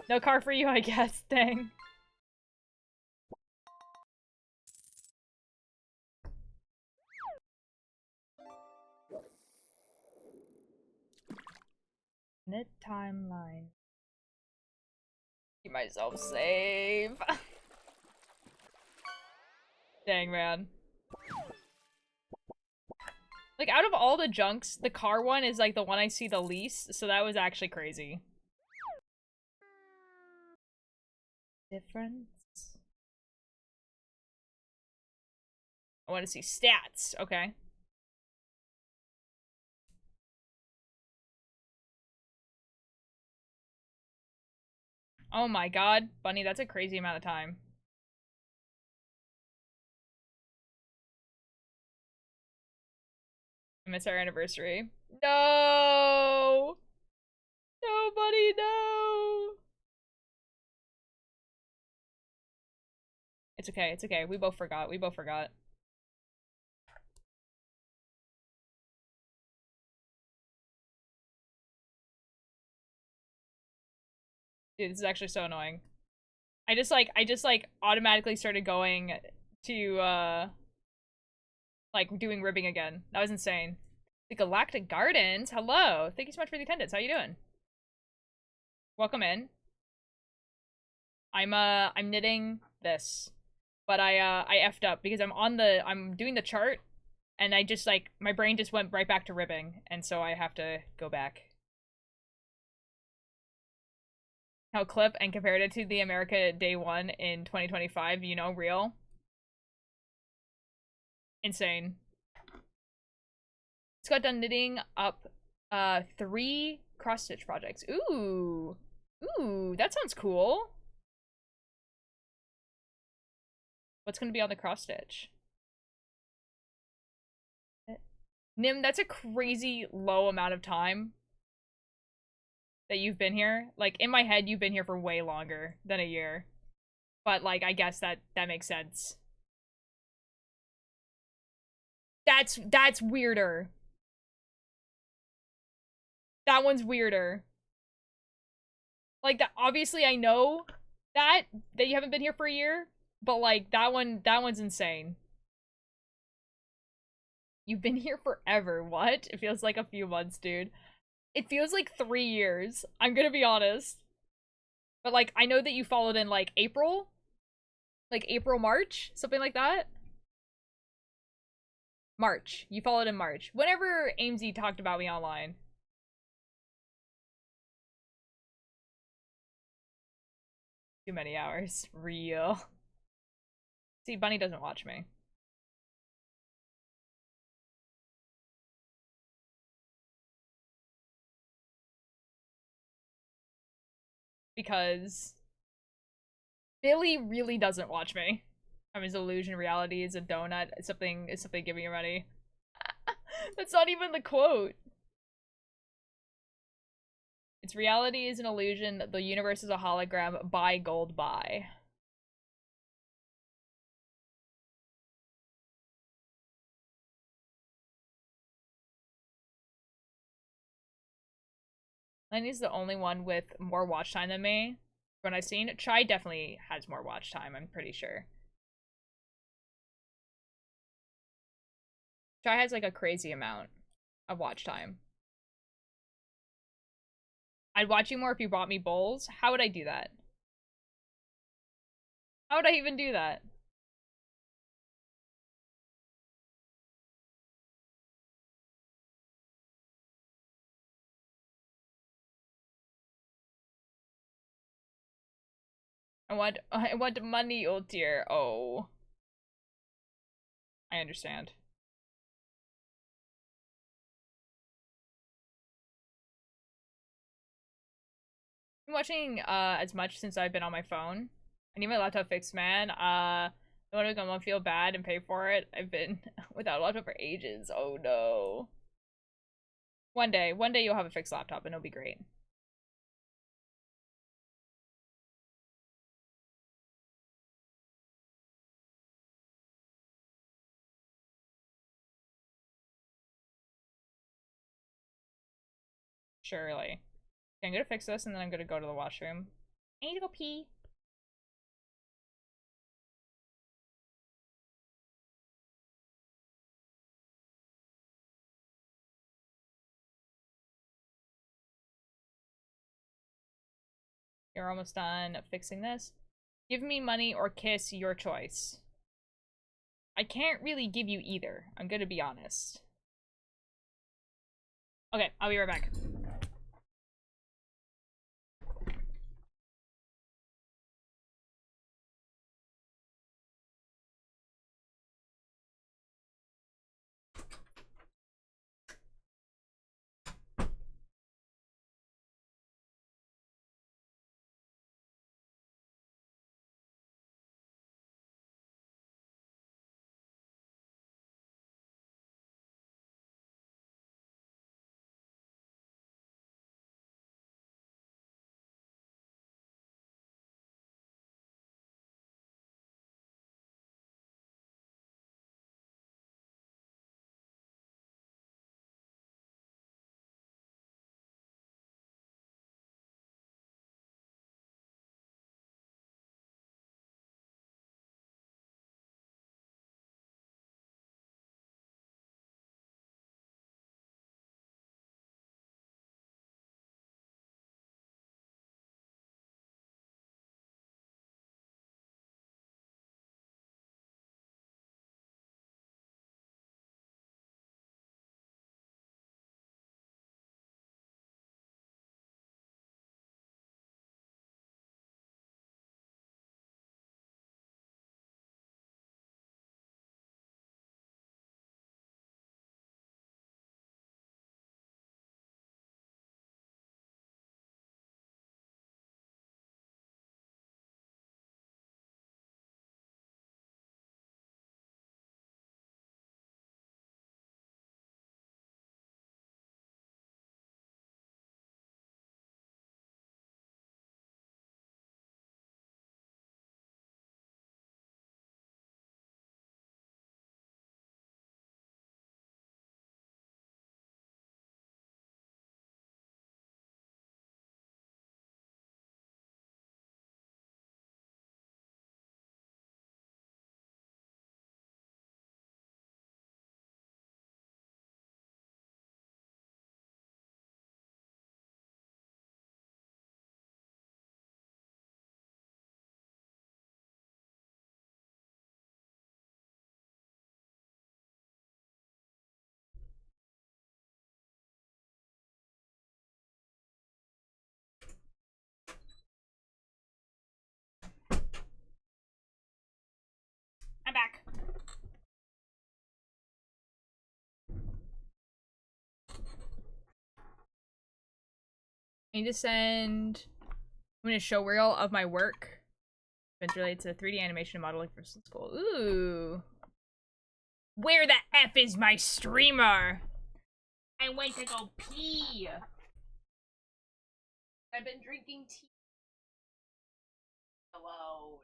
No car for you, I guess. Dang. Knit timeline. Keep myself safe. Dang, man. Like, out of all the junks, the car one is, like, the one I see the least, so that was actually crazy. Difference? I want to see stats. Okay. Oh my god, Bunny, that's a crazy amount of time. I miss our anniversary. No! No, Bunny, no! It's okay, it's okay. We both forgot. We both forgot. Dude, this is actually so annoying. I just automatically started going to, like, doing ribbing again. That was insane. The Galactic Gardens, hello! Thank you so much for the attendance. How you doing? Welcome in. I'm knitting this. But I effed up because I'm doing the chart, and I just, like, my brain just went right back to ribbing, and so I have to go back. How clip and compared it to the America Day 1 in 2025, you know, real. Insane. Just got done knitting up 3 cross-stitch projects. Ooh. Ooh, that sounds cool. What's gonna be on the cross-stitch? Nim, that's a crazy low amount of time that you've been here. Like, in my head, you've been here for way longer than a year. But, like, I guess that makes sense. That's weirder. That one's weirder. Like, that, obviously I know that you haven't been here for a year, but, like, that one's insane. You've been here forever. What? It feels like a few months, dude. It feels like 3 years. I'm gonna be honest. But, like, I know that you followed in, like, April? Like, April, March? Something like that? March. You followed in March. Whenever Amesy talked about me online. Too many hours. Real. See, Bunny doesn't watch me. Because Billy really doesn't watch me. His illusion reality is a donut. It's something giving you money. That's not even the quote. Its reality is an illusion. The universe is a hologram. Buy gold, buy. Lenny's the only one with more watch time than me. When I've seen, Chai definitely has more watch time, I'm pretty sure. Chai has like a crazy amount of watch time. I'd watch you more if you bought me bowls. How would I do that? How would I even do that? I want money, old dear. Oh. I understand. I'm watching as much since I've been on my phone. I need my laptop fixed, man. I want to go feel bad and pay for it. I've been without a laptop for ages. Oh no. One day you'll have a fixed laptop and it'll be great. Surely. Okay, I'm gonna fix this and then I'm gonna go to the washroom. I need to go pee. You're almost done fixing this. Give me money or kiss, your choice. I can't really give you either. I'm gonna be honest. Okay, I'll be right back. I'm back. I need to send... I'm gonna show reel of my work. It's related to 3D animation and modeling for school. Ooh. Where the F is my streamer? I went to go pee. I've been drinking tea. Hello.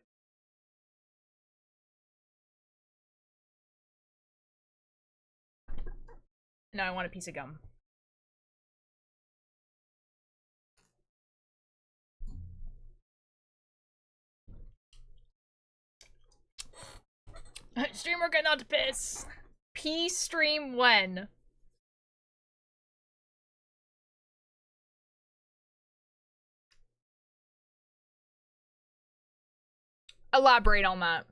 No, I want a piece of gum. Streamer cannot piss. Pee stream when? Elaborate on that.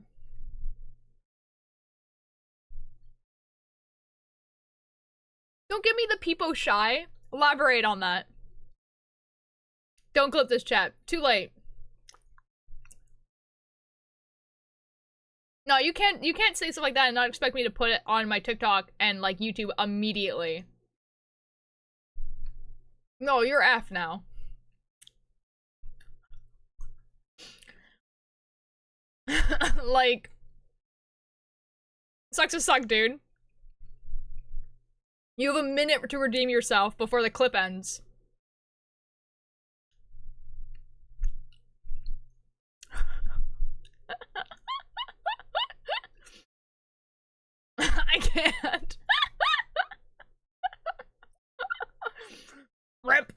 Don't give me the peepo shy. Elaborate on that. Don't clip this chat. Too late. No, you can't say stuff like that and not expect me to put it on my TikTok and like YouTube immediately. No, you're F now. Like, sucks to suck, dude. You have a minute to redeem yourself before the clip ends. I can't. Rip.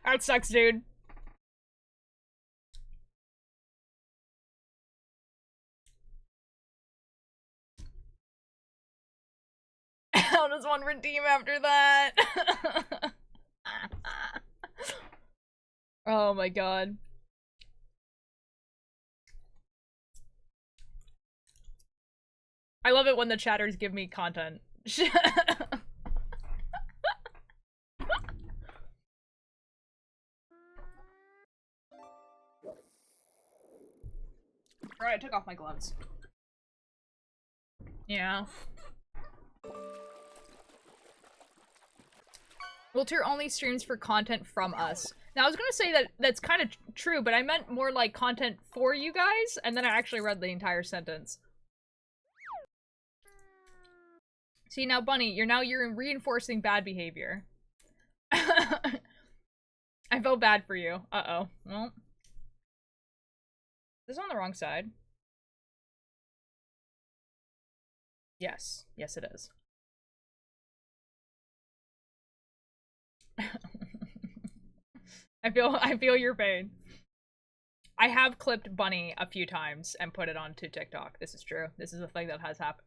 That sucks, dude. How does one redeem after that? Oh my god. I love it when the chatters give me content. Alright, I took off my gloves. Yeah. Wilter only streams for content from us. Now, I was gonna say that that's kind of true, but I meant more like content for you guys, and then I actually read the entire sentence. See, now, Bunny, you're reinforcing bad behavior. I felt bad for you. Uh-oh. Well. This is on the wrong side. Yes. Yes, it is. I feel your pain. I have clipped Bunny a few times and put it onto TikTok. This is true. This is a thing that has happened.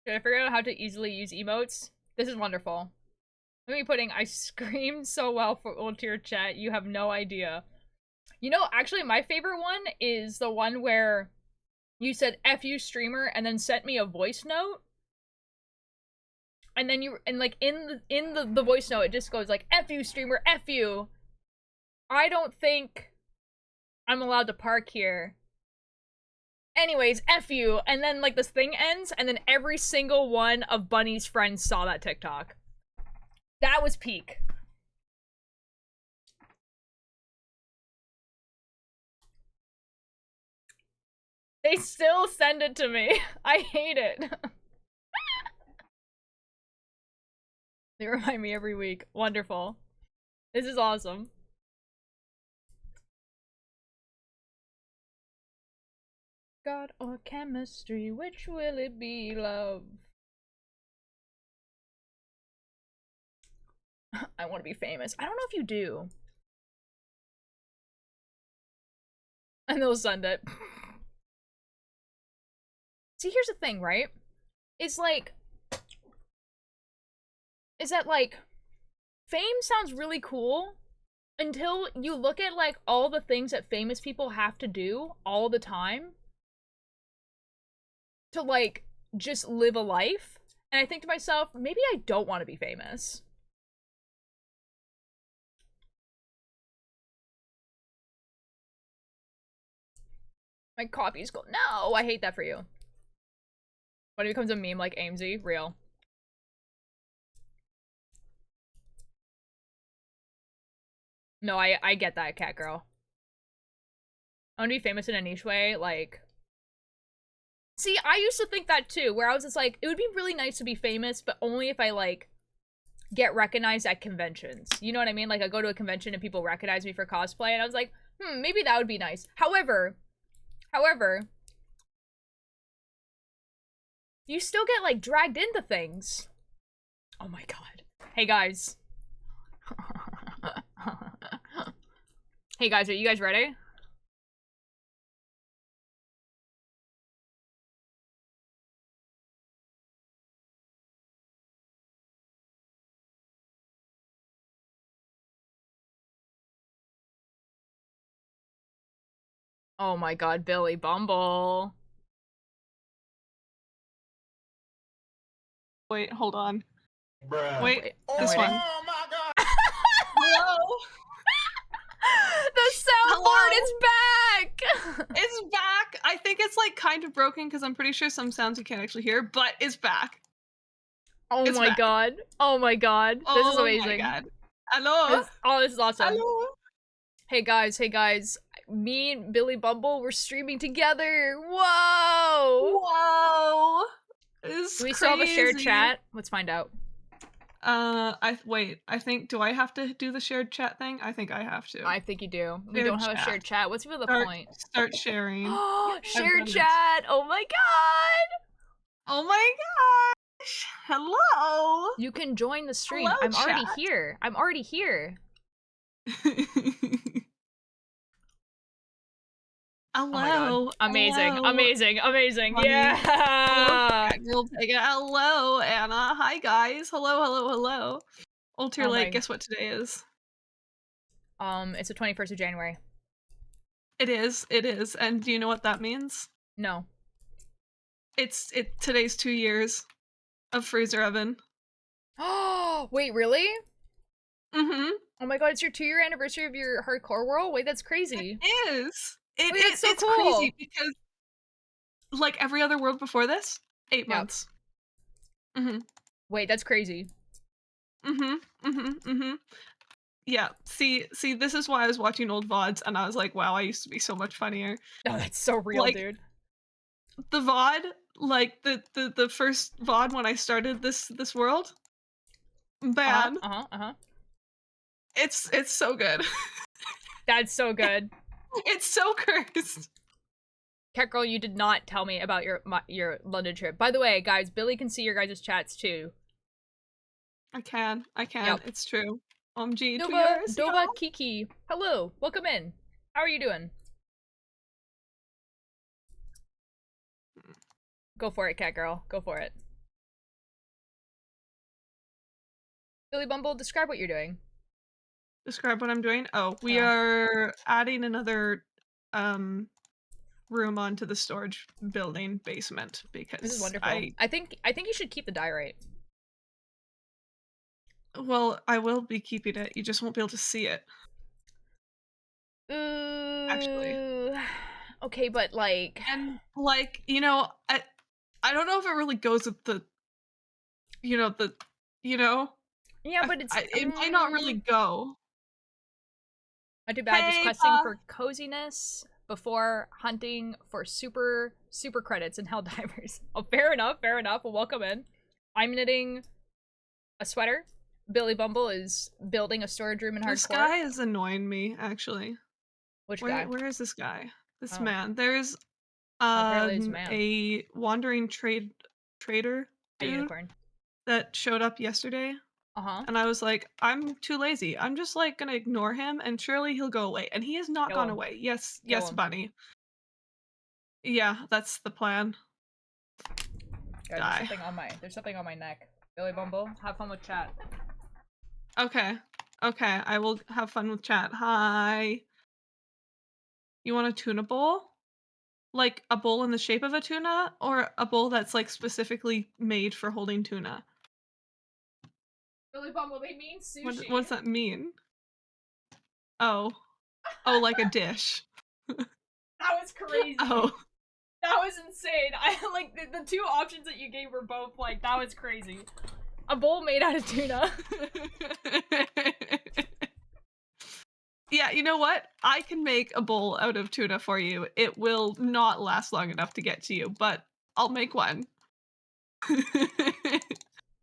Did I figure out how to easily use emotes? This is wonderful. Let me putting I screamed so well for Ultier chat, you have no idea. You know, actually my favorite one is the one where you said F you streamer and then sent me a voice note. And then like in the voice note it just goes like F you streamer, F you. I don't think I'm allowed to park here. Anyways, F you. And then like this thing ends and then every single one of Bunny's friends saw that TikTok. That was peak. They still send it to me. I hate it. They remind me every week. Wonderful. This is awesome. God or chemistry, which will it be, love? I want to be famous. I don't know if you do. And they'll send it. See, here's the thing, right? It's like... Is that, like... Fame sounds really cool until you look at, like, all the things that famous people have to do all the time to, like, just live a life. And I think to myself, maybe I don't want to be famous. My coffee's cold. No, I hate that for you. When it becomes a meme like Amesy, real. No, I get that, cat girl. I want to be famous in a niche way, like... See, I used to think that too, where I was just like, it would be really nice to be famous, but only if I, like, get recognized at conventions. You know what I mean? Like, I go to a convention and people recognize me for cosplay, and I was like, maybe that would be nice. However, you still get, like, dragged into things. Oh my god. Hey, guys. Hey, guys, are you guys ready? Oh my god, Billy Bumble. Wait, hold on. Bruh. Wait, this one. Oh my god! Hello? The soundboard is back! It's back! I think it's like kind of broken because I'm pretty sure some sounds you can't actually hear, but it's back. Oh It's my back. god. Oh my god. This is amazing. Oh my god. Hello? This is awesome. Hello? Hey guys. Me and Billy Bumble, we're streaming together. Whoa! Whoa! It's Do we still have a shared crazy. chat? Let's find out. Wait, I think, do I have to do the shared chat thing? I think I have to. I think you do. We Shared don't have a chat. shared chat. What's even the Start- point? Start sharing. Shared done it. chat! Oh my god! Oh my gosh! Hello! You can join the stream. Hello, I'm already chat. here. I'm already here. Hello. Amazing, Hello. amazing, amazing. Funny. Yeah! Hello, hello, Anna. Hi, guys. Hello. Ultra Oh my- late. Guess what today is? It's the 21st of January. It is. And do you know what that means? No. Today's 2 years of Freezer Oven. Oh, wait, really? Mm-hmm. Oh my god, it's your 2-year anniversary of your hardcore world? Wait, that's crazy. It is. Wait, that's so it's cool. crazy because, like every other world before this, 8 months. Mm-hmm. Wait, that's crazy. Yeah. See, this is why I was watching old VODs and I was like, wow, I used to be so much funnier. Oh, that's so real, Like, dude. The VOD, like the first VOD when I started this world, man, it's so good. That's so good. It's so cursed. Cat girl, you did not tell me about your London trip. By the way, guys, Billy can see your guys' chats too. I can. Yep. It's true. OMG, 2 Dova, years. Dova Kiki. Hello, welcome in. How are you doing? Go for it, cat girl. Go for it. Billy Bumble, describe what you're doing. Describe what I'm doing. Oh, we are adding another room onto the storage building basement because This is wonderful. I think you should keep the diorite. Well, I will be keeping it. You just won't be able to see it. Actually. Okay, but like... And, like, you know, I don't know if it really goes with the... Yeah, but it's... it might not really go. Not too bad, just Hey, questing Pa. for coziness before hunting for super credits and Helldivers. Oh, fair enough. Well, welcome in. I'm knitting a sweater. Billy Bumble is building a storage room in hardcore. This guy is annoying me, actually. Which guy? Where is this guy? This Oh. man. There's Apparently he's a man. a wandering trader A dude unicorn. that showed up yesterday. Uh-huh. And I was like, I'm too lazy. I'm just like gonna ignore him and surely he'll go away. And he has not Kill gone him. away. Yes, Kill yes, him. bunny. Yeah, that's the plan. Guys, Die. there's something on my neck. Billy Bumble, have fun with chat. Okay. I will have fun with chat. Hi. You want a tuna bowl? Like a bowl in the shape of a tuna? Or a bowl that's like specifically made for holding tuna? Billy Bumble, they mean sushi. What does that mean? Oh, like a dish. That was crazy. Oh. That was insane. I like the two options that you gave were both like, that was crazy. A bowl made out of tuna. Yeah, you know what? I can make a bowl out of tuna for you. It will not last long enough to get to you, but I'll make one. I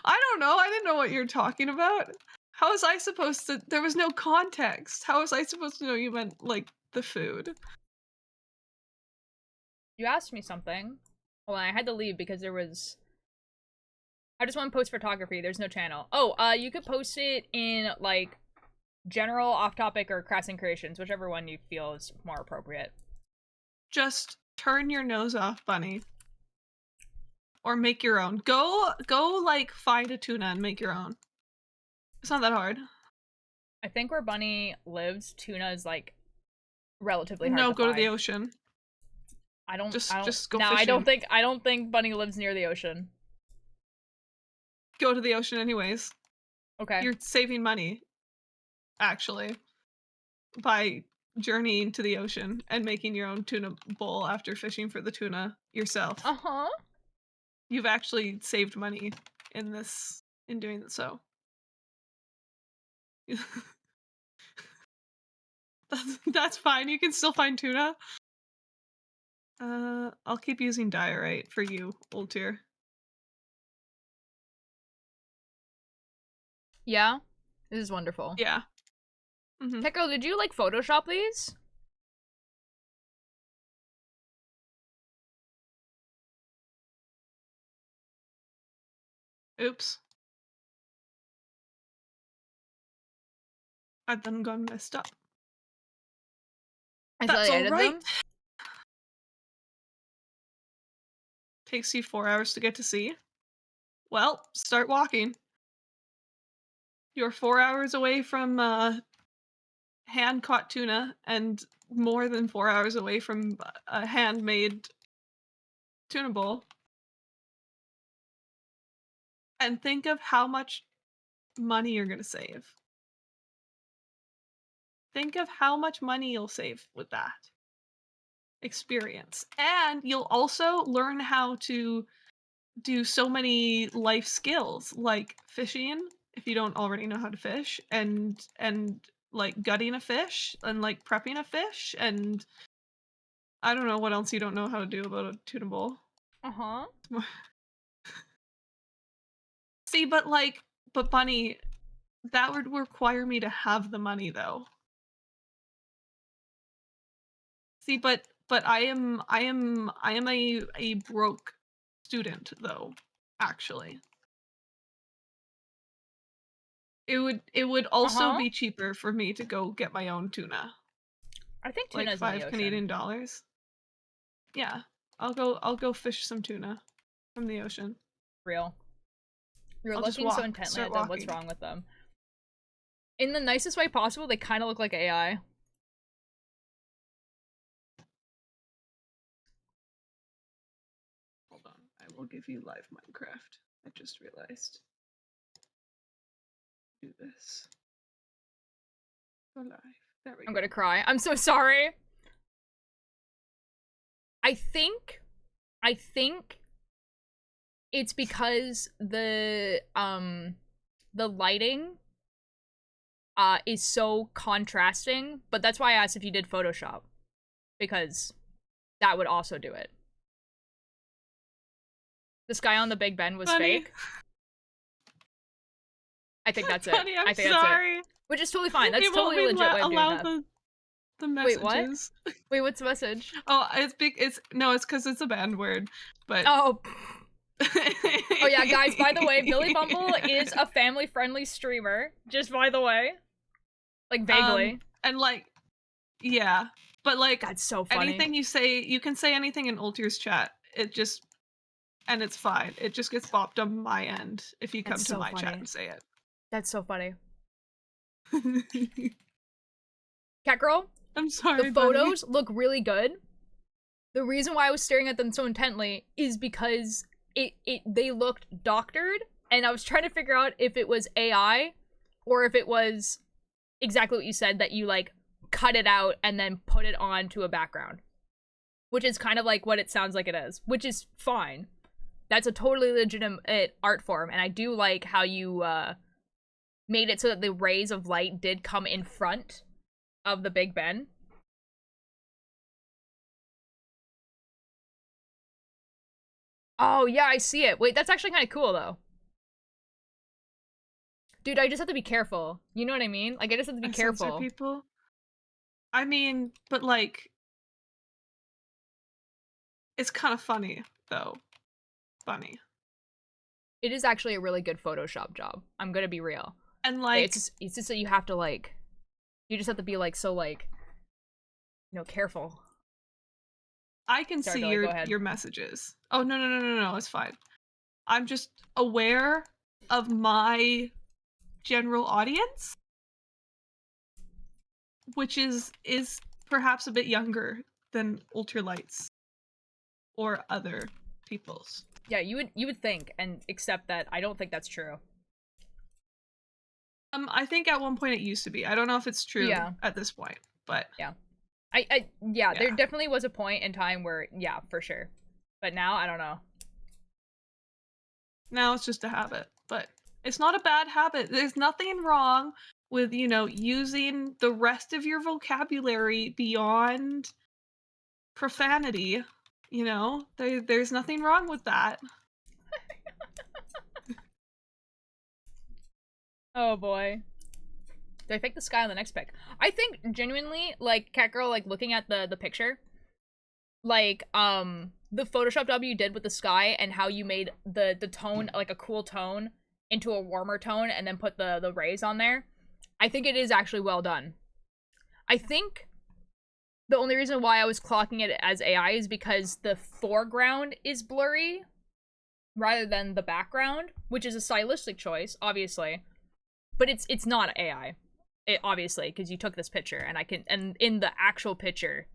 don't know. I didn't know what you're talking about. How was I supposed to? There was no context. How was I supposed to know you meant, like, the food? You asked me something. Well, I had to leave because there was... I just want to post photography. There's no channel. Oh, you could post it in, like, general, off-topic, or Crassing Creations, whichever one you feel is more appropriate. Just turn your nose off, Bunny. Or make your own. Go, like, find a tuna and make your own. It's not that hard. I think where Bunny lives, tuna is, like, relatively hard No, to go find. to the ocean. I don't Just go No, fishing. I don't think Bunny lives near the ocean. Go to the ocean anyways. Okay. You're saving money, actually, by journeying to the ocean and making your own tuna bowl after fishing for the tuna yourself. Uh-huh. You've actually saved money in doing so. That's fine. You can still find tuna. I'll keep using diorite for you, old tier. Yeah? This is wonderful. Yeah. Mm-hmm. Teko, did you, like, Photoshop these? Oops. I've done gone messed up. I thought That's I all edited right. them. Takes you 4 hours to get to sea. Well, start walking. You're 4 hours away from hand-caught tuna and more than 4 hours away from a handmade tuna bowl. And think of how much money you're gonna save. Think of how much money you'll save with that experience. And you'll also learn how to do so many life skills, like fishing, if you don't already know how to fish, and like gutting a fish, and like prepping a fish, and I don't know what else you don't know how to do about a tuna bowl. Uh-huh. See, but Bunny, that would require me to have the money though. See, but I am a broke student though, actually. It would also be cheaper for me to go get my own tuna. I think Like tuna's in the $5 ocean. Canadian dollars. Yeah. I'll go fish some tuna from the ocean. Real. You're I'll just looking so walk, intently start at them. What's walking. wrong with them? In the nicest way possible, they kind of look like AI. Hold on. I will give you live Minecraft. I just realized. Do this. Go live. There we go. I'm gonna cry. I'm so sorry. I think it's because the lighting is so contrasting, but that's why I asked if you did Photoshop, because that would also do it. This guy on the Big Ben was Honey. fake. I think that's it. Honey, I'm I think sorry. that's it. Which is totally fine. That's It won't totally a be legit way of doing that. the messages. Wait, what? Wait, what's the message? Oh, it's because it's a banned word. But oh yeah, guys, by the way, Billy Bumble is a family-friendly streamer. Just by the way. Like, vaguely. And like, yeah. But like, that's so funny. Anything you say, you can say anything in Ultier's chat. And it's fine. It just gets bopped on my end if you come to my chat and say it. That's so funny. Cat girl, I'm sorry. The photos look really good. The reason why I was staring at them so intently is because they looked doctored, and I was trying to figure out if it was AI or if it was exactly what you said, that you like cut it out and then put it onto a background, which is kind of like what it sounds like it is, which is fine. That's a totally legitimate art form, and I do like how you made it so that the rays of light did come in front of the Big Ben. Oh, yeah, I see it. Wait, that's actually kind of cool, though. Dude, I just have to be careful. You know what I mean? Like, I just have to be Censor careful. people. I mean, but like, it's kind of funny though. Funny. It is actually a really good Photoshop job. I'm gonna be real. And like, it's just that you have to like, you just have to be like so like, you know, careful. I can Sorry, see Billy, go ahead. your messages. Oh no, it's fine. I'm just aware of my general audience, which is perhaps a bit younger than ultralights or other people's. Yeah, you would think and accept that. I don't think that's true. I think at one point it used to be. I don't know if it's true Yeah. at this point, but yeah. Yeah, there definitely was a point in time where, yeah, for sure. But now, I don't know. Now it's just a habit, but it's not a bad habit. There's nothing wrong with, you know, using the rest of your vocabulary beyond profanity. You know, there's nothing wrong with that. Oh boy. Do I fake the sky on the next pic? I think genuinely, like, Catgirl, like, looking at the picture, like, the Photoshop job you did with the sky and how you made the tone, like, a cool tone into a warmer tone and then put the rays on there, I think it is actually well done. I think the only reason why I was clocking it as AI is because the foreground is blurry rather than the background, which is a stylistic choice, obviously. But it's not AI, obviously, because you took this picture, and in the actual picture,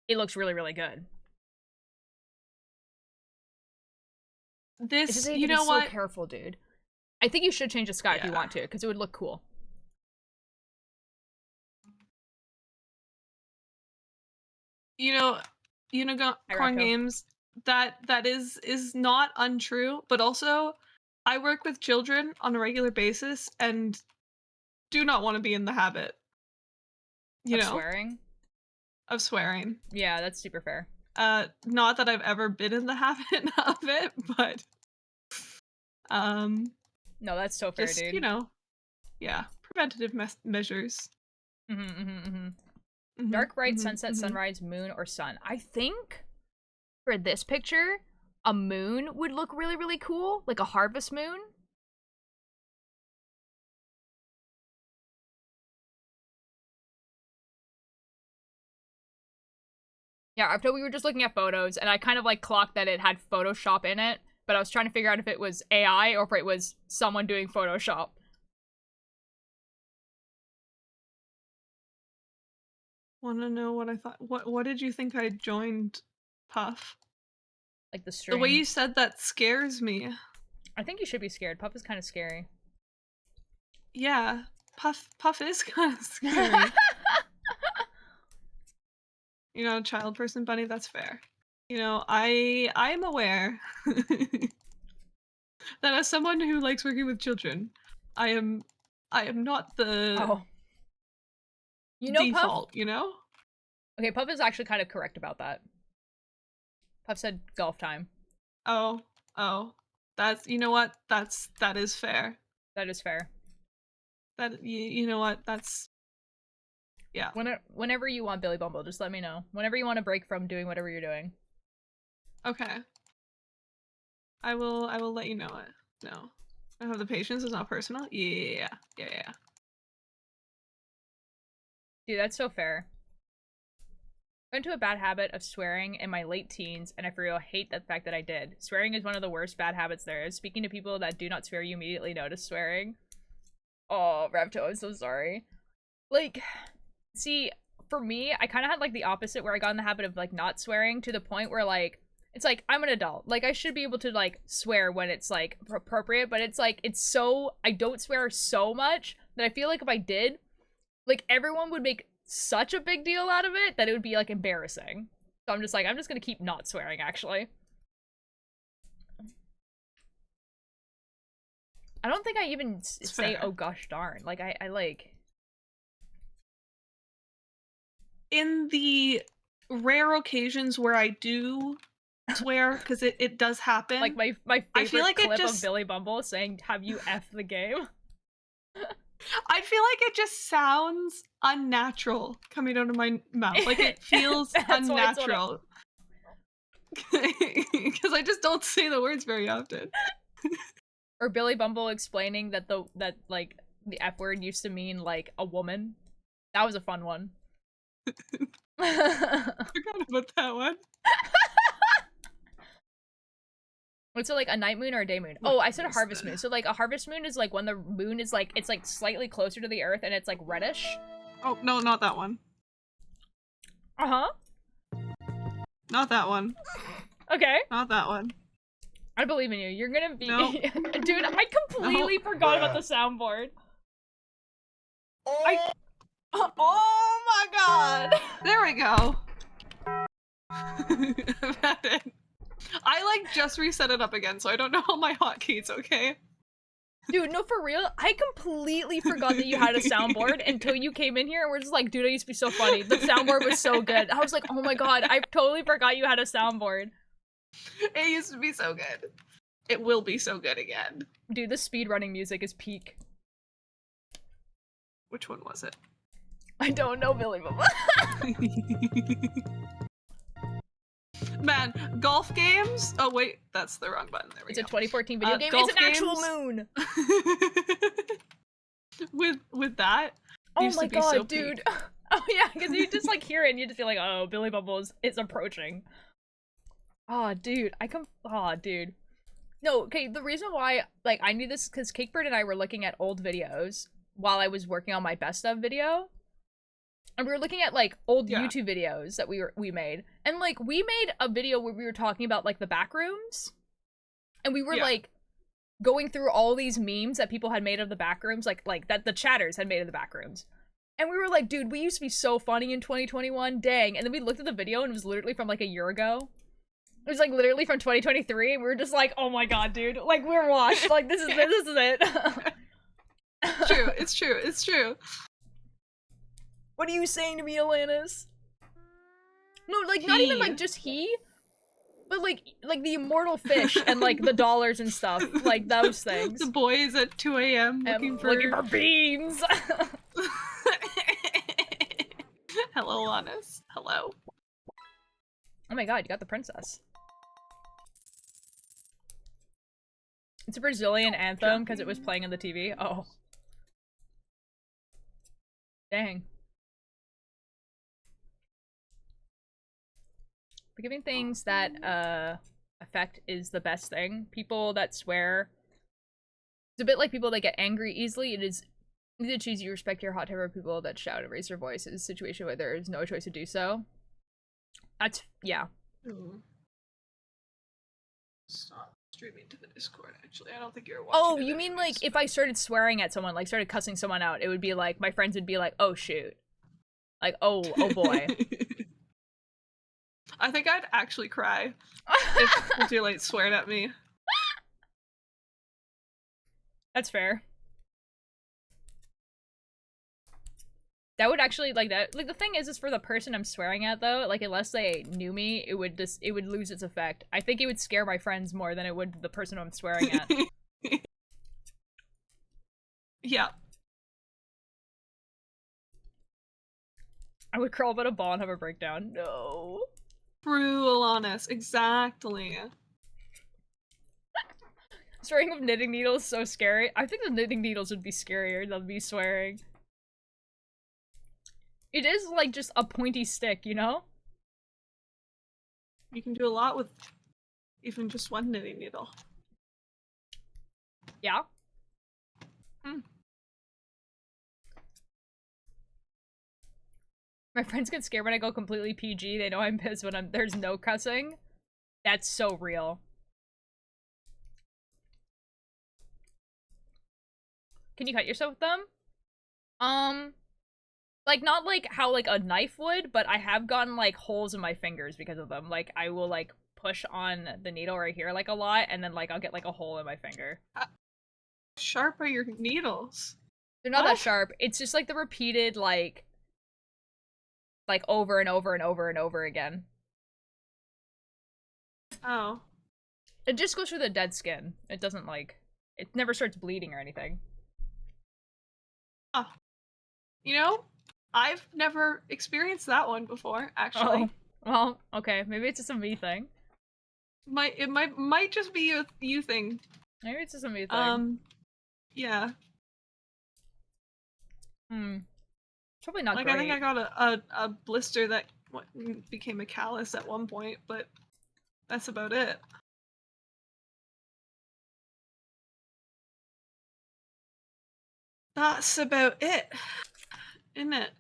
it looks really, really good. This, you know what? So careful, dude. I think you should change the sky if you want to, because it would look cool. You know, Unicorn Games, that is not untrue, but also I work with children on a regular basis and do not want to be in the habit. Of swearing? Of swearing. Yeah, that's super fair. Not that I've ever been in the habit of it, but no, that's so fair, just, dude. You know, yeah, preventative measures. Dark, bright, sunset, sunrise, moon, or sun. I think for this picture, a moon would look really, really cool, like a harvest moon. Yeah, after we were just looking at photos, and I kind of like clocked that it had Photoshop in it, but I was trying to figure out if it was AI or if it was someone doing Photoshop. Want to know what I thought? What did you think I joined, Puff? Like the stream. The way you said that scares me. I think you should be scared. Puff is kind of scary. Yeah, Puff is kind of scary. You know, child person bunny, that's fair. You know, I am aware that as someone who likes working with children, I am not the default, Puff? you know? Okay, Puff is actually kind of correct about that. Puff said golf time. Oh. That's, you know what? That is fair. That is fair. That, you know what? That's, yeah. Whenever you want, Billy Bumble, just let me know. Whenever you want to break from doing whatever you're doing. Okay. I will let you know it. No. I don't have the patience, it's not personal? Yeah. Dude, that's so fair. I got into a bad habit of swearing in my late teens, and I for real hate the fact that I did. Swearing is one of the worst bad habits there is. Speaking to people that do not swear, you immediately notice swearing. Oh, Rapto, I'm so sorry. Like, see, for me, I kind of had, like, the opposite, where I got in the habit of, like, not swearing to the point where, like, it's like, I'm an adult. Like, I should be able to, like, swear when it's, like, appropriate, but it's, like, it's so, I don't swear so much that I feel like if I did, like, everyone would make such a big deal out of it that it would be, like, embarrassing. So I'm just like, I'm just gonna keep not swearing, actually. I don't think I even say, oh gosh darn. Like, I like... in the rare occasions where I do swear, because it does happen. Like my favorite I feel like clip of Billy Bumble saying, "Have you effed the game?" I feel like it just sounds unnatural coming out of my mouth. Like it feels unnatural. Because I just don't say the words very often. Or Billy Bumble explaining that the F word used to mean like a woman. That was a fun one. I forgot about that one. What's it like, a night moon or a day moon? Oh, I said a harvest moon. So like a harvest moon is like when the moon is like, it's like slightly closer to the earth and it's like reddish. Oh, no, not that one. Uh-huh. Not that one. Okay. Not that one. I believe in you. You're gonna be- No. Dude, I completely forgot about the soundboard. Oh my god! There we go. I've had it. I like just reset it up again, so I don't know all my hotkeys, okay? Dude, no, for real, I completely forgot that you had a soundboard until you came in here and we're just like, dude, I used to be so funny. The soundboard was so good. I was like, oh my god, I totally forgot you had a soundboard. It used to be so good. It will be so good again. Dude, the speedrunning music is peak. Which one was it? I don't know, Billy Bubba. Man, golf games? Oh wait, that's the wrong button. There we go. It's a 2014 video game. Golf It's an actual games? moon. with that? Oh used my to be god, so dude. peak. Oh yeah, because you just like hear it and you just feel like, oh, Billy Bubble is approaching. Oh, dude, oh, dude. No, okay, the reason why, like, I knew this because Cakebird and I were looking at old videos while I was working on my best of video. And we were looking at, like, old YouTube videos that we made. And, like, we made a video where we were talking about, like, the back rooms. And we were, like, going through all these memes that people had made of the back rooms, like, that the chatters had made of the back rooms. And we were like, dude, we used to be so funny in 2021, dang. And then we looked at the video and it was literally from, like, a year ago. It was, like, literally from 2023, and we were just like, oh my god, dude. Like, we're washed. Like, this is it. True, it's true, it's true. What are you saying to me, Alanis? No, like, not even, like, just he, but, like the immortal fish and, like, the dollars and stuff. Like, those things. The boys at 2 a.m. looking for beans! Hello, Alanis. Hello. Oh my god, you got the princess. It's a Brazilian anthem because it was playing on the TV. Oh. Dang. Forgiving things that affect is the best thing. People that swear. It's a bit like people that get angry easily. It is easy to choose. You respect your hot temper. People that shout and raise their voice is a situation where there is no choice to do so. That's, yeah. Stop streaming to the Discord, actually. I don't think you're watching. Oh, you mean like if I started swearing at someone, like started cussing someone out, it would be like, my friends would be like, oh shoot. Like, oh boy. I think I'd actually cry if Ultiolate sweared at me. That's fair. That would actually, like, that, like, the thing is for the person I'm swearing at, though, like, unless they knew me, it would lose its effect. I think it would scare my friends more than it would the person I'm swearing at. Yeah. I would curl up in a ball and have a breakdown. No. True, Alanis. Exactly. Swearing with knitting needles is so scary. I think the knitting needles would be scarier than me swearing. It is like just a pointy stick, you know? You can do a lot with even just one knitting needle. Yeah. My friends get scared when I go completely PG. They know I'm pissed when there's no cussing. That's so real. Can you cut yourself with them? Like, not like how, like, a knife would, but I have gotten, like, holes in my fingers because of them. Like, I will, like, push on the needle right here, like, a lot, and then, like, I'll get, like, a hole in my finger. How sharp are your needles? They're not that sharp. It's just, like, the repeated, like, like over and over and over and over again. Oh. It just goes through the dead skin. It doesn't like, it never starts bleeding or anything. Oh. You know, I've never experienced that one before, actually. Oh, well, okay, maybe it's just a me thing. It might just be a you thing. Maybe it's just a me thing. Yeah. Probably not like, great. I think I got a blister that became a callus at one point, but that's about it. That's about it, isn't it?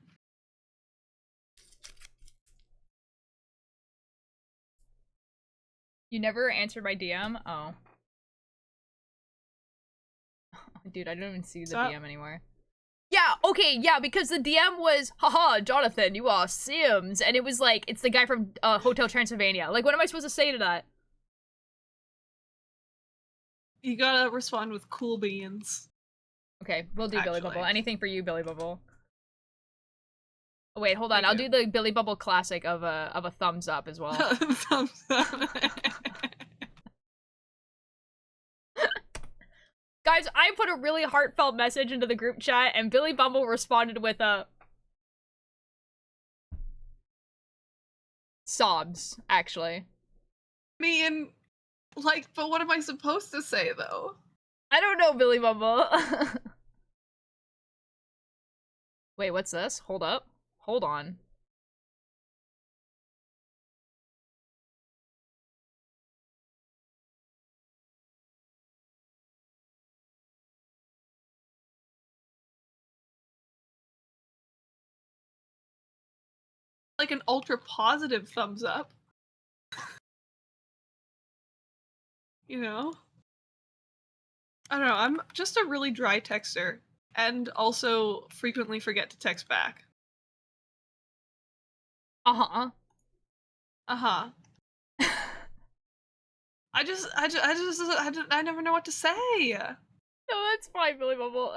You never answered my DM? Oh. Dude, I don't even see the DM anymore. Yeah, okay, yeah, because the DM was, haha, Jonathan, you are Sims, and it was like, it's the guy from Hotel Transylvania. Like, what am I supposed to say to that? You gotta respond with cool beans. Okay, we'll do Billy Bubble. Anything for you, Billy Bubble. Oh, wait, hold on. Thank I'll you. do the Billy Bubble classic of a thumbs up as well. Thumbs up. Guys, I put a really heartfelt message into the group chat, and Billy Bumble responded with a... sobs, actually. I mean, like, but what am I supposed to say, though? I don't know, Billy Bumble. Wait, what's this? Hold up. Hold on. Like an ultra positive thumbs up. You know? I don't know, I'm just a really dry texter, and also frequently forget to text back. Uh-huh. Uh-huh. I never know what to say. No, that's fine, Billy Bubble.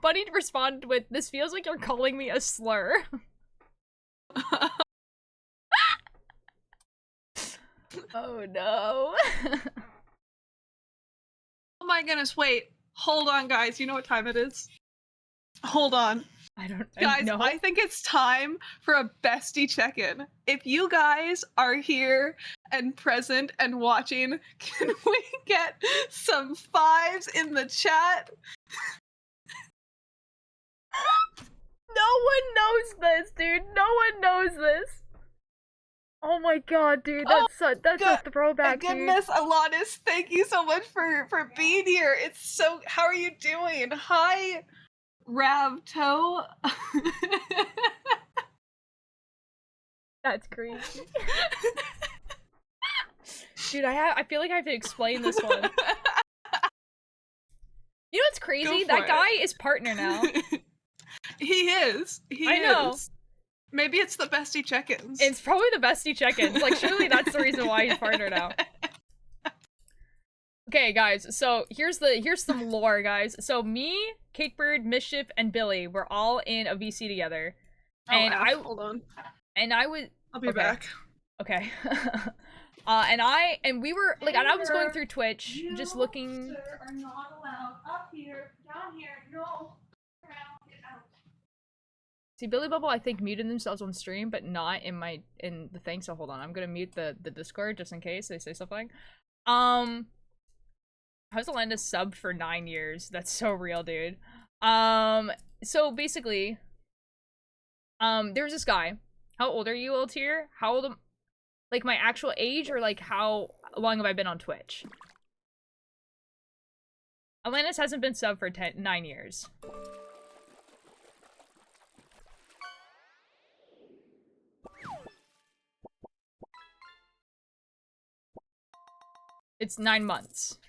Bunny responded with, this feels like you're calling me a slur. Oh no. Oh my goodness, wait. Hold on, guys. You know what time it is? Hold on. Guys, know. I think it's time for a bestie check-in. If you guys are here and present and watching, can we get some 5s in the chat? No one knows this, dude. No one knows this. Oh my god, dude. That's a throwback, My goodness, Alanis, thank you so much for being here. It's so... How are you doing? Hi, Ravto. That's crazy. Dude, I feel like I have to explain this one. You know what's crazy? That guy is partner now. He is. I know. Maybe it's the bestie check-ins. It's probably the bestie check-ins. Like, surely that's the reason why he's partner now. Okay, guys, so here's some lore, guys. So me, Cakebird, Mischief, and Billy were all in a VC together. And hold on. And I was... I'll be back. Okay. and we were, like, and I was going through Twitch, just looking... You are not allowed up here, down here, no. See, Billy Bubble, I think, muted themselves on stream, but not in the thing, so hold on. I'm gonna mute the Discord just in case they say something. How's Alanda sub for 9 years? That's so real, dude. So basically, there's this guy. How old are you, Altier? How old am... Like, my actual age, or, like, how long have I been on Twitch? Alanis hasn't been sub for 9 years. It's 9 months.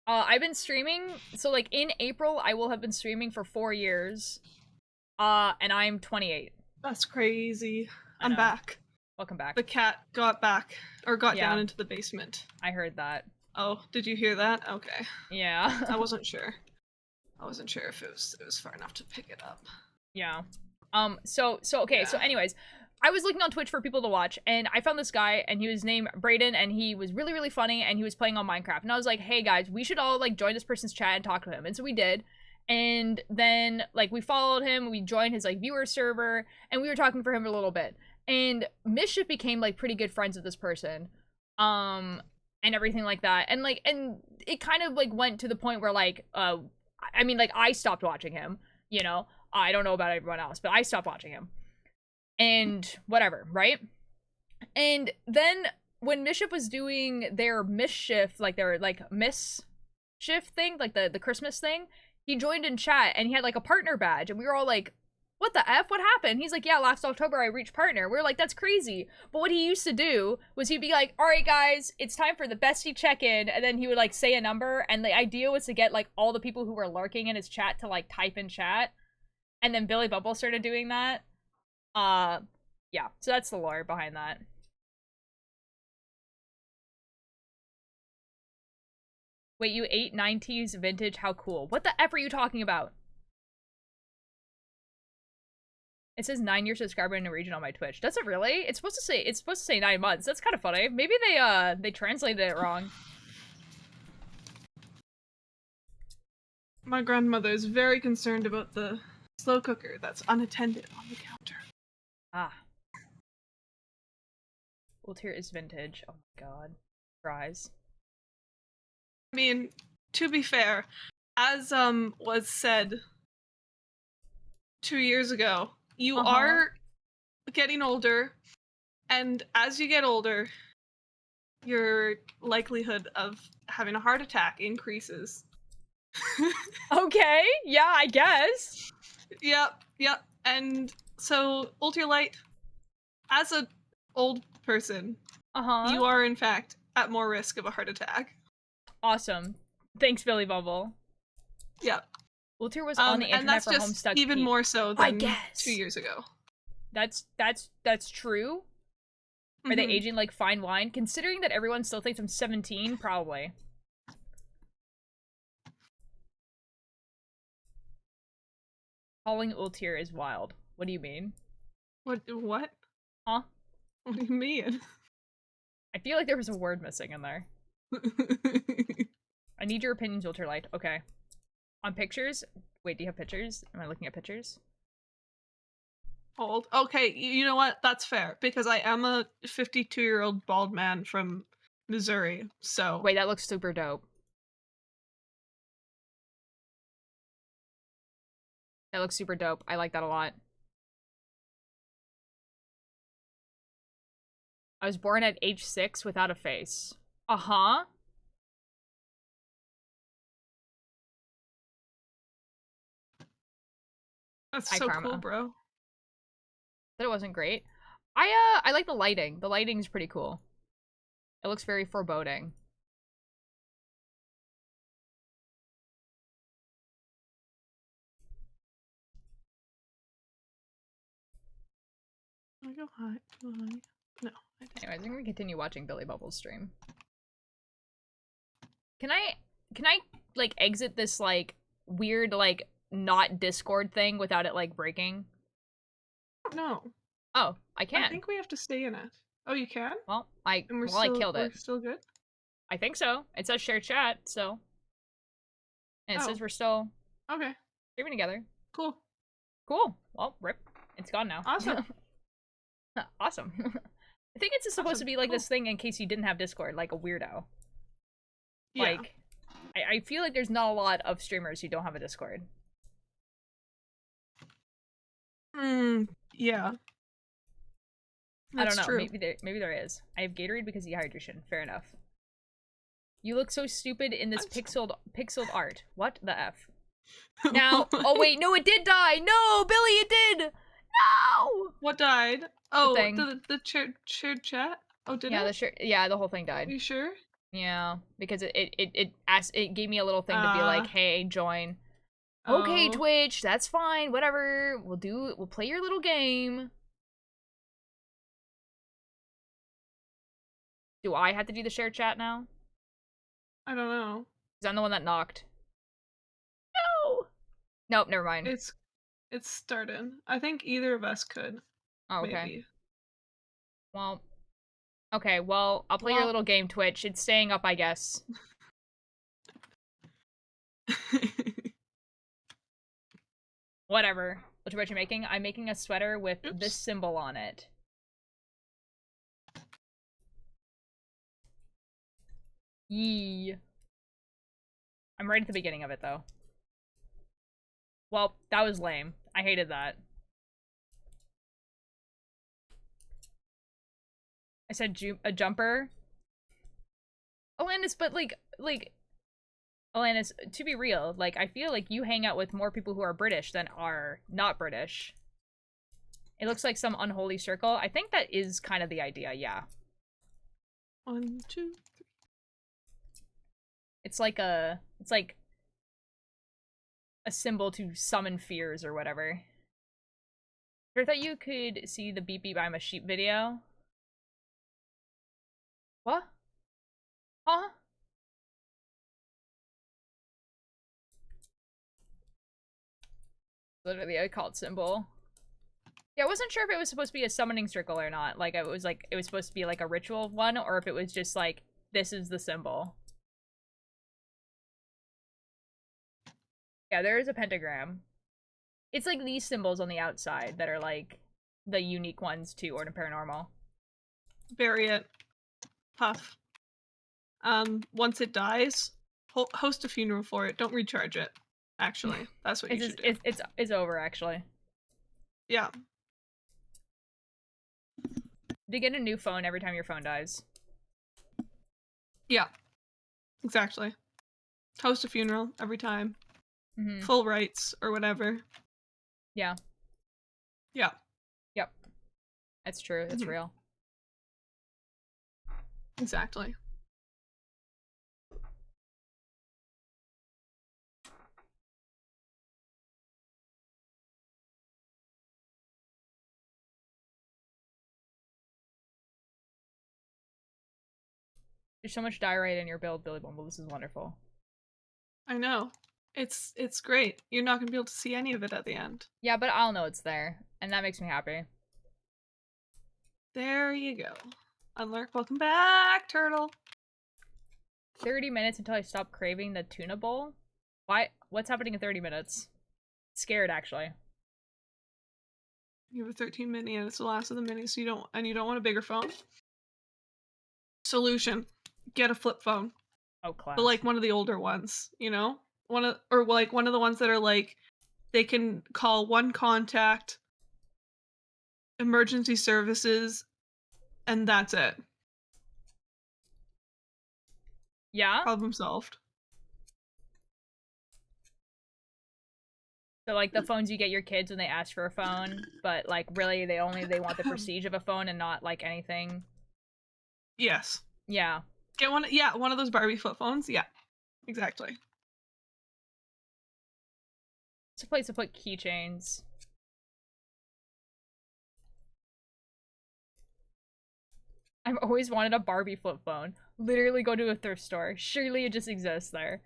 I've been streaming, so like in April, I will have been streaming for 4 years. And I'm 28. That's crazy. I'm back. Welcome back. The cat got back, or got down into the basement. I heard that. Oh, did you hear that? Okay. Yeah. I wasn't sure. I wasn't sure if it was far enough to pick it up. Yeah. So okay, so anyways, I was looking on Twitch for people to watch, and I found this guy, and he was named Brayden, and he was really, really funny, and he was playing on Minecraft. And I was like, hey guys, we should all like join this person's chat and talk to him. And so we did. And then like we followed him, we joined his like viewer server, and we were talking for him a little bit. And Mischief became like pretty good friends with this person. And everything like that. And like, and it kind of like went to the point where like, I mean, like I stopped watching him, you know? I don't know about everyone else, but I stopped watching him. And whatever, right? And then when Mischief was doing their mischief, like their like mischief thing, like the Christmas thing, he joined in chat and he had like a partner badge, and we were all like, what the F? What happened? He's like, yeah, last October I reached partner. We were like, that's crazy. But what he used to do was he'd be like, all right, guys, it's time for the bestie check-in. And then he would like say a number. And the idea was to get like all the people who were lurking in his chat to like type in chat. And then Billy Bubble started doing that. Yeah. So that's the lore behind that. Wait, you ate 90s vintage? How cool. What the F are you talking about? It says 9-year subscriber in a region on my Twitch. Does it really? It's supposed to say 9 months. That's kind of funny. Maybe they translated it wrong. My grandmother is very concerned about the slow cooker that's unattended on the counter. Ah. Well, here is vintage. Oh my god. Fries. I mean, to be fair, as was said 2 years ago, you are getting older, and as you get older, your likelihood of having a heart attack increases. Okay, yeah, I guess. Yep. And so, Ultralight, as an old person, you are in fact at more risk of a heart attack. Awesome. Thanks, Billy Bubble. Yep. Ultir was on the internet and that's for just Homestuck even Pete. more so I than guess. 2 years ago. That's true. Are they aging like fine wine? Considering that everyone still thinks I'm 17, probably. Calling Ultir is wild. What do you mean? What? Huh? What do you mean? I feel like there was a word missing in there. I need your opinions, Ultralight. Okay. On pictures? Wait, do you have pictures? Am I looking at pictures? Old. Okay, you know what? That's fair, because I am a 52-year-old bald man from Missouri, so... Wait, that looks super dope. That looks super dope. I like that a lot. I was born at age 6 without a face. Uh-huh. That's Hi, so Karma. cool, bro. That it wasn't great. I like the lighting. The lighting's pretty cool. It looks very foreboding. Can I go high? No. Anyways, I'm gonna continue watching Billy Bubble's stream. Can I like exit this like weird like not Discord thing without it like breaking? No. Oh, I can. I think we have to stay in it. Oh, you can? Well, I killed it. We're still good? I think so. It says share chat, so. And it says we're still okay streaming together. Cool. Well, rip. It's gone now. Awesome. Awesome. I think it's supposed to be like this thing in case you didn't have Discord, like a weirdo. Yeah. Like, I feel like there's not a lot of streamers who don't have a Discord. Yeah. I don't That's know. true. Maybe there is. I have Gatorade because of dehydration. Fair enough. You look so stupid in this pixeled art. What the F? Now, oh wait, no, it did die. No, Billy, it did. No. What died? Oh, thing. the shared chat. Oh, did it? Yeah, the whole thing died. Are you sure? Yeah, because it gave me a little thing to be like, hey, join. Okay, Oh. Twitch, that's fine. Whatever. We'll play your little game. Do I have to do the share chat now? I don't know. Because I'm the one that knocked. No! Nope, never mind. It's It's started. I think either of us could. Oh, okay. Maybe. Well, okay, well, I'll play your little game, Twitch. It's staying up, I guess. Whatever. Which what you're making? I'm making a sweater with this symbol on it. Yee. I'm right at the beginning of it, though. Well, that was lame. I hated that. I said a jumper. Alanis, but like, Alanis, to be real, like, I feel like you hang out with more people who are British than are not British. It looks like some unholy circle. I think that is kind of the idea, yeah. 1, 2, 3. It's like a symbol to summon fears or whatever. I thought you could see the beep beep I'm a sheep video. What? Huh? Literally a cult symbol. Yeah, I wasn't sure if it was supposed to be a summoning circle or not. Like, it was supposed to be like a ritual one, or if it was just like, this is the symbol. Yeah, there is a pentagram. It's like these symbols on the outside that are like the unique ones to Ordem Paranormal. Bury it. Puff. Once it dies, host a funeral for it. Don't recharge it. Actually, that's what you should do. It's over, actually. Yeah. You get a new phone every time your phone dies. Yeah. Exactly. Host a funeral every time. Mm-hmm. Full rights or whatever. Yeah. Yeah. Yep. That's true. It's real. Exactly. There's so much diorite in your build, Billy Bumble. This is wonderful. I know. It's great. You're not gonna be able to see any of it at the end. Yeah, but I'll know it's there, and that makes me happy. There you go. Unlurk, welcome back, turtle. 30 minutes until I stop craving the tuna bowl? Why? What's happening in 30 minutes? Scared, actually. You have a 13 mini and it's the last of the minis, so you don't want a bigger phone. Solution. Get a flip phone. Oh, class. But like one of the older ones, you know? One of the ones that are like they can call one contact, emergency services, and that's it. Yeah? Problem solved. So like the phones you get your kids when they ask for a phone, but like really they want the prestige of a phone and not like anything. Yes. Yeah. Get one. Yeah, one of those Barbie flip phones. Yeah, exactly. It's a place to put keychains. I've always wanted a Barbie flip phone. Literally go to a thrift store. Surely it just exists there.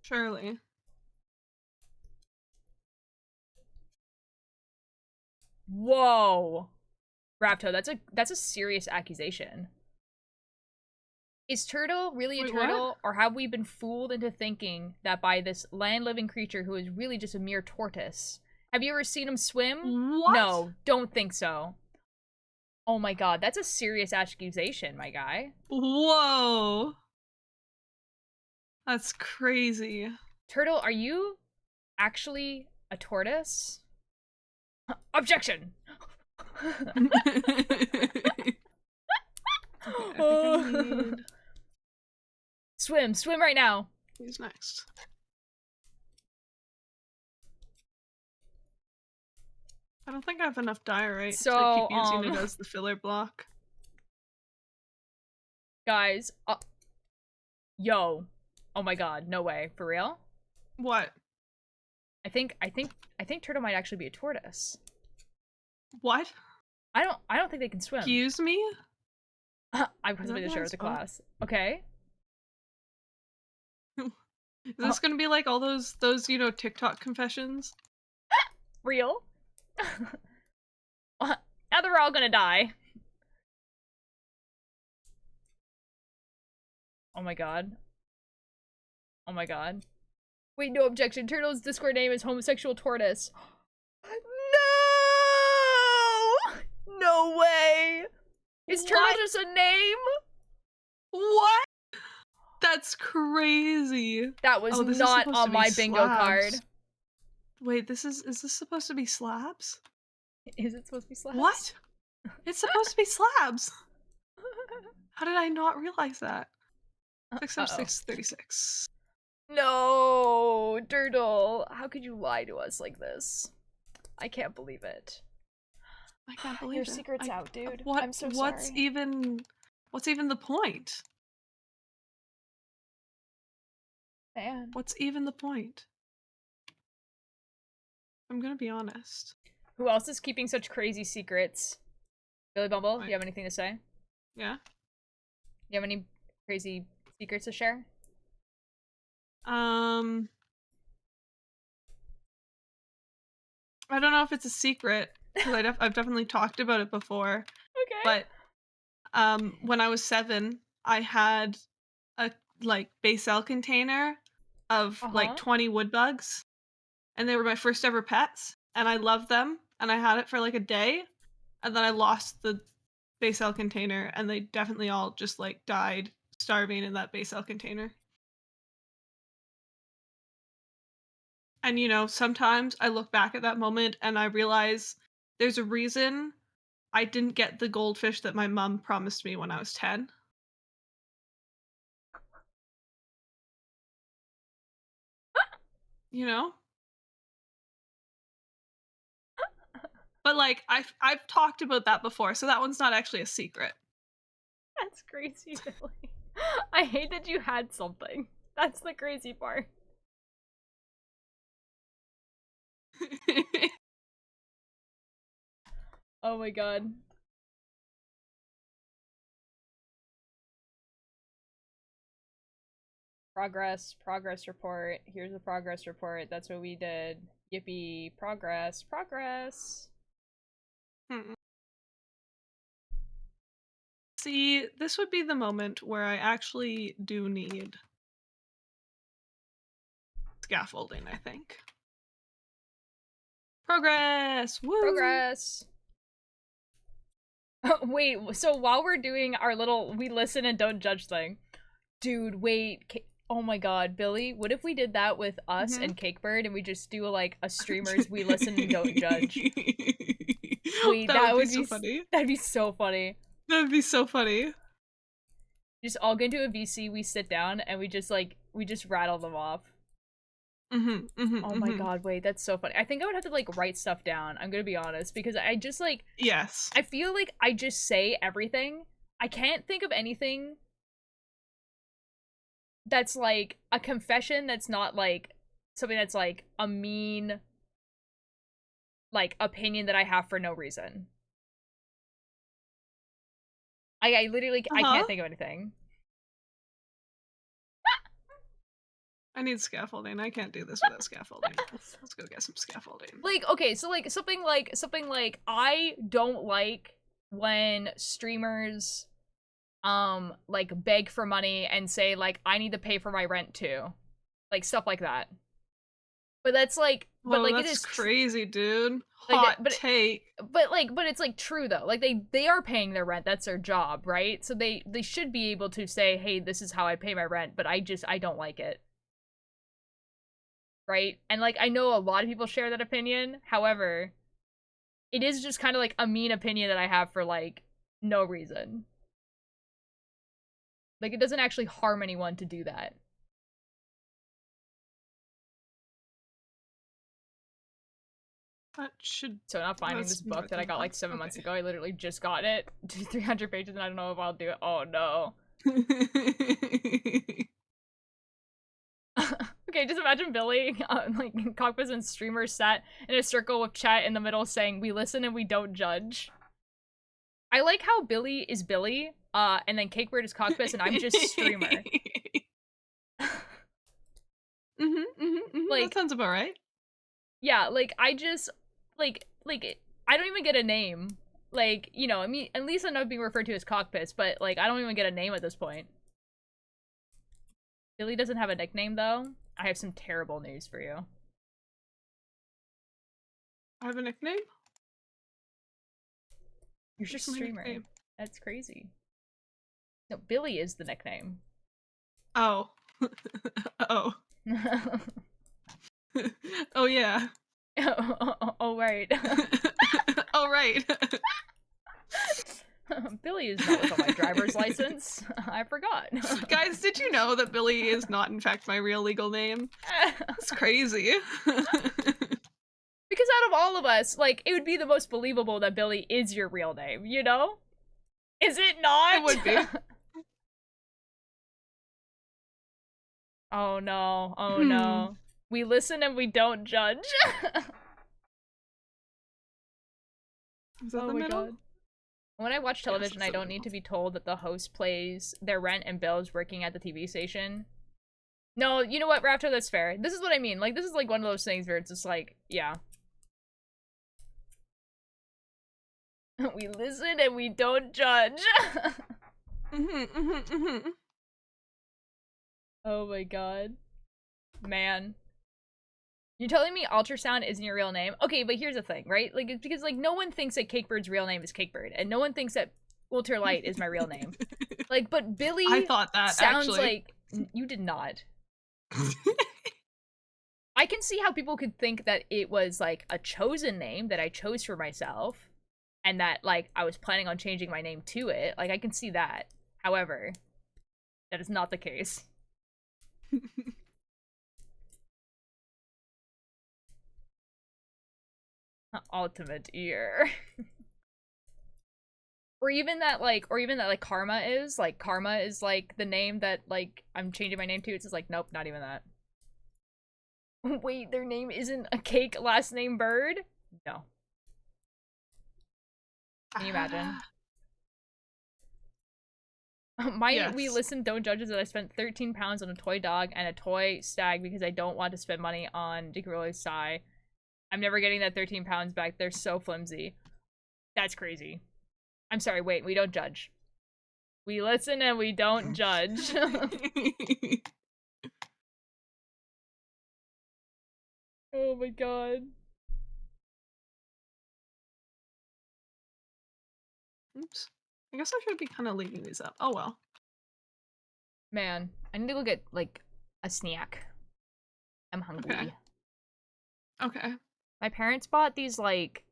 Surely. Whoa. Rapto, that's a serious accusation. Is Turtle really a turtle, what? or have we been fooled into thinking that by this land-living creature who is really just a mere tortoise? Have you ever seen him swim? What? No, don't think so. Oh my god, that's a serious accusation, my guy. Whoa. That's crazy. Turtle, are you actually a tortoise? Objection! Swim right now. Who's next? I don't think I have enough diorite to keep using it as the filler block. Guys, yo. Oh my god, no way. For real? What? I think Turtle might actually be a tortoise. What? I don't think they can swim. Excuse me? I was going to share with the class. Okay. Is this gonna be like all those TikTok confessions? Real? Now they're all gonna die. Oh my god. Oh my god. Wait, no objection. Turtle's Discord name is homosexual tortoise. No! No way! Is Turtle just a name? What? That's crazy. That was this is not supposed on to be my bingo card. slabs. Wait, is this supposed to be slabs? Is it supposed to be slabs? What? It's supposed to be slabs. How did I not realize that? 60636. No, Turtle. How could you lie to us like this? I can't believe it. I can't believe Your it. secret's out, dude. What, I'm so what's sorry. even the point? Man. What's even the point? I'm gonna be honest. Who else is keeping such crazy secrets? Billy Bumble, do you have anything to say? Yeah? You have any crazy secrets to share? I don't know if it's a secret, because I've definitely talked about it before. Okay. But when I was 7, I had a Basel container of like 20 wood bugs, and they were my first ever pets, and I loved them, and I had it for like a day, and then I lost the Basel container, and they definitely all just like died starving in that Basel container. And sometimes I look back at that moment and I realize there's a reason I didn't get the goldfish that my mom promised me when I was 10. But like I've talked about that before, so that one's not actually a secret. That's crazy, Billy. I hate that you had something. That's the crazy part. Oh my god. Progress report. Here's the progress report. That's what we did. Yippee. Progress. See, this would be the moment where I actually do need scaffolding, I think. Progress! Woo! Progress! Wait, so while we're doing our little we listen and don't judge thing, dude, wait, oh my god, Billy, what if we did that with us and Cakebird and we just do like a streamers we listen and don't judge? Wait, that would be so funny. That'd be so funny. That'd be so funny. Just all get into a VC, we sit down and we just rattle them off. Oh my god, wait, that's so funny. I think I would have to like write stuff down, I'm gonna be honest, because I just like yes, I feel like I just say everything. I can't think of anything that's like a confession that's not like something that's like a mean like opinion that I have for no reason. I literally I can't think of anything. I need scaffolding. I can't do this without scaffolding. Let's go get some scaffolding. Like, okay, so like something like I don't like when streamers like beg for money and say like I need to pay for my rent too. Like stuff like that. But that's like that's it is crazy, dude. Hot take. But it's like true though. Like they are paying their rent. That's their job, right? So they should be able to say, "Hey, this is how I pay my rent," but I don't like it. Right? And like I know a lot of people share that opinion. However, it is just kind of like a mean opinion that I have for like no reason. Like it doesn't actually harm anyone to do that. That should. So not finding this book that I got like 7 months ago. I literally just got it to 300 pages and I don't know if I'll do it. Oh no. Okay, just imagine Billy, like Cockbus and streamers sat in a circle with chat in the middle saying, "We listen and we don't judge." I like how Billy is Billy, and then Cakebird is Cockbus, and I'm just streamer. That sounds about right. Yeah, like, I just, I don't even get a name. Like, you know, I mean, at least I'm not being referred to as Cockpits, but, like, I don't even get a name at this point. Billy doesn't have a nickname, though. I have some terrible news for you. I have a nickname? You're just a What's my streamer. nickname? That's crazy. No, Billy is the nickname. Oh. Oh. Oh, yeah. Oh, right. Oh, right. Billy is not what's on my driver's license. I forgot. Guys, did you know that Billy is not, in fact, my real legal name? That's crazy. Because out of all of us, like, it would be the most believable that Billy is your real name, you know? Is it not? It would be. Oh no, oh no. We listen and we don't judge. Is that Oh the my middle? god. When I watch television, I don't need to be told that the host pays their rent and bills working at the TV station. No, you know what, Raptor, that's fair. This is what I mean. Like, this is like one of those things where it's just like, yeah. We listen and we don't judge. Oh my god. Man. You're telling me ultrasound isn't your real name? Okay, but here's the thing, right? Like, it's because, like, no one thinks that Cakebird's real name is Cakebird, and no one thinks that Ultralight is my real name. Like, but Billy I thought that, sounds actually. like... You did not. I can see how people could think that it was, like, a chosen name that I chose for myself, and that, like, I was planning on changing my name to it. Like, I can see that. However, that is not the case. Ultimate ear. Or even that like Karma is like the name that like I'm changing my name to. It's just like, nope, not even that. Wait, their name isn't a cake last name bird? No. Can you imagine? My We Listen Don't Judge is that I spent 13 pounds on a toy dog and a toy stag because I don't want to spend money on Dick Sigh. I'm never getting that 13 pounds back. They're so flimsy. That's crazy. I'm sorry, wait, we don't judge. We listen and we don't judge. Oh my god. Oops. I guess I should be kind of leaving these up. Oh well. Man, I need to go get, like, a snack. I'm hungry. Okay. My parents bought these, like,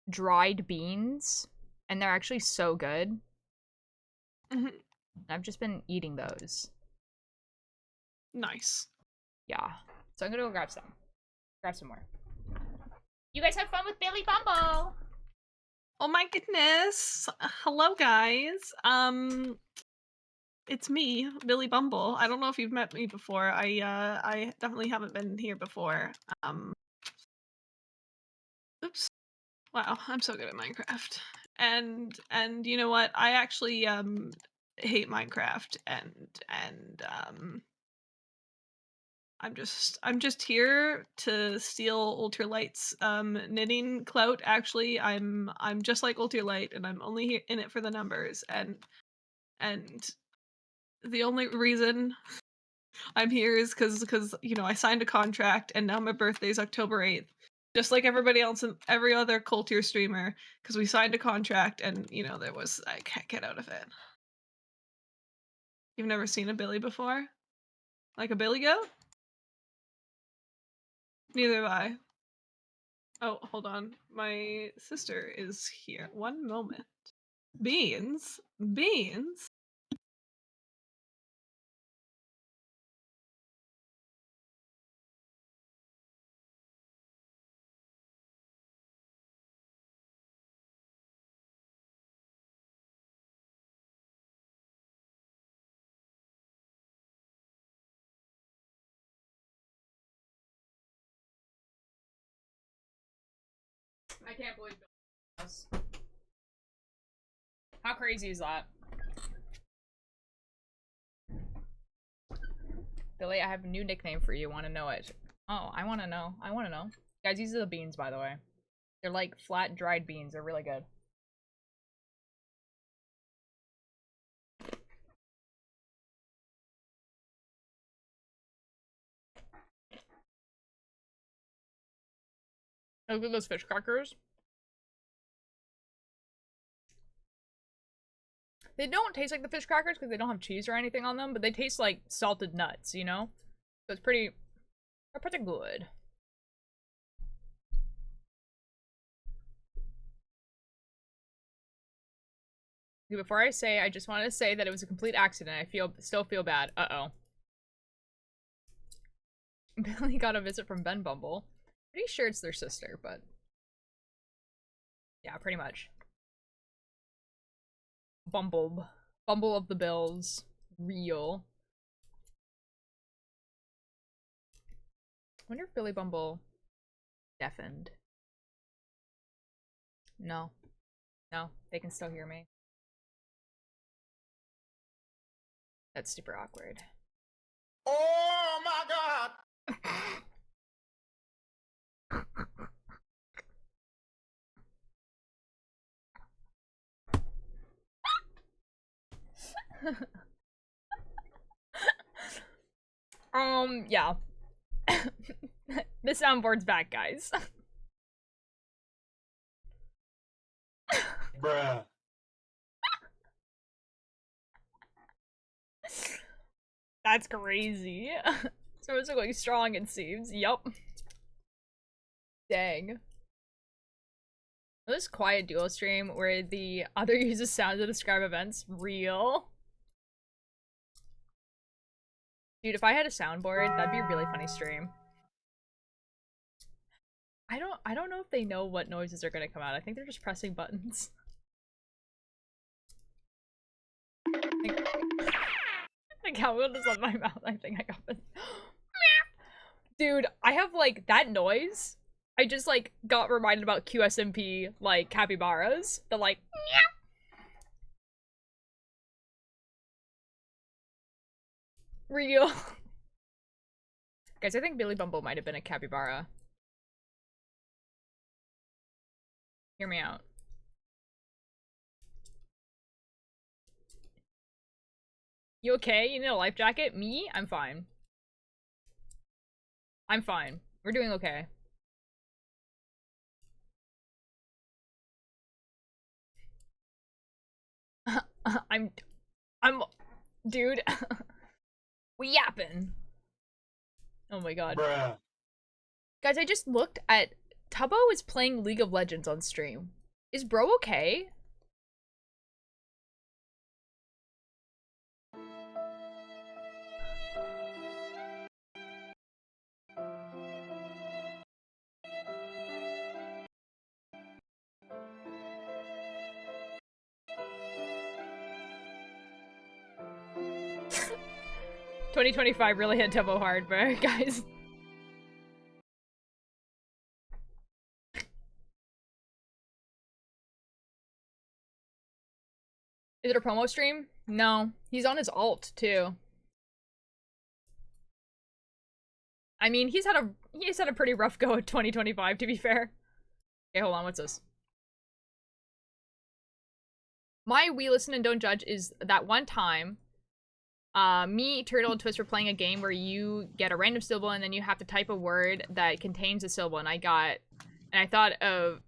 dried beans, and they're actually so good. I've just been eating those. Nice. Yeah. So I'm gonna go grab some. Grab some more. You guys have fun with Billy Bumble! Oh my goodness. Hello, guys. It's me, Billy Bumble. I don't know if you've met me before. I definitely haven't been here before. Oops. Wow, I'm so good at Minecraft. And you know what? I actually hate Minecraft and I'm just here to steal Ultralight's knitting clout. Actually, I'm just like Ultralight and I'm only here in it for the numbers and the only reason I'm here is because you know I signed a contract and now my birthday's October 8th. Just like everybody else and every other Cold Tier streamer, because we signed a contract and you know I can't get out of it. You've never seen a Billy before? Like a Billy goat? Neither have I. Oh, hold on. My sister is here. One moment. Beans? Beans? I can't believe this. How crazy is that? Billy, I have a new nickname for you. Want to know it? Oh, I want to know. I want to know. Guys, these are the beans, by the way. They're like flat, dried beans. They're really good. Look at those fish crackers. They don't taste like the fish crackers because they don't have cheese or anything on them, but they taste like salted nuts, you know? So it's pretty good. Before I say, I just wanted to say that it was a complete accident. I still feel bad. Uh-oh. Billy got a visit from Ben Bumble. Pretty sure it's their sister, but... yeah, pretty much. Bumble of the Bills. Real. Wonder if Billy Bumble deafened. No. No, they can still hear me. That's super awkward. Oh my god! Yeah. The soundboard's back, guys. Bruh. That's crazy. So it's going strong, it seems. Yup. Dang. This quiet duo stream where the other uses sound to describe events. Real. Dude, if I had a soundboard, that'd be a really funny stream. I don't know if they know what noises are gonna come out. I think they're just pressing buttons. The cow will just left my mouth. I think I got this. Dude, I have like that noise. I just like got reminded about QSMP like capybaras. The like real. Guys, I think Billy Bumble might have been a capybara. Hear me out. You okay? You need a life jacket? Me? I'm fine. I'm fine. We're doing okay. Dude. We yapping. Oh my god. Bruh. Guys, I just looked at Tubbo is playing League of Legends on stream. Is bro okay? $2025 really hit Tubbo hard, bro, guys. Is it a promo stream? No. He's on his alt, too. I mean, he's had a pretty rough go at 2025, to be fair. Okay, hold on, what's this? My We Listen and Don't Judge is that one time, me, Turtle, and Twist were playing a game where you get a random syllable and then you have to type a word that contains a syllable, and I thought of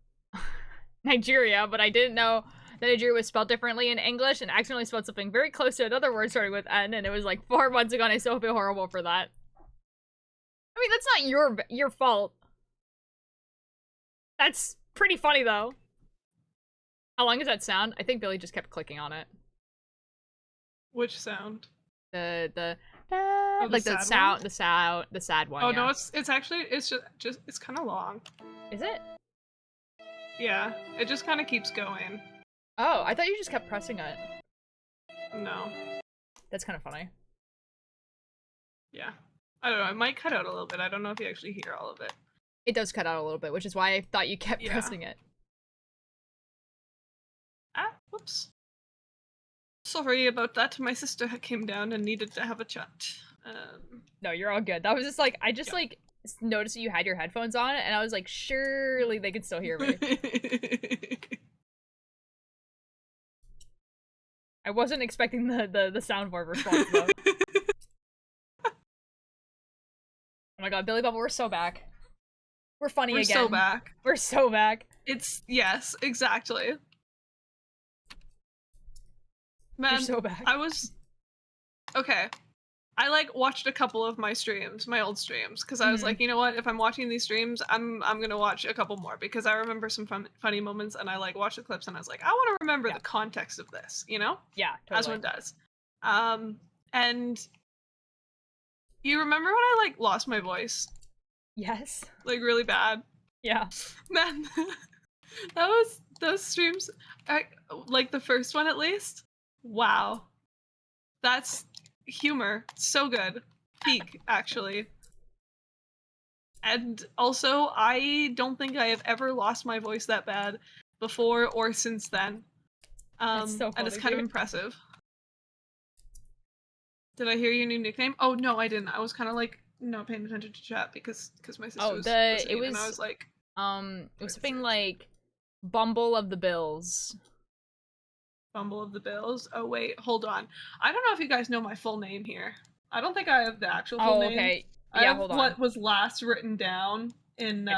Nigeria, but I didn't know that Nigeria was spelled differently in English and accidentally spelled something very close to another word starting with N, and it was like 4 months ago and I still feel horrible for that. I mean, that's not your fault. That's pretty funny though. How long does that sound? I think Billy just kept clicking on it. Which sound? The Oh, like the sad the sad one. Oh yeah. no, it's actually it's kind of long. Is it? Yeah, it just kind of keeps going. Oh, I thought you just kept pressing it. No. That's kind of funny. Yeah. I don't know, it might cut out a little bit. I don't know if you actually hear all of it. It does cut out a little bit, which is why I thought you kept pressing it. Ah, whoops. Sorry about that. My sister came down and needed to have a chat. No, you're all good. That was just like I just like noticed that you had your headphones on, and I was like, surely they can still hear me. I wasn't expecting the soundboard response though. Oh my god, Billy Bubble, we're so back. We're funny We're again. so back. We're so back. It's yes, exactly. Man, You're so back. I was okay. I like watched a couple of my streams, my old streams, because I was like, you know what? If I'm watching these streams, I'm gonna watch a couple more because I remember some funny moments, and I like watched the clips, and I was like, I want to remember the context of this, you know? Yeah, totally. As one does. And you remember when I like lost my voice? Yes. Like really bad. Yeah. Man, that was those streams. Like the first one at least. Wow, that's humor. So good. Peak, actually. And also, I don't think I have ever lost my voice that bad before or since then. That's so and it's funny, kind of dude. impressive. Did I hear your new nickname? Oh no, I didn't. I was kind of like not paying attention to chat because my sister was listening, and I was like, it was something like Bumble of the Bills. Bumble of the Bills. Oh wait, hold on. I don't know if you guys know my full name here. I don't think I have the actual full name. Okay. I Yeah, have hold on. what was last written down in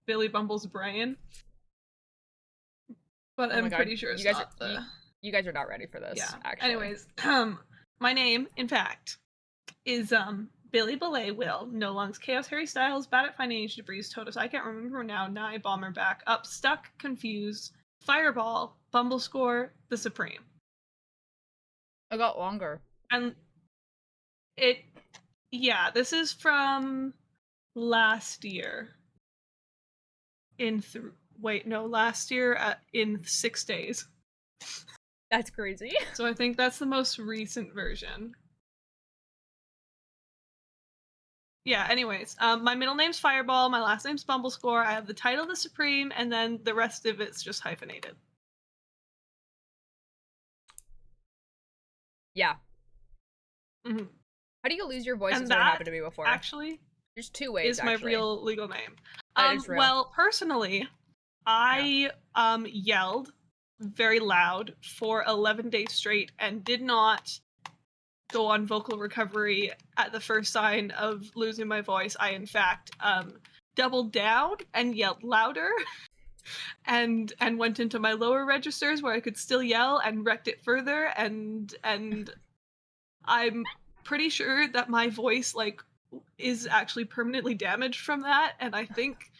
Billy Bumble's brain. But Oh I'm my God, pretty sure it's not the... You guys are not ready for this, Yeah. actually. Anyways, my name, in fact, is Billy Belay Will, No Lungs, Chaos, Harry Styles, Bad at Finding Ancient Debris, Totus, I Can't Remember Now, Nye, Bomber, Back, Up, Stuck, Confused, Fireball, Bumble Score, The Supreme. I got longer. And yeah, this is from last year. Last year in 6 days. That's crazy. So I think that's the most recent version. Yeah, anyways, my middle name's Fireball, my last name's Bumblescore, I have the title The Supreme, and then the rest of it's just hyphenated. Yeah. Mm-hmm. How do you lose your voice? And Has that never happened to me before. Actually, there's two ways. Is my real legal name. That is real. Well, personally, I yelled very loud for 11 days straight and did not go on vocal recovery at the first sign of losing my voice. I, in fact, doubled down and yelled louder and went into my lower registers where I could still yell and wrecked it further, and I'm pretty sure that my voice like is actually permanently damaged from that, and I think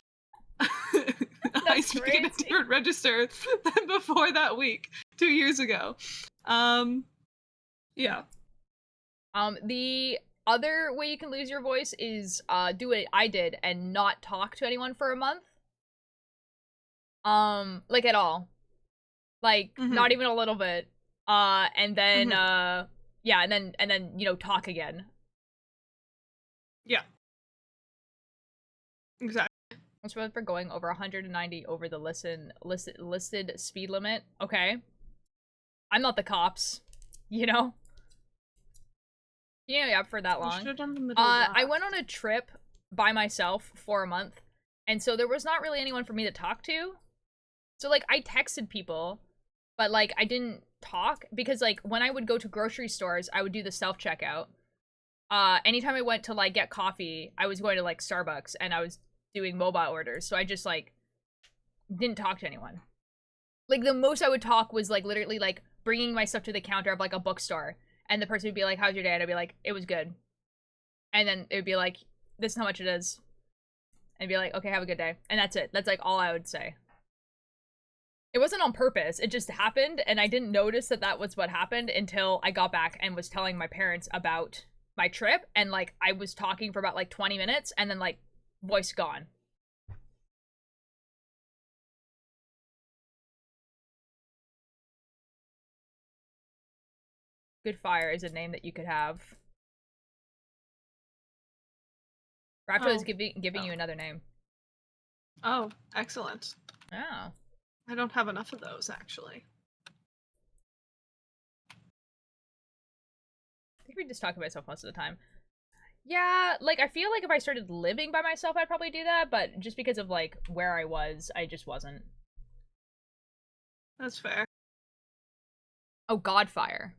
I speak in a different register than before that week 2 years ago. Yeah. The other way you can lose your voice is do what I did and not talk to anyone for a month. Like at all. Like not even a little bit. And then yeah, and then you know, talk again. Yeah. Exactly. I'm supposed for going over 190 over the listed speed limit. Okay. I'm not the cops, you know? Yeah, for that long. I went on a trip by myself for a month, and so there was not really anyone for me to talk to. So like I texted people, but like I didn't talk because like when I would go to grocery stores, I would do the self-checkout. Anytime I went to like get coffee, I was going to like Starbucks and I was doing mobile orders, so I just like didn't talk to anyone. Like the most I would talk was like literally like bringing my stuff to the counter of like a bookstore, and the person would be like, how's your day? And I'd be like, it was good. And then it would be like, this is how much it is. And I'd be like, okay, have a good day. And that's it. That's like all I would say. It wasn't on purpose. It just happened, and I didn't notice that that was what happened until I got back and was telling my parents about my trip, and like I was talking for about like 20 minutes and then like voice gone. Good Fire is a name that you could have. Raptor is giving you another name. Oh, excellent. Oh. I don't have enough of those, actually. think we just talk to myself most of the time. Yeah, like, I feel like if I started living by myself, I'd probably do that, but just because of, like, where I was, I just wasn't. That's fair. Oh, Godfire.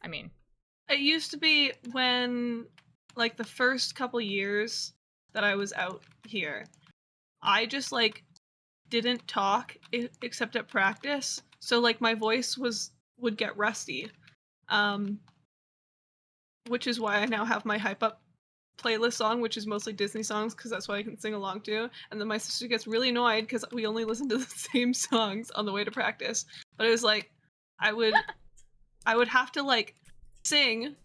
I mean. It used to be when, like, the first couple years that I was out here, I just, like, didn't talk except at practice. So, like, my voice would get rusty. Which is why I now have my Hype Up playlist song, which is mostly Disney songs, because that's what I can sing along to. And then my sister gets really annoyed because we only listen to the same songs on the way to practice. But it was like, I would have to, like, sing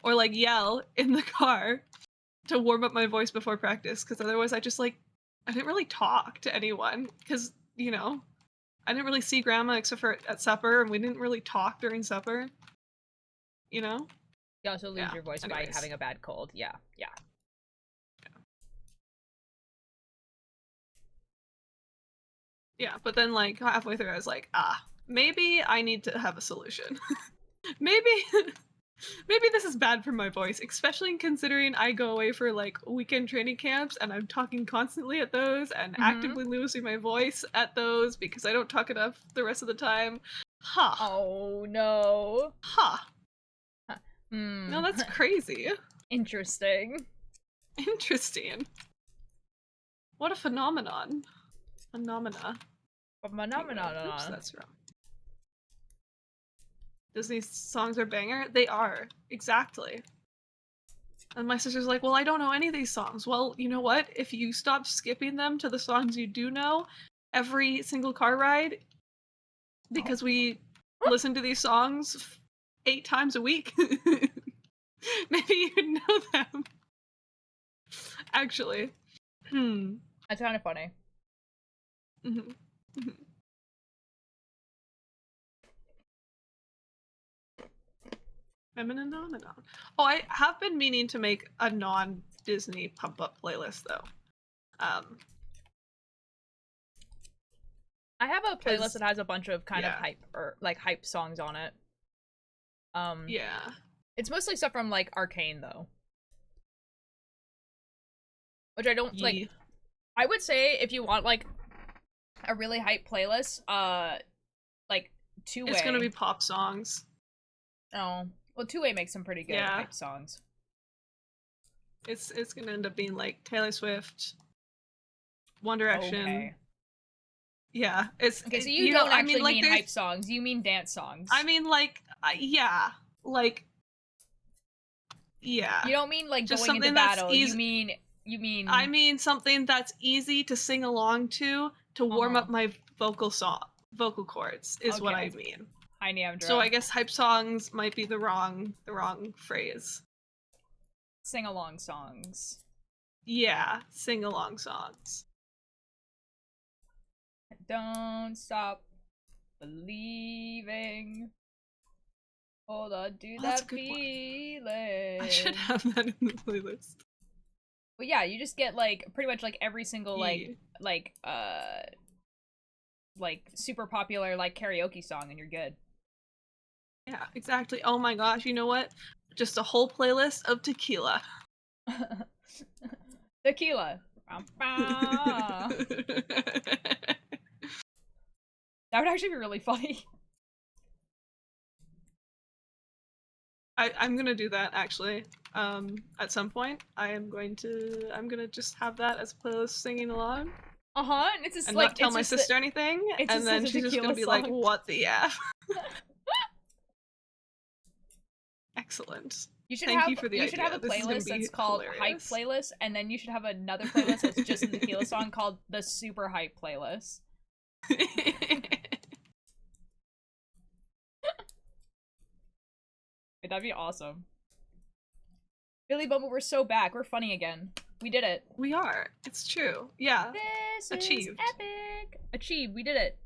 or, like, yell in the car to warm up my voice before practice, because otherwise I didn't really talk to anyone, because, you know, I didn't really see grandma except for at supper, and we didn't really talk during supper, you know? You also lose your voice anyways. by having a bad cold. Yeah. Yeah, but then, like, halfway through I was like, maybe I need to have a solution. maybe this is bad for my voice, especially considering I go away for, like, weekend training camps and I'm talking constantly at those and actively losing my voice at those because I don't talk enough the rest of the time. Oh, no. No, that's crazy. Interesting. Interesting. What a phenomenon. Phenomena. Phenomenon. Oops, that's wrong. Disney songs are banger? They are. Exactly. And my sister's like, well, I don't know any of these songs. Well, you know what? If you stop skipping them to the songs you do know every single car ride, because we listen to these songs 8 times a week, maybe you'd know them. Actually. That's kind of funny. Phenomenon. Oh, I have been meaning to make a non-Disney pump-up playlist, though. I have a playlist that has a bunch of kind of hype or like hype songs on it. Yeah. It's mostly stuff from like Arcane though. Which I don't like. I would say if you want like a really hype playlist, like Two-Way. It's gonna be pop songs. Oh. Well, Two-Way makes some pretty good hype songs. It's gonna end up being like Taylor Swift, One Direction. Okay. Yeah, it's okay. So you don't actually mean hype songs. You mean dance songs. I mean, like, yeah. You don't mean like just going into battle. You mean. I mean something that's easy to sing along to warm up my vocal cords is what I mean. Hi, Neandra. So I guess hype songs might be the wrong phrase. Sing along songs. Yeah, sing along songs. Don't stop believing. Hold on, do that feeling. I should have that in the playlist. Well, yeah, you just get like pretty much like every single like super popular like karaoke song, and you're good. Yeah, exactly. Oh my gosh, you know what? Just a whole playlist of tequila. Tequila. That would actually be really funny. I'm gonna do that actually. At some point, I'm gonna just have that as a playlist singing along. And it's just and like not tell my sister anything, and then she's just gonna be like, "What the f?" Excellent. You should Thank you for the idea. You should have a playlist that's called Hype Playlist, and then you should have another playlist that's just a tequila song called the Super Hype Playlist. That'd be awesome. Billy Bubble, we're so back. We're funny again. We did it. We are. It's true. Yeah. This Achieved. is epic. Achieved. We did it.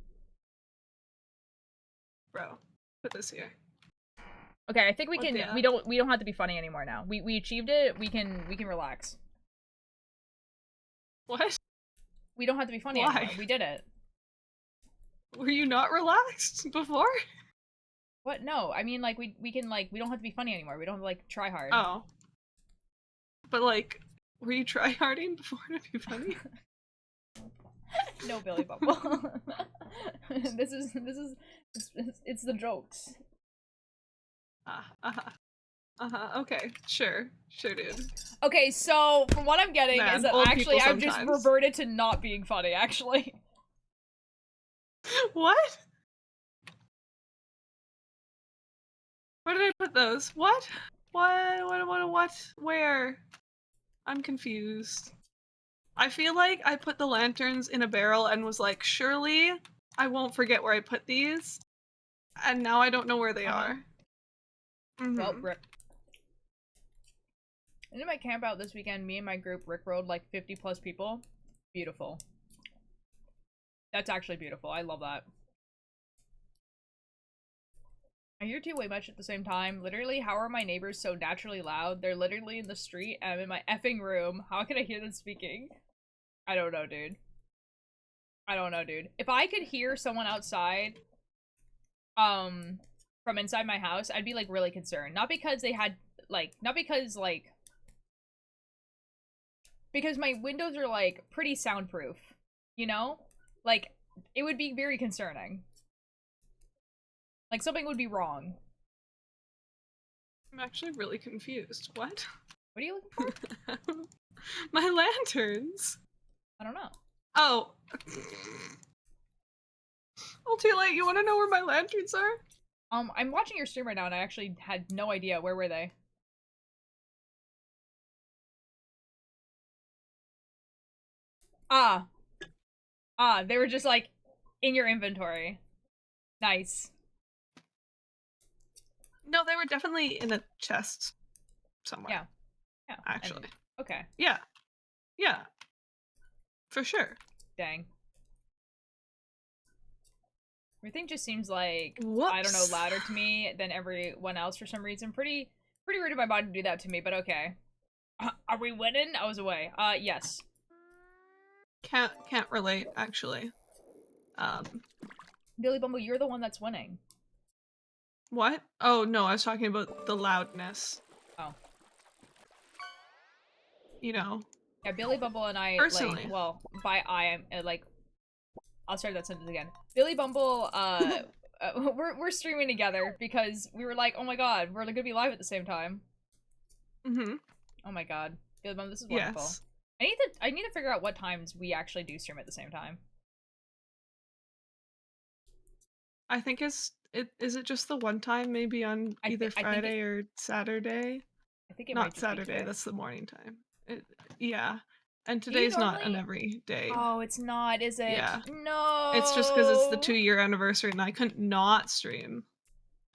Bro, put this here. Okay, I think we can. We don't have to be funny anymore now. We achieved it. We can relax. What? We don't have to be funny anymore. We did it. Were you not relaxed before? What? No, I mean, like, we can, like, we don't have to be funny anymore. We don't have to, like, try hard. Oh. But, like, were you tryharding before to be funny? No, Billy Bumble. It's the jokes. Okay, sure, dude. Okay, so from what I'm getting Man, is that old actually people I've just sometimes. reverted to not being funny, actually. What? Where did I put those? What? What? Where? I'm confused. I feel like I put the lanterns in a barrel and was like, surely I won't forget where I put these. And now I don't know where they are. Well, rip. And in my camp out this weekend, me and my group rickrolled like 50 plus people. Beautiful. That's actually beautiful. I love that. I hear too way much at the same time. Literally, how are my neighbors so naturally loud? They're literally in the street and I'm in my effing room. How can I hear them speaking? I don't know, dude. I don't know, dude. If I could hear someone outside, from inside my house, I'd be, like, really concerned. Not because they had, like, not because, like, because my windows are, like, pretty soundproof, you know? Like, it would be very concerning. Like, something would be wrong. I'm actually really confused. What? What are you looking for? My lanterns. I don't know. Oh. Well, too late. You want to know where my lanterns are? I'm watching your stream right now and I actually had no idea. Where were they? They were just, like, in your inventory. Nice. No, they were definitely in a chest somewhere. Yeah. Yeah. Actually. And, okay. Yeah. Yeah. For sure. Dang. Everything just seems like, Whoops. I don't know, louder to me than everyone else for some reason. Pretty rude of my body to do that to me, but okay. Are we winning? I was away. Yes. Can't relate, actually. Billy Bumble, you're the one that's winning. What? Oh, no, I was talking about the loudness. Oh. You know. Yeah, Billy Bumble and I, personally. like, well, by I, I'm, like, I'll start that sentence again. Billy Bumble, we're streaming together because we were like, oh my god, we're gonna be live at the same time. Oh my god. Billy Bumble, this is wonderful. Yes. I need to figure out what times we actually do stream at the same time. I think is it just the one time, maybe on either Friday or Saturday? I think it not might just be Saturday. today. That's the morning time. Yeah, and today's not an every day. Oh, it's not, is it? Yeah. No. It's just because it's the 2-year anniversary, and I couldn't not stream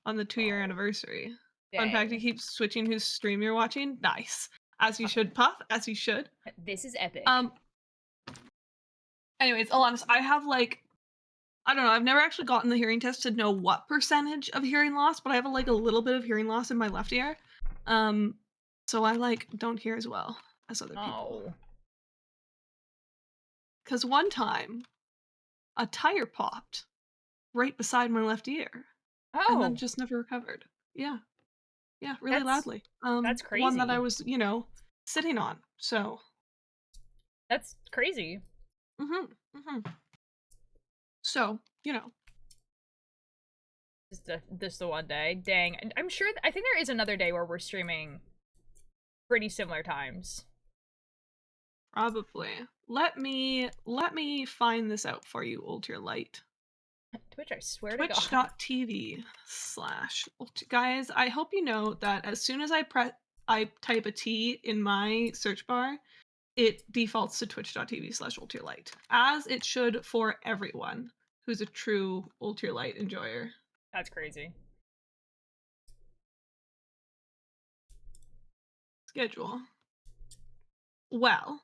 on the 2-year anniversary. Fun fact: he keeps switching whose stream you're watching. Nice, as you should, Puff. As you should. This is epic. Anyways, all honest, I have like, I don't know. I've never actually gotten the hearing test to know what percentage of hearing loss, but I have like a little bit of hearing loss in my left ear. So I like don't hear as well as other people. Because one time, a tire popped right beside my left ear. And then just never recovered. Yeah. Yeah, really loudly. That's crazy. One that I was, you know, sitting on. So. That's crazy. So, you know. Just the one day. Dang. And I'm sure, I think there is another day where we're streaming pretty similar times. Probably. Let me find this out for you, Ultralight. Twitch, I swear to God. Twitch.tv/ Guys, I hope you know that as soon as I type a T in my search bar, it defaults to twitch.tv/ultralight, as it should for everyone who's a true Ultralight enjoyer. That's crazy. Schedule. Well,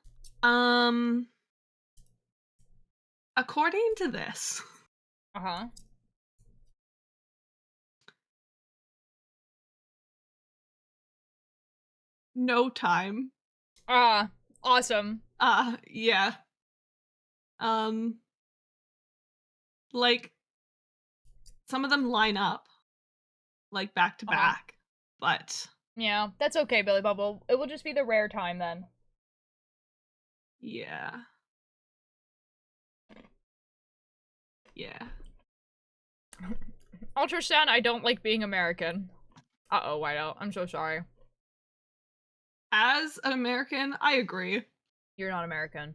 according to this, no time. Awesome. Yeah. Like, some of them line up, like back to back. But yeah, that's okay, Billy Bubble. It will just be the rare time then. yeah. Yeah. Ultra Stan, I don't like being American. Uh-oh, Whiteout. I'm so sorry. As an American, I agree. You're not American.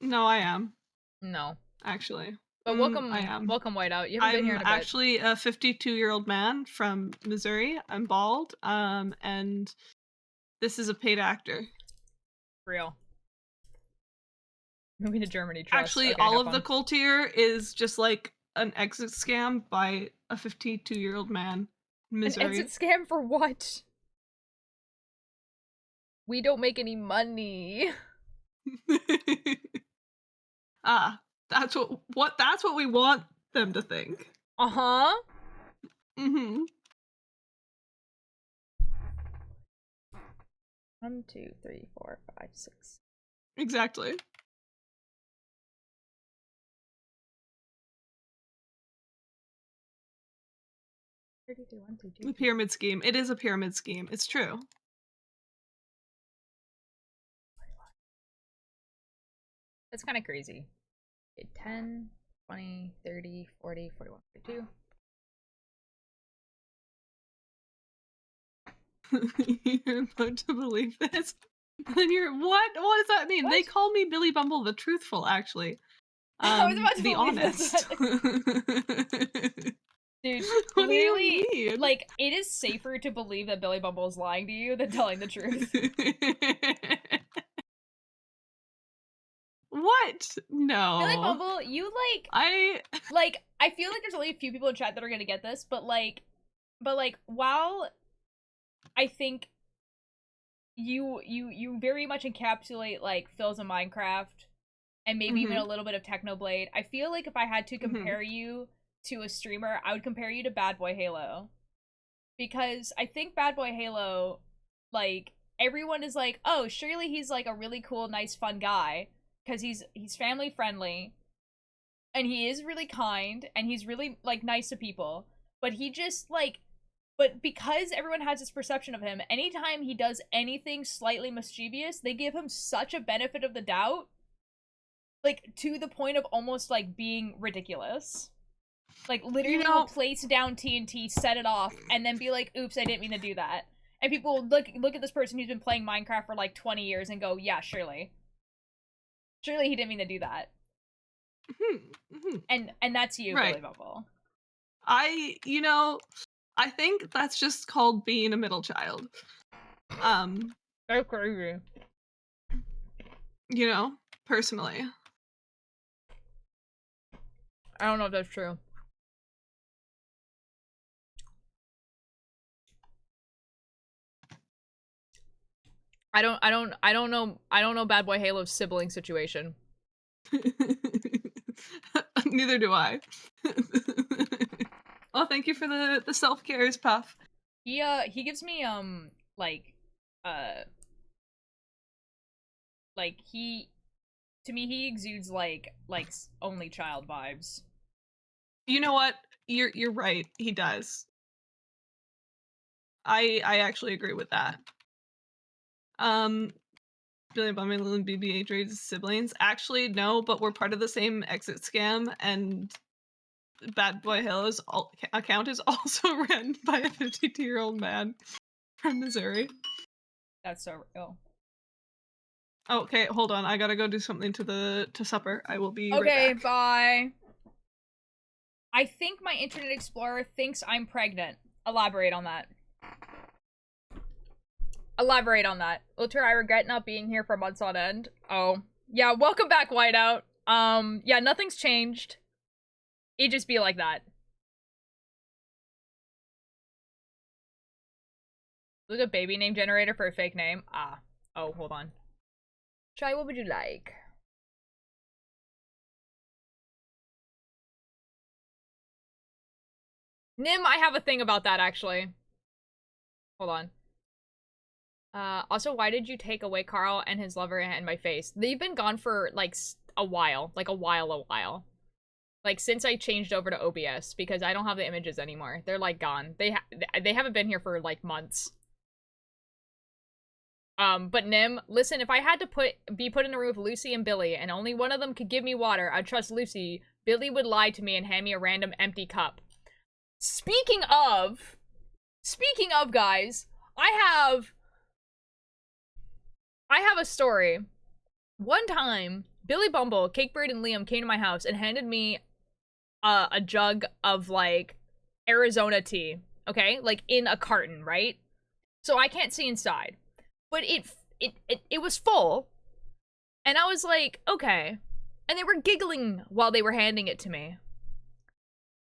No, I am. No. Actually. But welcome, I am. welcome, Whiteout. You haven't been here in a bit. I'm actually a 52-year-old man from Missouri. I'm bald. And this is a paid actor. Real. Moving to Germany, trust. Actually, okay, all of the cult here is just like an exit scam by a 52-year-old man in Missouri. An exit scam for what? We don't make any money. That's what we want them to think. Uh-huh. Mm-hmm. 1, 2, 3, 4, 5, 6. Exactly. The pyramid scheme. It is a pyramid scheme. It's true. It's kind of crazy. Okay, 10, 20, 30, 40, 41, 42. You're about to believe this. And you're what? What does that mean? What? They call me Billy Bumble the Truthful, actually. I was about to be believe honest. Dude, What do you literally, mean? like, it is safer to believe that Billy Bumble is lying to you than telling the truth. What? No. Billy Bumble, you, I feel like there's only a few people in chat that are gonna get this, but while I think you very much encapsulate, like, Phil's in Minecraft, and maybe even a little bit of Technoblade, I feel like if I had to compare you to a streamer, I would compare you to Bad Boy Halo. Because I think Bad Boy Halo, like, everyone is like, oh, surely he's, like, a really cool, nice, fun guy. Because he's family friendly, and he is really kind, and he's really, like, nice to people. But he just, like, but because everyone has this perception of him, anytime he does anything slightly mischievous, they give him such a benefit of the doubt, like, to the point of almost, like, being ridiculous. Like, literally will place down TNT, set it off, and then be like, oops, I didn't mean to do that. And people will look at this person who's been playing Minecraft for, like, 20 years and go, yeah, surely. Surely he didn't mean to do that. And that's you, Right. Billy Bumble. I think that's just called being a middle child. That's crazy. Personally. I don't know if that's true. I don't know Bad Boy Halo's sibling situation. Neither do I. Well, thank you for the self-cares, Puff. He gives me to me he exudes like only child vibes. You know what? You're right. He does. I actually agree with that. Billy Bumble and BB-8 Drade's siblings. Actually, no, but we're part of the same exit scam, and Bad Boy Halo's account is also run by a 52-year-old man from Missouri. That's so real. Okay, hold on. I gotta go do something to supper. I will be okay, right back. bye. I think my Internet Explorer thinks I'm pregnant. Elaborate on that. Elaborate on that. Ultra, I regret not being here for months on end. Oh. Yeah, welcome back, Whiteout. Yeah, nothing's changed. It just be like that. Look at baby name generator for a fake name. Ah. Oh, hold on. Chai, what would you like? Nim, I have a thing about that, actually. Hold on. Also, why did you take away Carl and his lover and my face? They've been gone for, like, a while. Like, a while. Like, since I changed over to OBS, because I don't have the images anymore. They're, like, gone. They haven't been here for, like, months. But Nim, listen, if I had to be put in a room with Lucy and Billy, and only one of them could give me water, I'd trust Lucy. Billy would lie to me and hand me a random empty cup. Speaking of, guys, I have a story. One time, Billy Bumble, Cakebird, and Liam came to my house and handed me a jug of, like, Arizona tea, okay? Like, in a carton, right? So I can't see inside. But it was full, and I was like, okay. And they were giggling while they were handing it to me.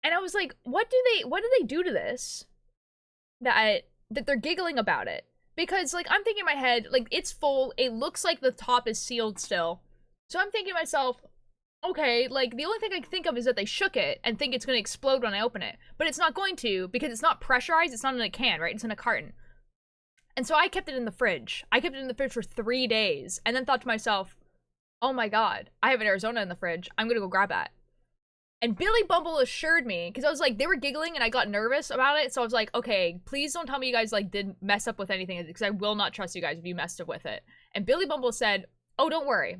And I was like, what do they do to this? That they're giggling about it. Because, like, I'm thinking in my head, like, it's full, it looks like the top is sealed still. So I'm thinking to myself, okay, like, the only thing I can think of is that they shook it and think it's gonna explode when I open it. But it's not going to, because it's not pressurized, it's not in a can, right? It's in a carton. And so I kept it in the fridge. I kept it in the fridge for 3 days, and then thought to myself, oh my god, I have an Arizona in the fridge. I'm gonna go grab that. And Billy Bumble assured me, because I was like, they were giggling and I got nervous about it, so I was like, okay, please don't tell me you guys, like, did mess up with anything, because I will not trust you guys if you messed up with it. And Billy Bumble said, oh, don't worry.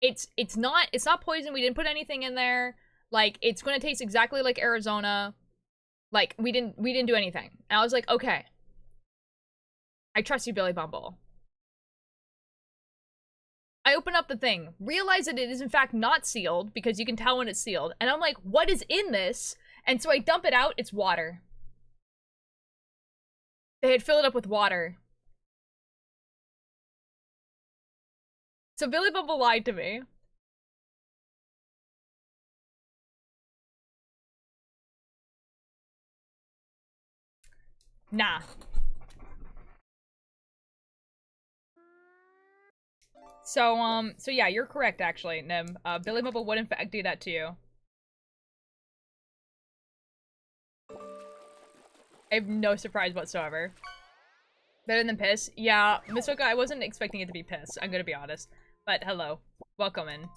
It's not poison, we didn't put anything in there. Like, it's gonna taste exactly like Arizona. Like, we didn't do anything. And I was like, okay. I trust you, Billy Bumble. I open up the thing, realize that it is in fact not sealed, because you can tell when it's sealed, and I'm like, what is in this? And so I dump it out, it's water. They had filled it up with water. So Billy Bumble lied to me. Nah. So yeah, you're correct, actually, Nim. Billy Bumble would in fact do that to you. I have no surprise whatsoever. Better than piss? Yeah, Miss Oka, I wasn't expecting it to be piss, I'm gonna be honest. But hello. Welcome in.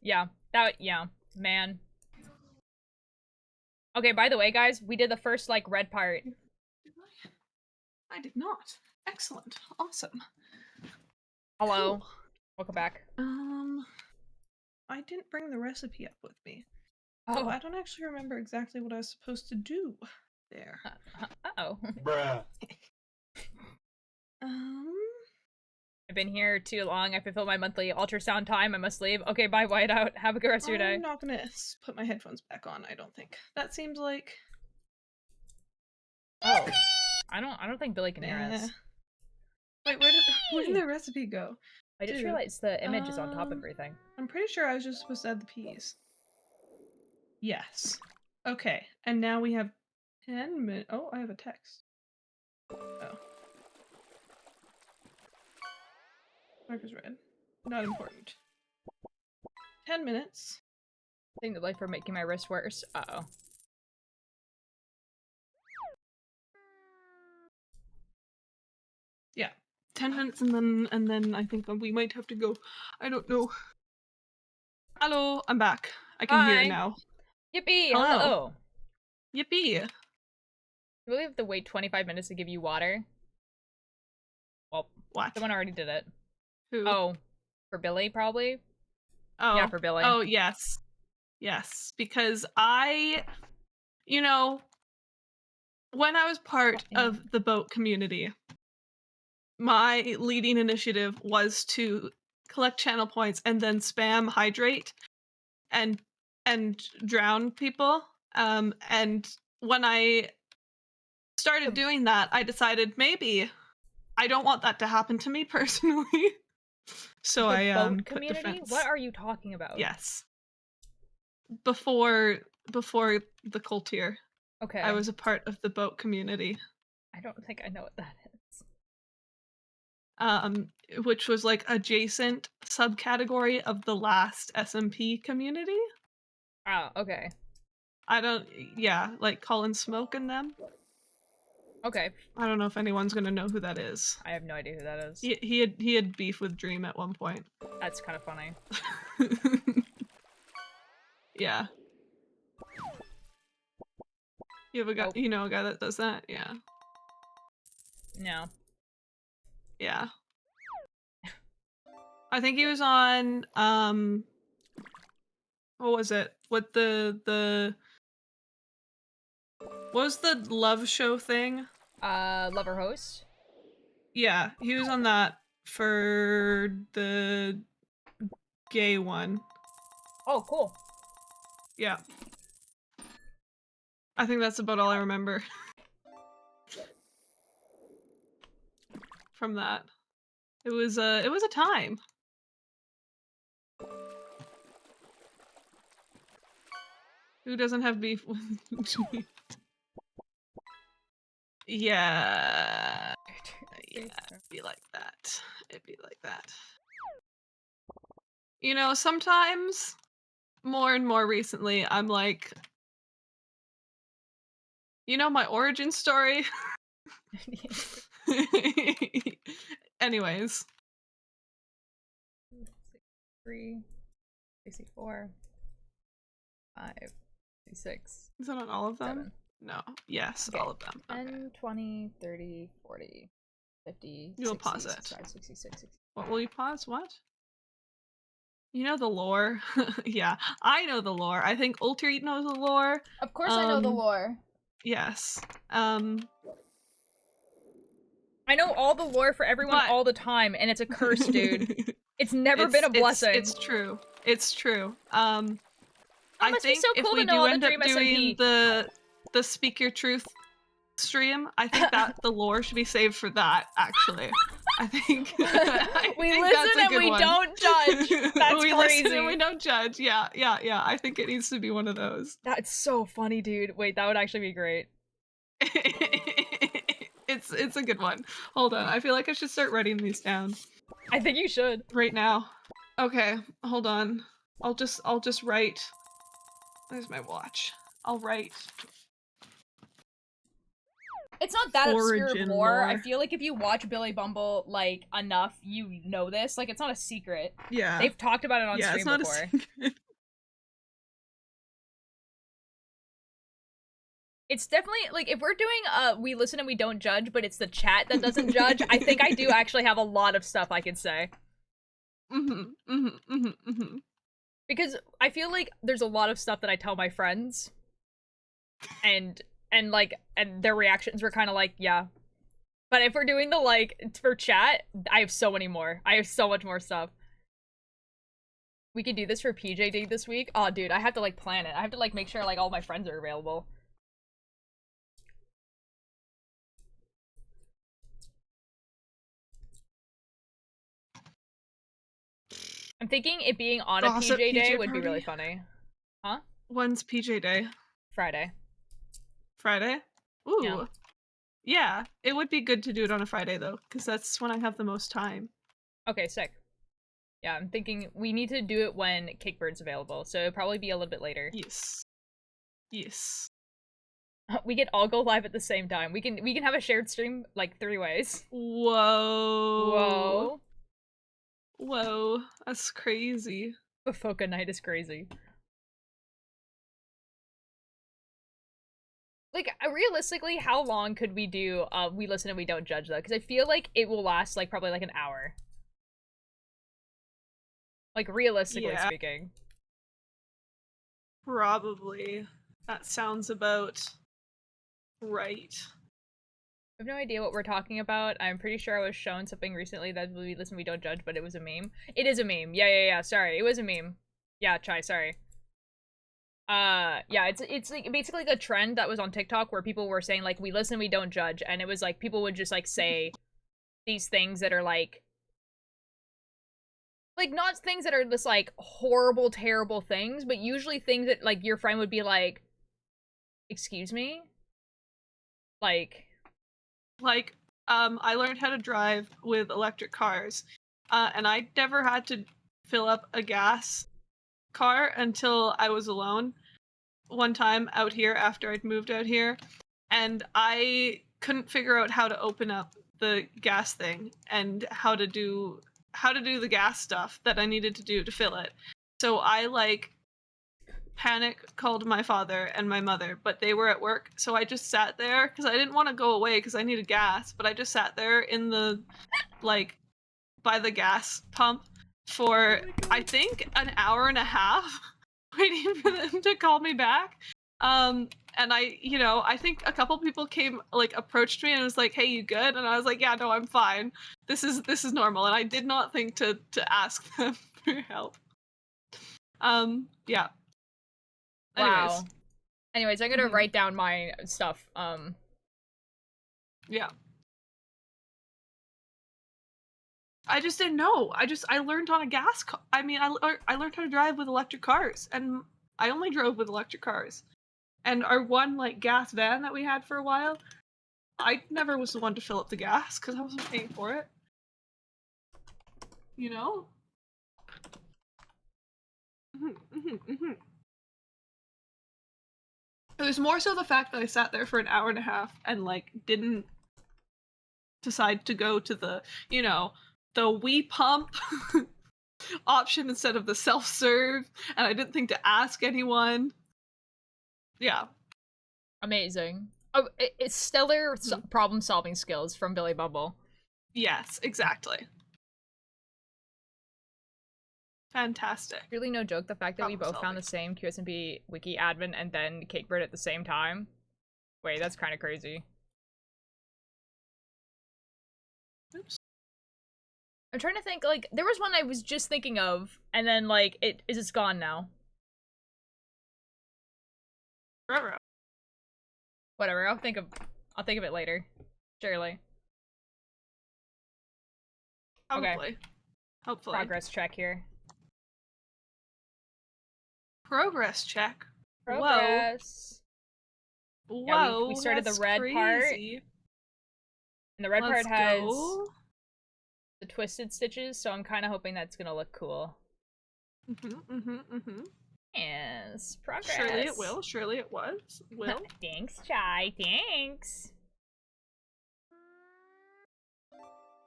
Yeah, yeah, man. Okay, by the way, guys, we did the first, like, red part. I did not. Excellent. Awesome. Hello. Cool. Welcome back. I didn't bring the recipe up with me. Oh. So I don't actually remember exactly what I was supposed to do there. Uh-oh. Bruh. I've been here too long. I fulfilled my monthly ultrasound time. I must leave. Okay, bye, Whiteout. Have a good rest of your day. I'm not gonna put my headphones back on, I don't think. That seems like... Oh. I don't think Billy can hear us. Wait, where did the recipe go? I just realized the image is on top of everything. I'm pretty sure I was just supposed to add the peas. Yes. Okay, and now we have 10 minutes. Oh, I have a text. Oh. Marker's red. Not important. 10 minutes. Thank the light for making my wrist worse. Uh-oh. Yeah. 10 minutes and then I think we might have to go. I don't know. Hello, I'm back. I can hear now. Yippee! Hello. Yippee! Do we have to wait 25 minutes to give you water? Well, what? Someone already did it. Who? Oh, for Billy, probably? Oh. Yeah, for Billy. Oh, yes. Yes, because you know, when I was part of the boat community, my leading initiative was to collect channel points and then spam hydrate and drown people. And when I started doing that, I decided maybe I don't want that to happen to me personally. So the I boat put community? defense. What are you talking about? Yes. Before the cult here. Okay. I was a part of the boat community. I don't think I know what that is. Which was like adjacent subcategory of the last SMP community. Oh, okay. I don't, yeah, like Colin Smoke and them. Okay. I don't know if anyone's gonna know who that is. I have no idea who that is. He had beef with Dream at one point. That's kind of funny. Yeah. You have a guy, you know, a guy that does that? Yeah. No. Yeah. I think he was on, what was it? What what was the love show thing? Lover Host? Yeah, he was on that for the gay one. Oh, cool. Yeah. I think that's about all I remember. From that. It was a time. Who doesn't have beef with Dream? Yeah. Yeah, it'd be like that. It'd be like that. You know, sometimes, more and more recently, I'm like, you know my origin story? Anyways. 63, 64, 5, 66. Is that on all of them? 7. No. Yes, Okay. all of them. 10, 20, 30, 40, 50, You'll 60, pause it. 65, 66, 60. What will you pause? What? You know the lore. Yeah, I know the lore. I think Ultreat knows the lore. Of course I know the lore. Yes. I know all the lore for everyone all the time, and it's a curse, dude. It's never been a blessing. It's true. It's true. Oh, I must be think so if cool to we know do all the end up Dream doing SMP. the Speak Your Truth stream, I think that the lore should be saved for that, actually. I think We think listen that's a and good we one. don't judge. That's we crazy. listen and we don't judge. Yeah. I think it needs to be one of those. That's so funny, dude. Wait, that would actually be great. It's a good one. Hold on. I feel like I should start writing these down. I think you should. Right now. Okay, hold on. I'll just write. Where's my watch? I'll write. It's not that obscure of Origin lore. I lore. feel like if you watch Billy Bumble, like, enough, you know this. Like, it's not a secret. Yeah. They've talked about it on Yeah, stream it's not before. a secret. It's definitely, like, if we're doing, we listen and we don't judge, but it's the chat that doesn't judge, I think I do actually have a lot of stuff I could say. Because I feel like there's a lot of stuff that I tell my friends, and their reactions were kind of like, yeah. But if we're doing the, like, for chat, I have so many more. I have so much more stuff. We could do this for PJ Day this week. Oh, dude, I have to, like, plan it. I have to, like, make sure, like, all my friends are available. I'm thinking it being on a Gossip PJ Day PJ would be really party? funny. Huh? When's PJ Day? Friday. Friday? Ooh. Yeah. Yeah, it would be good to do it on a Friday though, because that's when I have the most time. Okay, sick. Yeah, I'm thinking we need to do it when Cakebird's available, so it'll probably be a little bit later. Yes. Yes. We can all go live at the same time. We can have a shared stream like 3 ways. Whoa. Whoa. Whoa. That's crazy. Foca night is crazy. Like, realistically, how long could we do We Listen and We Don't Judge, though? Because I feel like it will last, like, probably, like, an hour. Like, realistically speaking. Probably. That sounds about right. I have no idea what we're talking about. I'm pretty sure I was shown something recently that We Listen, We Don't Judge, but it was a meme. It is a meme. Yeah, sorry. It was a meme. Yeah, Chai, sorry. Yeah, it's like basically like a trend that was on TikTok where people were saying, like, we listen, we don't judge, and it was like people would just like say these things that are like not things that are just like horrible, terrible things, but usually things that like your friend would be like, excuse me? Like, I learned how to drive with electric cars, and I never had to fill up a gas car until I was alone one time out here after I'd moved out here, and I couldn't figure out how to open up the gas thing and how to do the gas stuff that I needed to do to fill it. So I like panic called my father and my mother, but they were at work, so I just sat there because I didn't want to go away because I needed gas, but I just sat there in the like by the gas pump for I think an hour and a half waiting for them to call me back. And I think a couple people came, like, approached me and was like, "Hey, you good?" And I was like, "Yeah, no, I'm fine. This is normal." And I did not think to ask them for help. Yeah. Wow. Anyways, I'm gonna Mhm. write down my stuff. Yeah. I just didn't know. I learned on a gas car. I mean, I learned how to drive with electric cars, and I only drove with electric cars. And our one like gas van that we had for a while, I never was the one to fill up the gas because I wasn't paying for it. You know? It was more so the fact that I sat there for an hour and a half and like didn't decide to go to the, the we pump option instead of the self-serve, and I didn't think to ask anyone. Yeah. Amazing. Oh, it's stellar problem-solving skills from Billy Bubble. Yes, exactly. Fantastic. Really no joke, the fact that we both found the same QSMP wiki admin and then Cakebird at the same time. Wait, that's kind of crazy. Oops. I'm trying to think, like, there was one I was just thinking of, and then, like, it's gone now. Whatever, I'll think of it later. Surely. Probably. Okay. Hopefully. Progress check here. Progress check. Progress. Whoa. Yeah, we started the red part. Crazy. And the red part has go. the twisted stitches, so I'm kind of hoping that's gonna look cool. Yes, progress. Surely it will. Surely it will. Thanks, Chai. Thanks.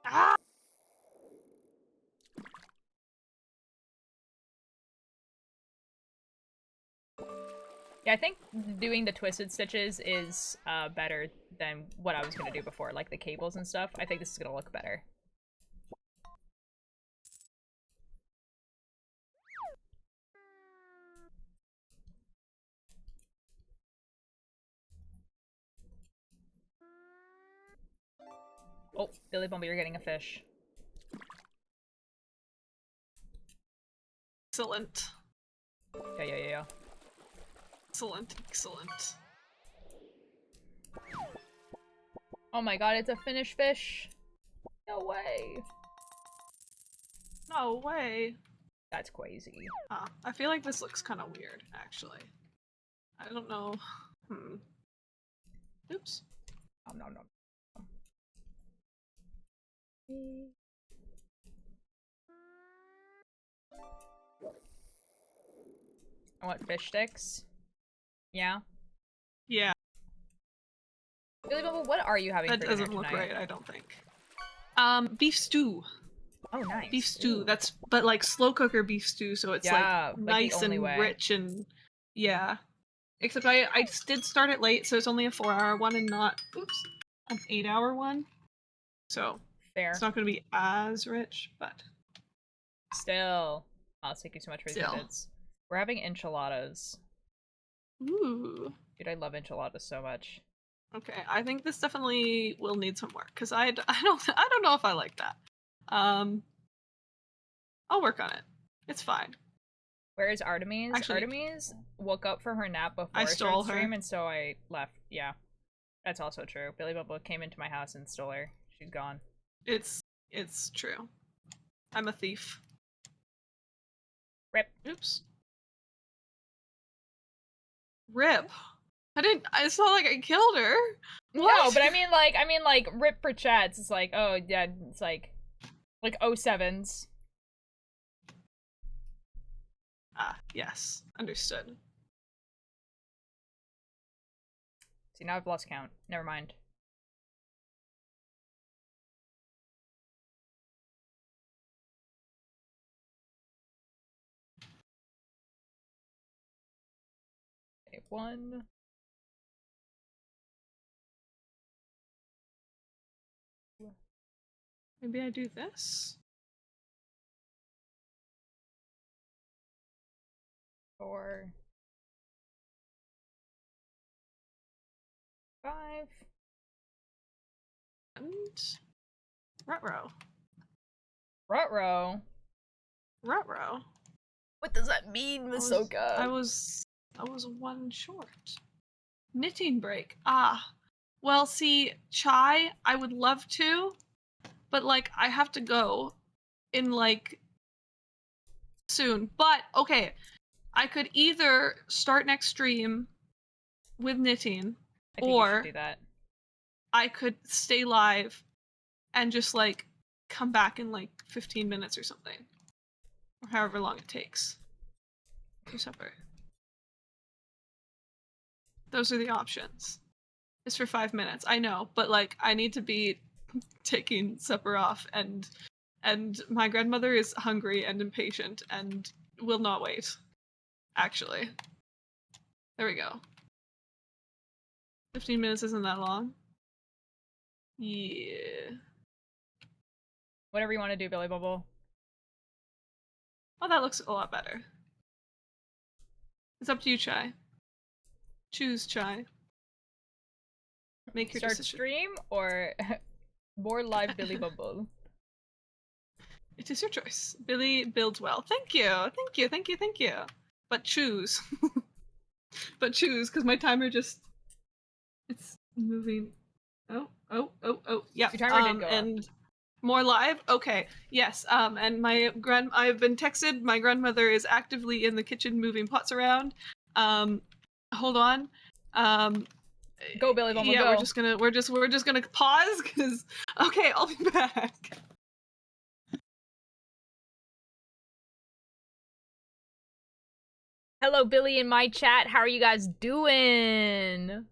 Ah! Yeah, I think doing the twisted stitches is better than what I was gonna do before, like the cables and stuff. I think this is gonna look better. Oh, Billy Bumble, you're getting a fish. Excellent. Yeah. Excellent. Oh my god, it's a finished fish. No way. No way. That's crazy. I feel like this looks kind of weird, actually. I don't know. Oops. No. I want fish sticks. Yeah. Yeah. Billy Bubble, what are you having That for dinner doesn't look tonight? right, I don't think. Beef stew. Oh, nice. Beef stew. That's but like slow cooker beef stew, so it's like nice and rich and yeah. Except I did start it late, so it's only a 4-hour one and not an 8-hour one. So fair. It's not going to be as rich, but still. Oh, thank you so much for the bits. We're having enchiladas. Ooh. Dude, I love enchiladas so much. Okay, I think this definitely will need some work because I don't know if I like that. I'll work on it. It's fine. Where is Artemis? Actually, Artemis woke up from her nap before I stole her. stream, and so I left. Yeah, that's also true. Billy Bubble came into my house and stole her. She's gone. It's true. I'm a thief. Rip. Oops. Rip. It's not like I killed her. What? No, but I mean like rip for chats. It's like, oh yeah, it's like 07s. Yes. Understood. See, now I've lost count. Never mind. Okay, 1. Maybe I do this? 4. 5. And Rutrow. Rutrow. Rutrow. What does that mean, Masoka? I was 1 short. Knitting break. Ah. Well, see, Chai, I would love to, but like I have to go in like soon. But okay, I could either start next stream with knitting, I think you or should do that. I could stay live and just like come back in like 15 minutes or something, or however long it takes to supper. Those are the options. It's for 5 minutes, I know, but like I need to be taking supper off, and my grandmother is hungry and impatient and will not wait. Actually, there we go. 15 minutes isn't that long. Yeah. Whatever you want to do, Billy Bubble. Oh, that looks a lot better. It's up to you, Chai. Choose, Chai. Make your Start decision. stream or more live Billy Bubble? It is your choice. Billy builds well. Thank you, thank you, thank you, thank you. But choose. But choose, because my timer just... It's moving. Oh. Yeah. Your timer did go and up. More live? Okay. Yes. And I've been texted. My grandmother is actively in the kitchen moving pots around. Hold on. Go, Billy Bubble, yeah, go. we're just gonna pause, because okay, I'll be back. Hello, Billy in my chat. How are you guys doing?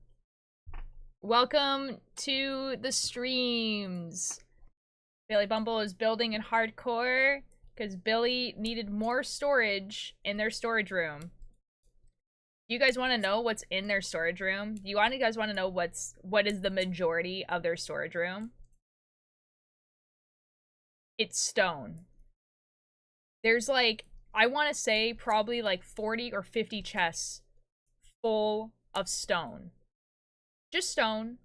Welcome to the streams. Billy Bumble is building in hardcore because Billy needed more storage in their storage room. Do you guys want to know what's in their storage room? Do you guys want to know what is the majority of their storage room? It's stone. There's like, I want to say probably like 40 or 50 chests full of stone. Just stone.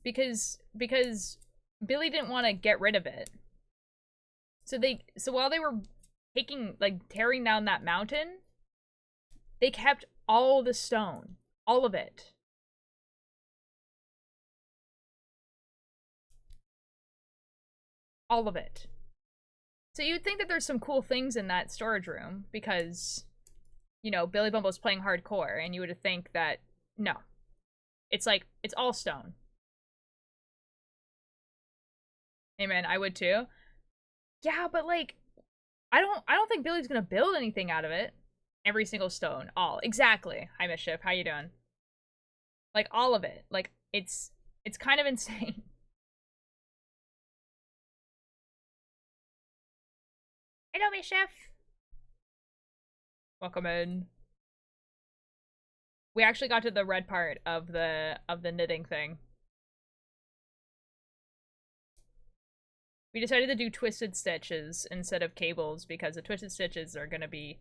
Because Billy didn't want to get rid of it. So while they were tearing down that mountain, they kept all the stone. All of it. All of it. So you'd think that there's some cool things in that storage room because, you know, Billy Bumble's playing hardcore, and you would think that, no. It's like, it's all stone. Hey man, I would too. Yeah, but like, I don't think Billy's gonna build anything out of it. Every single stone. All. Exactly. Hi, Mischief. How you doing? Like, all of it. Like, it's kind of insane. Hello, Mischief. Welcome in. We actually got to the red part of the knitting thing. We decided to do twisted stitches instead of cables because the twisted stitches are gonna be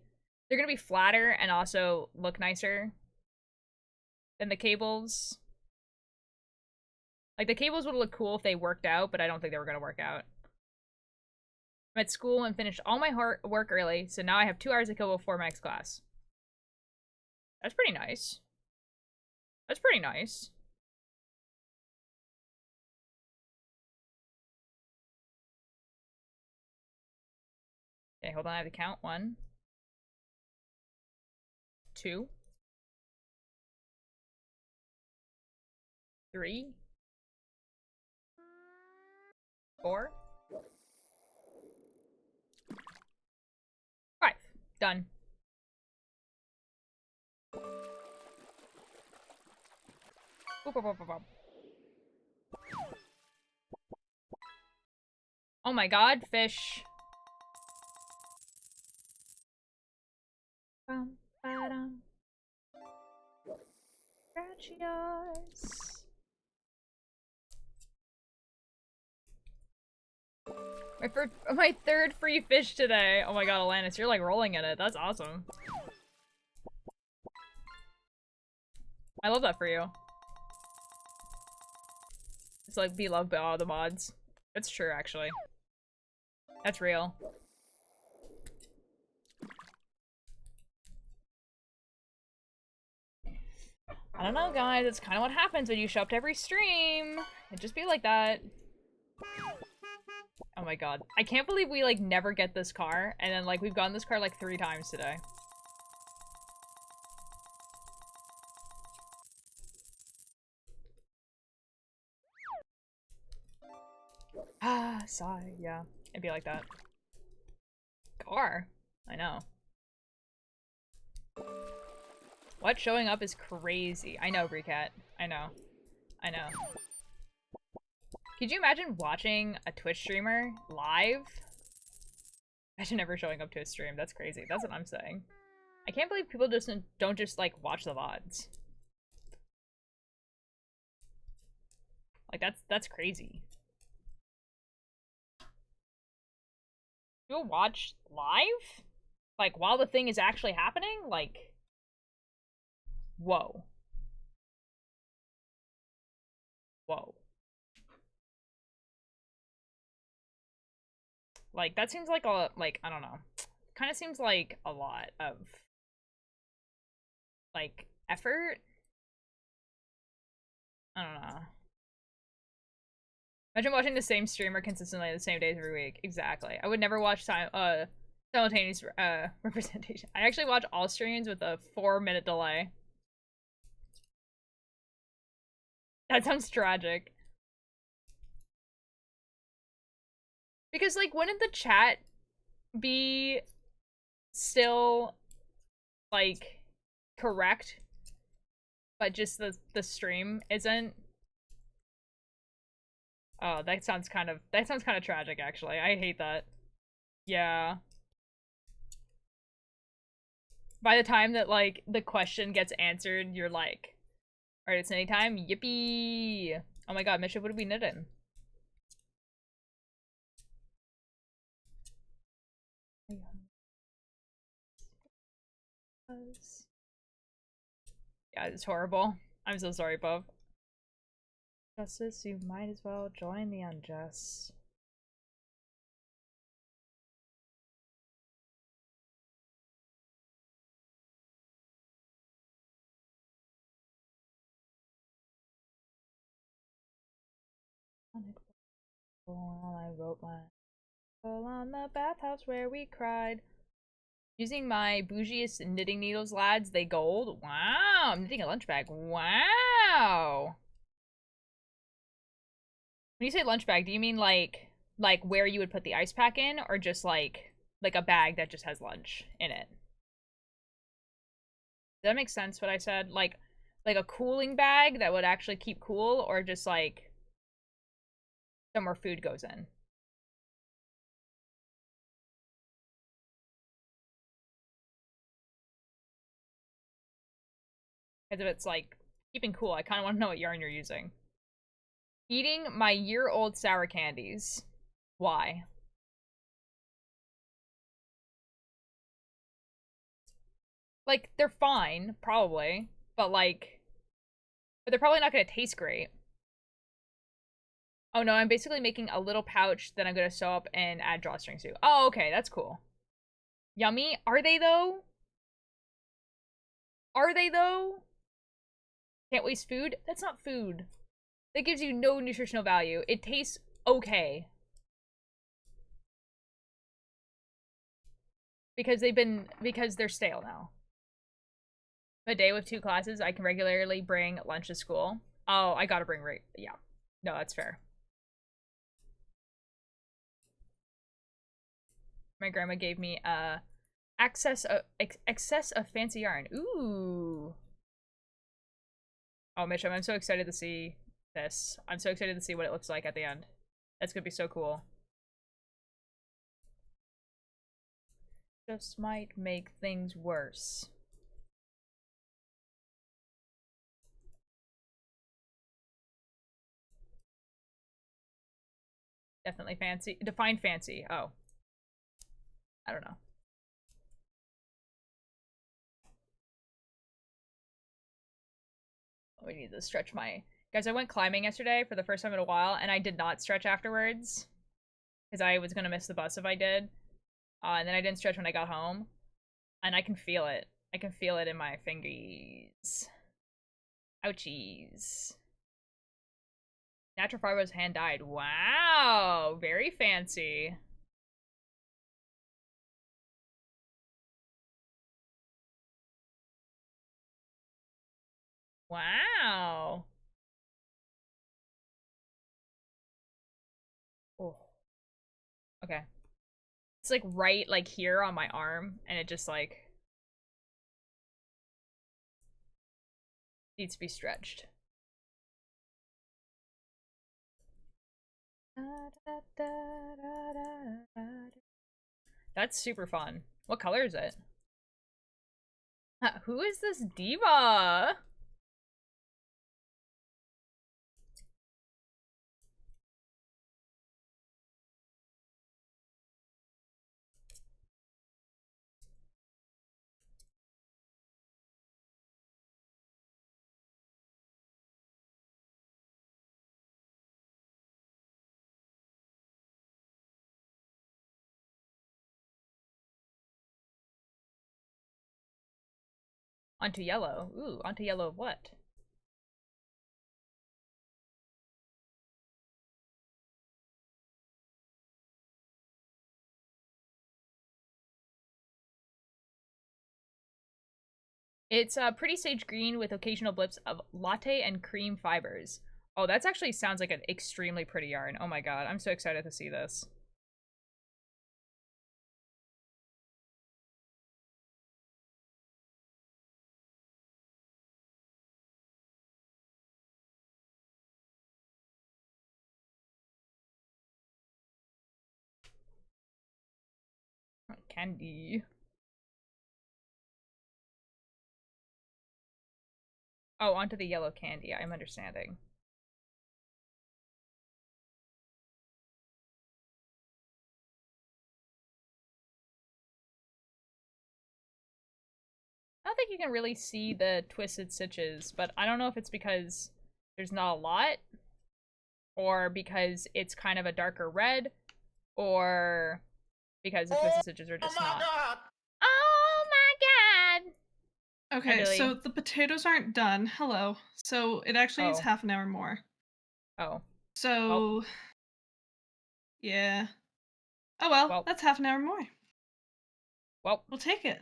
flatter and also look nicer than the cables. Like, the cables would look cool if they worked out, but I don't think they were gonna work out. I'm at school and finished all my work early, so now I have 2 hours to kill before my next class. That's pretty nice. That's pretty nice. Okay, hold on, I have to count. 1, 2, 3, 4, 5. Done. Boop, boop, boop, boop, boop. Oh my god, fish. Bum, ba-dum. Scratchy eyes. My third free fish today. Oh my god, Alanis, you're like rolling in it. That's awesome. I love that for you. It's like be loved by all the mods. It's true, actually. That's real. I don't know, guys. It's kind of what happens when you show up to every stream. It just be like that. Oh my god. I can't believe we, like, never get this car. And then, like, we've gotten this car, like, 3 times today. Ah, sigh. Yeah. It'd be like that. Car? I know. What? Showing up is crazy. I know, Breecat. I know. I know. Could you imagine watching a Twitch streamer live? Imagine never showing up to a stream. That's crazy. That's what I'm saying. I can't believe people just don't just, like, watch the VODs. Like, that's crazy. You'll watch live? Like, while the thing is actually happening? Like... Whoa. Whoa. Like, that seems like a, like, I don't know. Kind of seems like a lot of, like, effort? I don't know. Imagine watching the same streamer consistently the same days every week. Exactly. I would never watch simultaneous representation. I actually watch all streams with a 4-minute delay. That sounds tragic. Because, like, wouldn't the chat be still, like, correct? But just the stream isn't? Oh, that sounds kind of tragic, actually. I hate that. Yeah. By the time that, like, the question gets answered, you're like, alright, it's any time. Yippee! Oh my god, Misha, what are we knitting? Yeah, it's horrible. I'm so sorry, Bub. Justice, you might as well join the unjust. I wrote my on the bathhouse where we cried. Using my bougiest knitting needles, lads. They gold. Wow, I'm knitting a lunch bag. Wow. When you say lunch bag, do you mean like where you would put the ice pack in, or just like a bag that just has lunch in it? Does that make sense what I said? Like a cooling bag that would actually keep cool, or just like somewhere food goes in? Because if it's like keeping cool, I kind of want to know what yarn you're using. Eating my year-old sour candies. Why? Like, they're fine, probably, but they're probably not gonna taste great. Oh no, I'm basically making a little pouch that I'm gonna sew up and add drawstrings to. Oh, okay, that's cool. Yummy? Are they though? Are they though? Can't waste food? That's not food. That gives you no nutritional value. It tastes okay. Because they're stale now. A day with 2 classes, I can regularly bring lunch to school. Oh, I gotta bring yeah. No, that's fair. My grandma gave me excess of fancy yarn. Ooh. Oh, Mitchum, I'm so excited to see this. I'm so excited to see what it looks like at the end. That's gonna be so cool. Just might make things worse. Definitely fancy. Define fancy. Oh. I don't know. We need to stretch my... Guys, I went climbing yesterday for the first time in a while, and I did not stretch afterwards. Because I was gonna miss the bus if I did. And then I didn't stretch when I got home. And I can feel it. I can feel it in my fingers. Ouchies. Natural Farbo's hand died. Wow! Very fancy. Wow. Oh. Okay. It's like right like here on my arm, and it just like needs to be stretched. That's super fun. What color is it? Who is this diva? Onto yellow. Ooh, onto yellow of what? It's pretty sage green with occasional blips of latte and cream fibers. Oh, that actually sounds like an extremely pretty yarn. Oh my god, I'm so excited to see this. Candy. Oh, onto the yellow candy. I'm understanding. I don't think you can really see the twisted stitches, but I don't know if it's because there's not a lot, or because it's kind of a darker red, or because the twisted stitches are just not. God. Oh my god! Okay, Really... so the potatoes aren't done. Hello. So it actually needs half an hour more. Oh. So... Well. Yeah. Oh well, that's half an hour more. Well. We'll take it.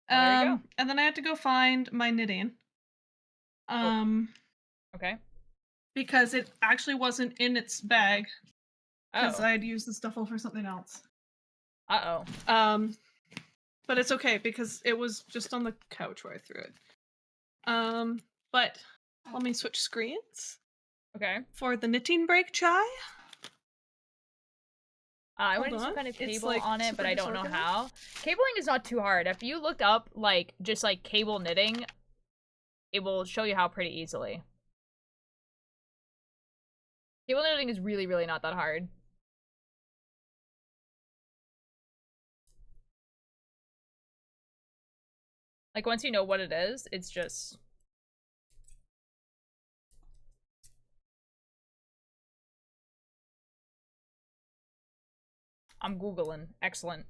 Well, there you go. And then I had to go find my knitting. Okay. Because it actually wasn't in its bag. Because Oh. I had used the stuffle for something else. Uh-oh. But it's okay because it was just on the couch where I threw it. But let me switch screens. Okay. For the knitting break chai. I want to do some kind of cable on it, but I don't know how. Cabling is not too hard. If you look up, like, just, like, cable knitting, it will show you how pretty easily. Cable knitting is really, really not that hard. Like, once you know what it is, it's just... I'm Googling. Excellent.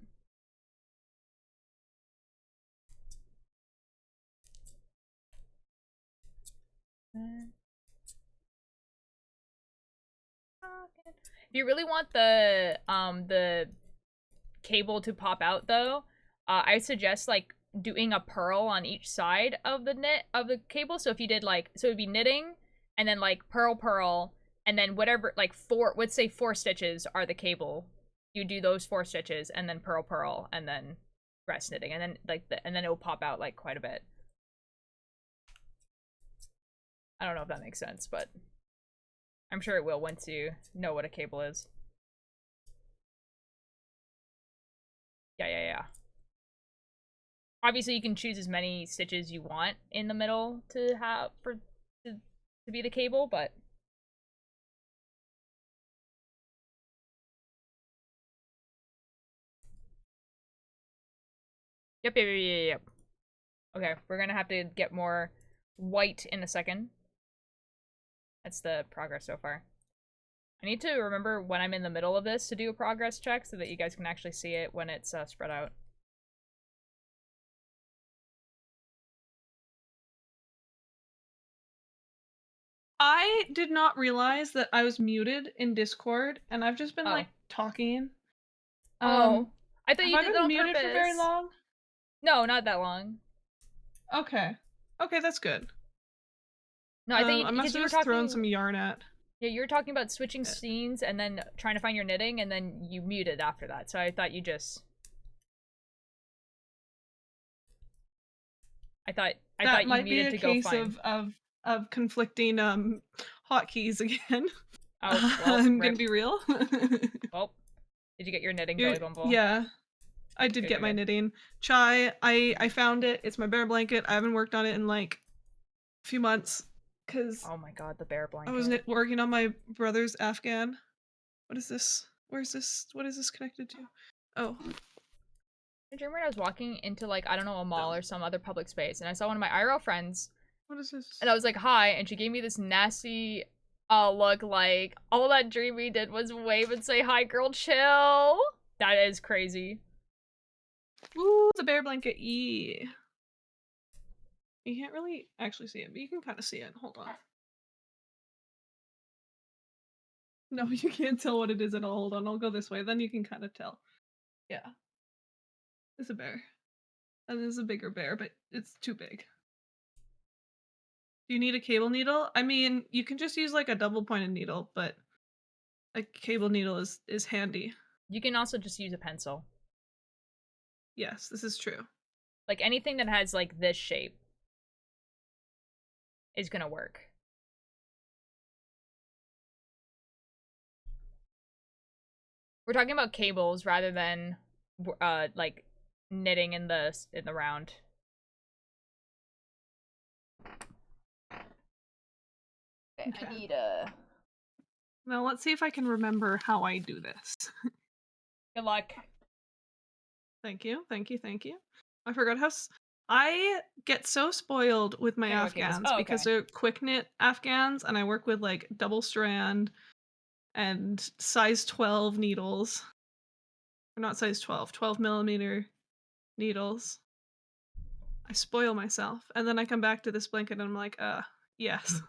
If you really want the cable to pop out, though, I suggest, like, doing a purl on each side of the cable. So if you did, like, so it'd be knitting, and then, like, purl, and then whatever, like, let's say 4 stitches are the cable. You do those 4 stitches, and then purl, and then rest knitting, and then, like, and then it will pop out, like, quite a bit. I don't know if that makes sense, but I'm sure it will once you know what a cable is. Yeah. Obviously, you can choose as many stitches you want in the middle to have to be the cable, but yep. Okay, we're gonna have to get more white in a second. That's the progress so far. I need to remember when I'm in the middle of this to do a progress check so that you guys can actually see it when it's spread out. I did not realize that I was muted in Discord, and I've just been like talking. I thought you have did I it on been muted for very purpose. long? No, not that long. Okay, that's good. No, I think I must have just thrown some yarn at. Yeah, you were talking about switching scenes and then trying to find your knitting, and then you muted after that. So I thought you just. I thought you might muted be to go case find. of conflicting hotkeys again. Oh, well, I'm rip. gonna be real. Well, did you get your knitting, Billy Bumble? Yeah, I did get my knitting. Chai, I found it. It's my bear blanket. I haven't worked on it in like a few months because oh my god, the bear blanket. I was working on my brother's Afghan. What is this? Where's this? What is this connected to? Oh. I remember when I was walking into like, I don't know, a mall or some other public space, and I saw one of my IRL friends. What is this? And I was like, hi, and she gave me this nasty look like, all that Dreamy did was wave and say, hi girl, chill. That is crazy. Ooh, the bear blanket, You can't really actually see it, but you can kind of see it. Hold on. No, you can't tell what it is at all. Hold on, I'll go this way. Then you can kind of tell. Yeah. It's a bear. And there's a bigger bear, but it's too big. Do you need a cable needle? I mean, you can just use like a double pointed needle, but a cable needle is handy. You can also just use a pencil. Yes, this is true. Like anything that has like this shape is gonna work. We're talking about cables rather than like knitting in the round. Okay, I need a. Now let's see if I can remember how I do this. Good luck. Thank you. I forgot how I get so spoiled with my Afghans because they're quick knit Afghans, and I work with like double strand and size 12 needles. Or not size 12, 12 millimeter needles. I spoil myself, and then I come back to this blanket and I'm like, yes.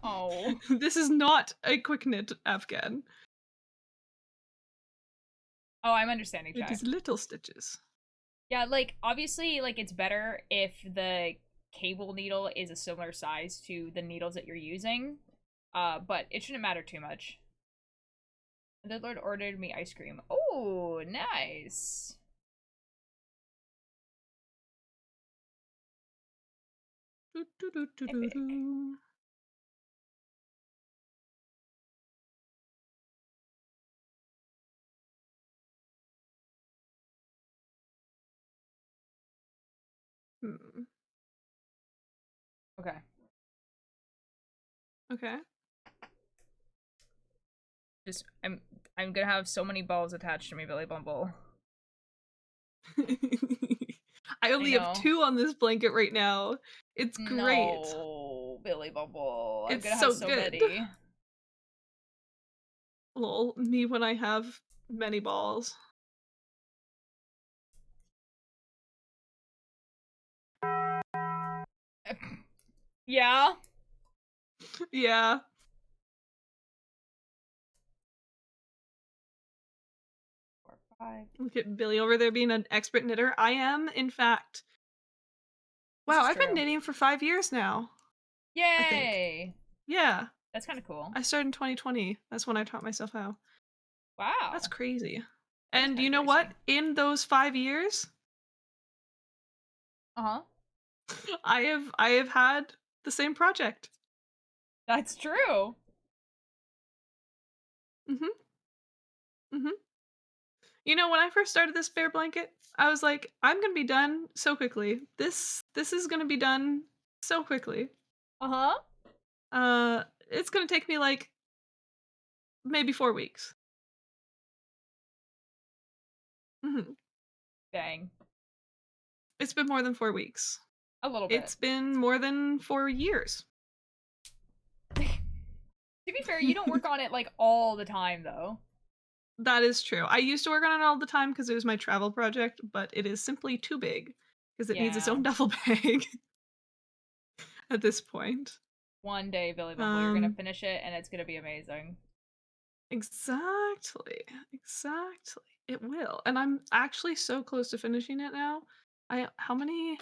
Oh. This is not a quick knit Afghan. Oh, I'm understanding, It is little stitches. Yeah, like, obviously, like, it's better if the cable needle is a similar size to the needles that you're using, but it shouldn't matter too much. The Lord ordered me ice cream. Oh, nice. Epic. Okay. Okay. Just I'm gonna have so many balls attached to me, Billy Bumble. I only have 2 on this blanket right now. It's great. No, Billy Bumble. It's I'm gonna so have so good. many. Lol, me when I have many balls. Yeah. Yeah. Look at Billy over there being an expert knitter. I am, in fact. Wow, I've been knitting for 5 years now. Yay! Yeah. That's kind of cool. I started in 2020. That's when I taught myself how. Wow. That's crazy. And you know what? In those 5 years, I have I have had the same project. That's true. You know, when I first started this bear blanket, I was like, I'm gonna be done so quickly. This is gonna be done so quickly. It's gonna take me like maybe 4 weeks. Dang. It's been more than 4 weeks. A little bit. It's been more than 4 years. To be fair, you don't work on it like all the time though. That is true. I used to work on it all the time because it was my travel project, but it is simply too big because it needs its own duffel bag at this point. One day, Billy Bumble, you're gonna finish it and it's gonna be amazing. Exactly. It will. And I'm actually so close to finishing it now. How many?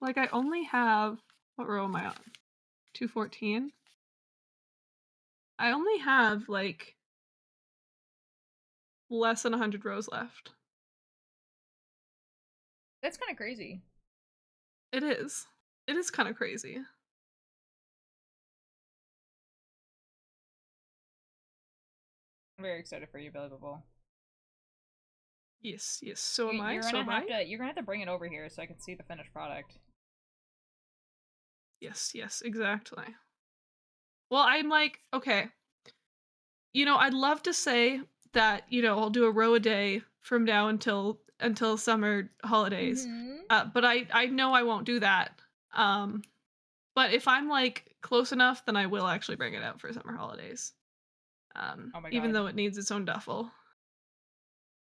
Like, I only have, what row am I on? 214? I only have, like, less than 100 rows left. That's kind of crazy. It is. It is kind of crazy. I'm very excited for you, Billy Bubble. Yes. So am I. You're gonna have to bring it over here so I can see the finished product. Yes, exactly. Well, I'm like, okay. You know, I'd love to say that, you know, I'll do a row a day from now until summer holidays. But I know I won't do that. But if I'm like close enough, then I will actually bring it out for summer holidays. Oh my God. Even though it needs its own duffel.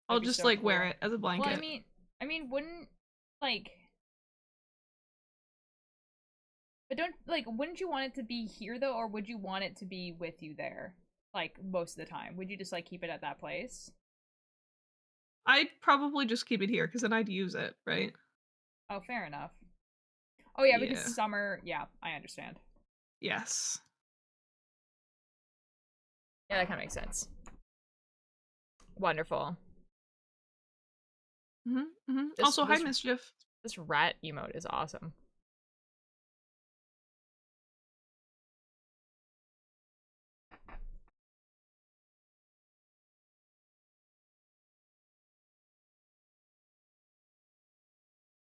I'll just so like cool. wear it as a blanket. Well, I mean, wouldn't like, but wouldn't you want it to be here though, or would you want it to be with you there, like most of the time? Would you just like keep it at that place? I'd probably just keep it here because then I'd use it, right? Oh, fair enough. Oh yeah, because summer. Yeah, I understand. Yes. Yeah, that kind of makes sense. Wonderful. Also, hi, Mischief. This rat emote is awesome.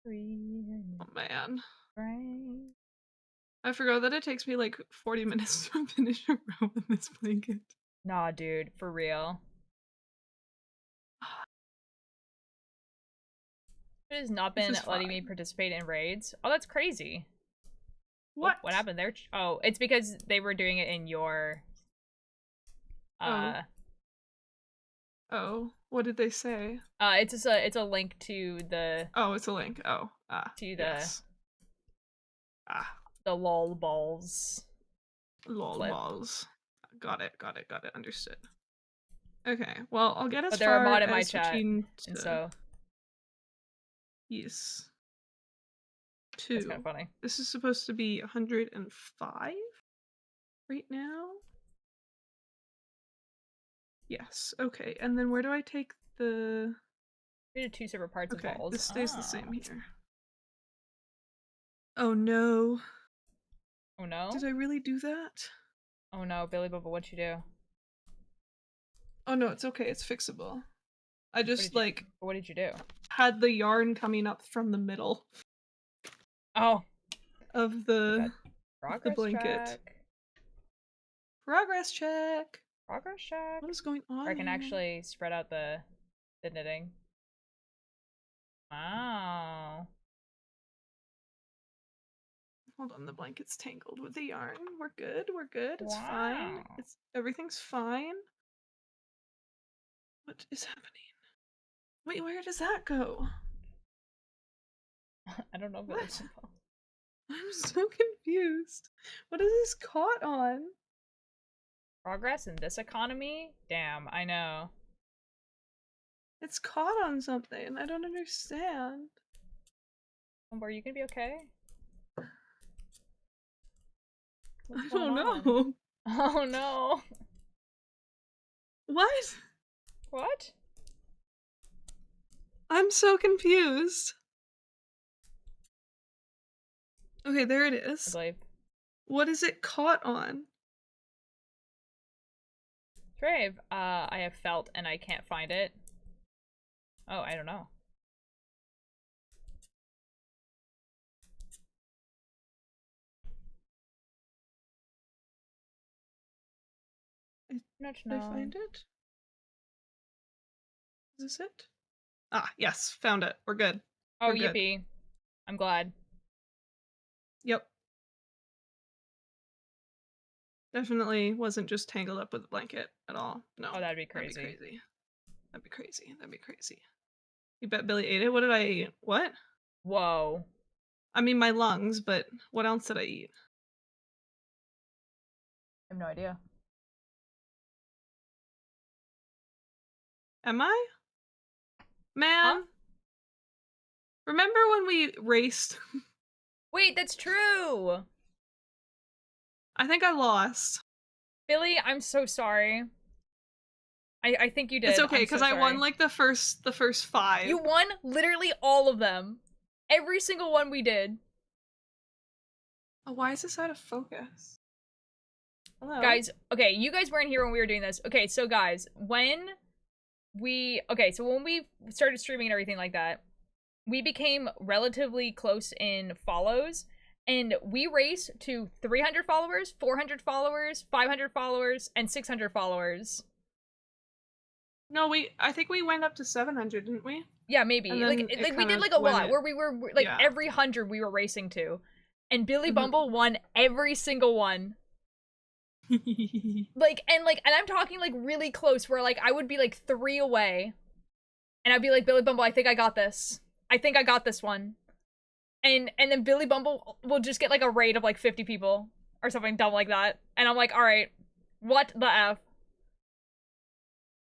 Oh man. I forgot that it takes me like 40 minutes to finish a row in this blanket. Nah, dude, for real. It has not been letting me participate in raids. Oh, that's crazy. What? What happened there? Oh, it's because they were doing it in your... Oh, what did they say? It's a link to the... Oh, it's a link. Oh, to the... Yes. The lol balls. Lol balls. Got it. Understood. Okay, well, I'll get as but far they're a mod in as my chat, and so... Yes. 2. That's kind of funny. This is supposed to be 105 right now? Yes, okay. And then where do I take the... We did 2 separate parts of balls. This stays the same here. Oh no. Oh no? Did I really do that? Oh no, Billy Bubba, what'd you do? Oh no, it's okay, it's fixable. I just what did you do? Had the yarn coming up from the middle. Oh. Of the blanket. Check. Progress check. Progress check. What is going on? Or I can actually spread out the knitting. Wow. Hold on, the blanket's tangled with the yarn. We're good. It's fine. Everything's fine. What is happening? Wait, where does that go? I don't know. What? I'm so confused. What is this caught on? Progress in this economy? Damn, I know. It's caught on something. I don't understand. Are you gonna be okay? I don't know. Oh no. What? What? I'm so confused. Okay, there it I is. believe. What is it caught on? Brave. I have felt and I can't find it. Oh, I don't know. Did I find it? Is this it? Ah, yes, found it. We're good. Oh, We're good. yippee. I'm glad. Yep. Definitely wasn't just tangled up with a blanket at all. No. Oh, that'd be crazy. That'd be crazy. That'd be crazy. That'd be crazy. You bet Billy ate it? What did I eat? What? Whoa. I mean, my lungs, but what else did I eat? I have no idea. Am I? Man. Huh? Remember when we raced? Wait, that's true! I think I lost. Billy, I'm so sorry. I think you did. It's okay, because I won like the first 5. You won literally all of them. Every single one we did. Oh, why is this out of focus? Hello? Guys, okay, you guys weren't here when we were doing this. Okay, so guys, when we started streaming and everything like that, we became relatively close in follows, and we raced to 300 followers, 400 followers, 500 followers, and 600 followers. No, I think we went up to 700, didn't we? Yeah, maybe. Like we did like a lot where we were like every 100 we were racing to. And Billy Bumble won every single one. and I'm talking like really close where like I would be like 3 away. And I'd be like, Billy Bumble, I think I got this. I think I got this one. And then Billy Bumble will just get like a raid of like 50 people or something dumb like that. And I'm like, alright, what the F?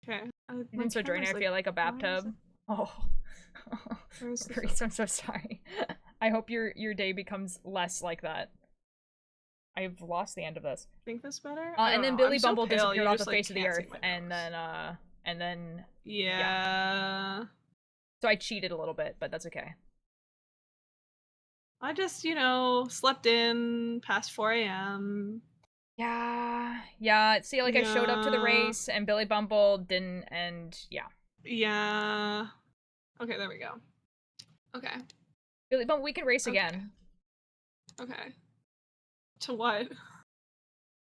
Okay. I'm so draining, I feel like a bathtub. Oh. Reese, I'm so sorry. I hope your day becomes less like that. I've lost the end of this. Think this better? And then Billy Bumble so disappeared off the face of the earth, and then yeah. So I cheated a little bit, but that's okay. I just, slept in past 4 a.m. Yeah. See, like I showed up to the race, and Billy Bumble didn't, and yeah. Yeah. Okay, there we go. Okay. Billy Bumble, we can race again. Okay. To what?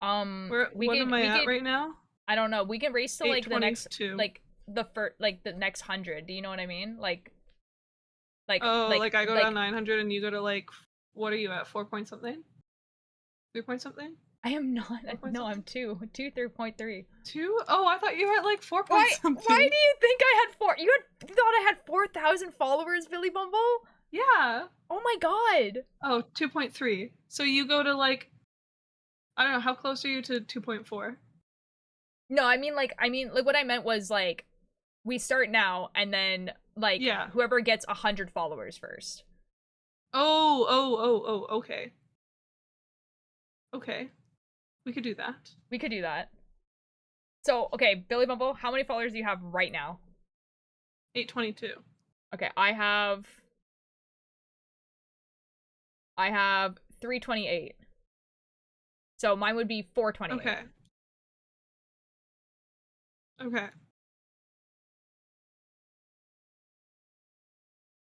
What am I at right now? I don't know. We can race to like the next, 822. like the next 100. Do you know what I mean? Like I go to 900 and you go to like, what are you at? 4 point something? 3 point something? I am not. No, I'm 3.3. 2? Oh, I thought you were at like 4 point something. Why do you think I had 4? You thought I had 4,000 followers, Billy Bumble? Yeah. Oh my god. Oh, 2.3. So you go to like, I don't know, how close are you to 2.4? No, I mean what I meant was like, we start now and then like whoever gets 100 followers first. Oh, okay. Okay. We could do that. So, okay, Billy Bumble, how many followers do you have right now? 822. Okay, I have 328. So mine would be 428. Okay.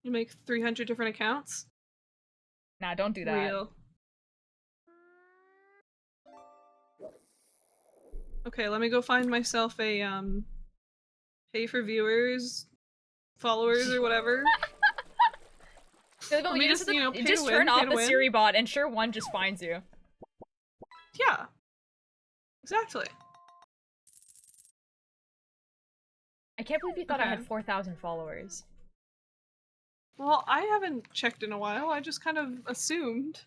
You make 300 different accounts? Nah, don't do that. Real. Okay, let me go find myself a pay for viewers, followers, or whatever. Let me just turn off the Siri bot and sure one just finds you. Yeah. Exactly. I can't believe you thought I had 4,000 followers. Well, I haven't checked in a while. I just kind of assumed.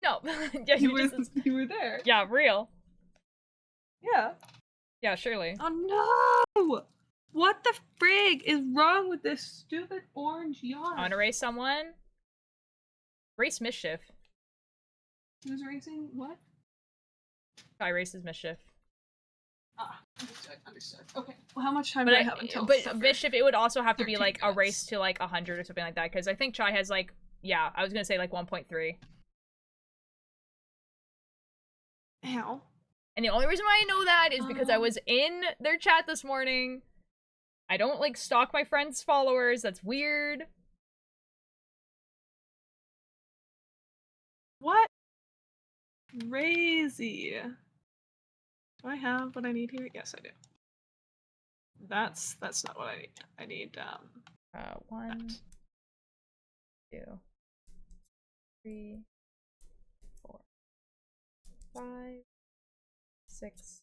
No. Yeah, you were there. Yeah, real. Yeah. Yeah, surely. Oh no! What the frig is wrong with this stupid orange yarn? I want to race someone. Race Mischief. Who's racing what? I races Mischief. Ah, understood. Okay. Well, how much time do I have until But Mischief, it would also have to be like a race to like 100 or something like that, because I think Chai has like, I was gonna say like 1.3. Ow. And the only reason why I know that is because I was in their chat this morning. I don't, like, stalk my friends' followers. That's weird. What? Crazy. Do I have what I need here? Yes, I do. That's not what I need. I need 1, 2, 3, 4, 5, 6,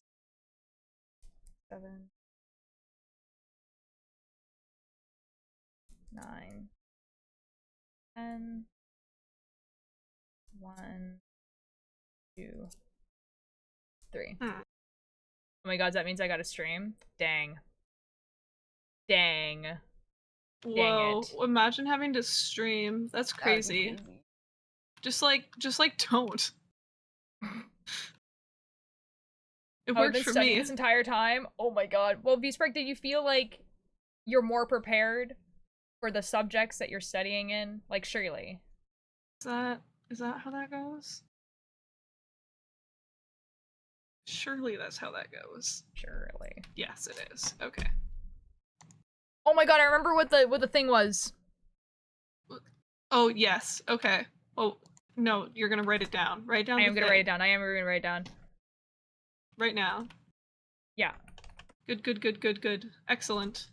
7, 9, 10, 1, 2, 3. Hmm. Oh my god, that means I gotta stream? Dang. Dang. Whoa, it. imagine having to stream. That's crazy. Just like don't. It I've worked been for studying me. this entire time. Oh my god. Well, V-Spark, did you feel like you're more prepared for the subjects that you're studying in? Like, surely. Is that how that goes? Surely that's how that goes. Surely. Yes, it is. Okay. Oh my god, I remember what the thing was. Oh, yes. Okay. Oh, no, you're gonna write it down. Write down I the am gonna thing. write it down. I am gonna write it down. Right now. Yeah. Good. Excellent.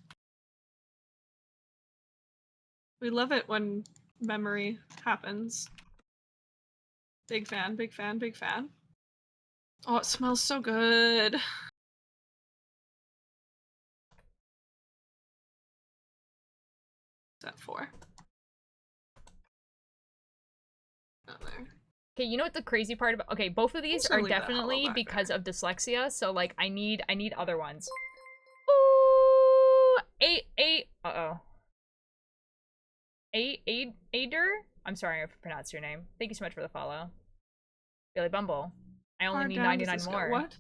We love it when memory happens. Big fan. Oh, it smells so good. Is that 4? Not there. Okay, you know what the crazy part about— okay, both of these are Leave that definitely hollow back because there. of dyslexia, so like I need other ones. Ooh, Aider? I'm sorry if I pronounced your name. Thank you so much for the follow. Billy Bumble. I only Far need down 99 does this go? more. What?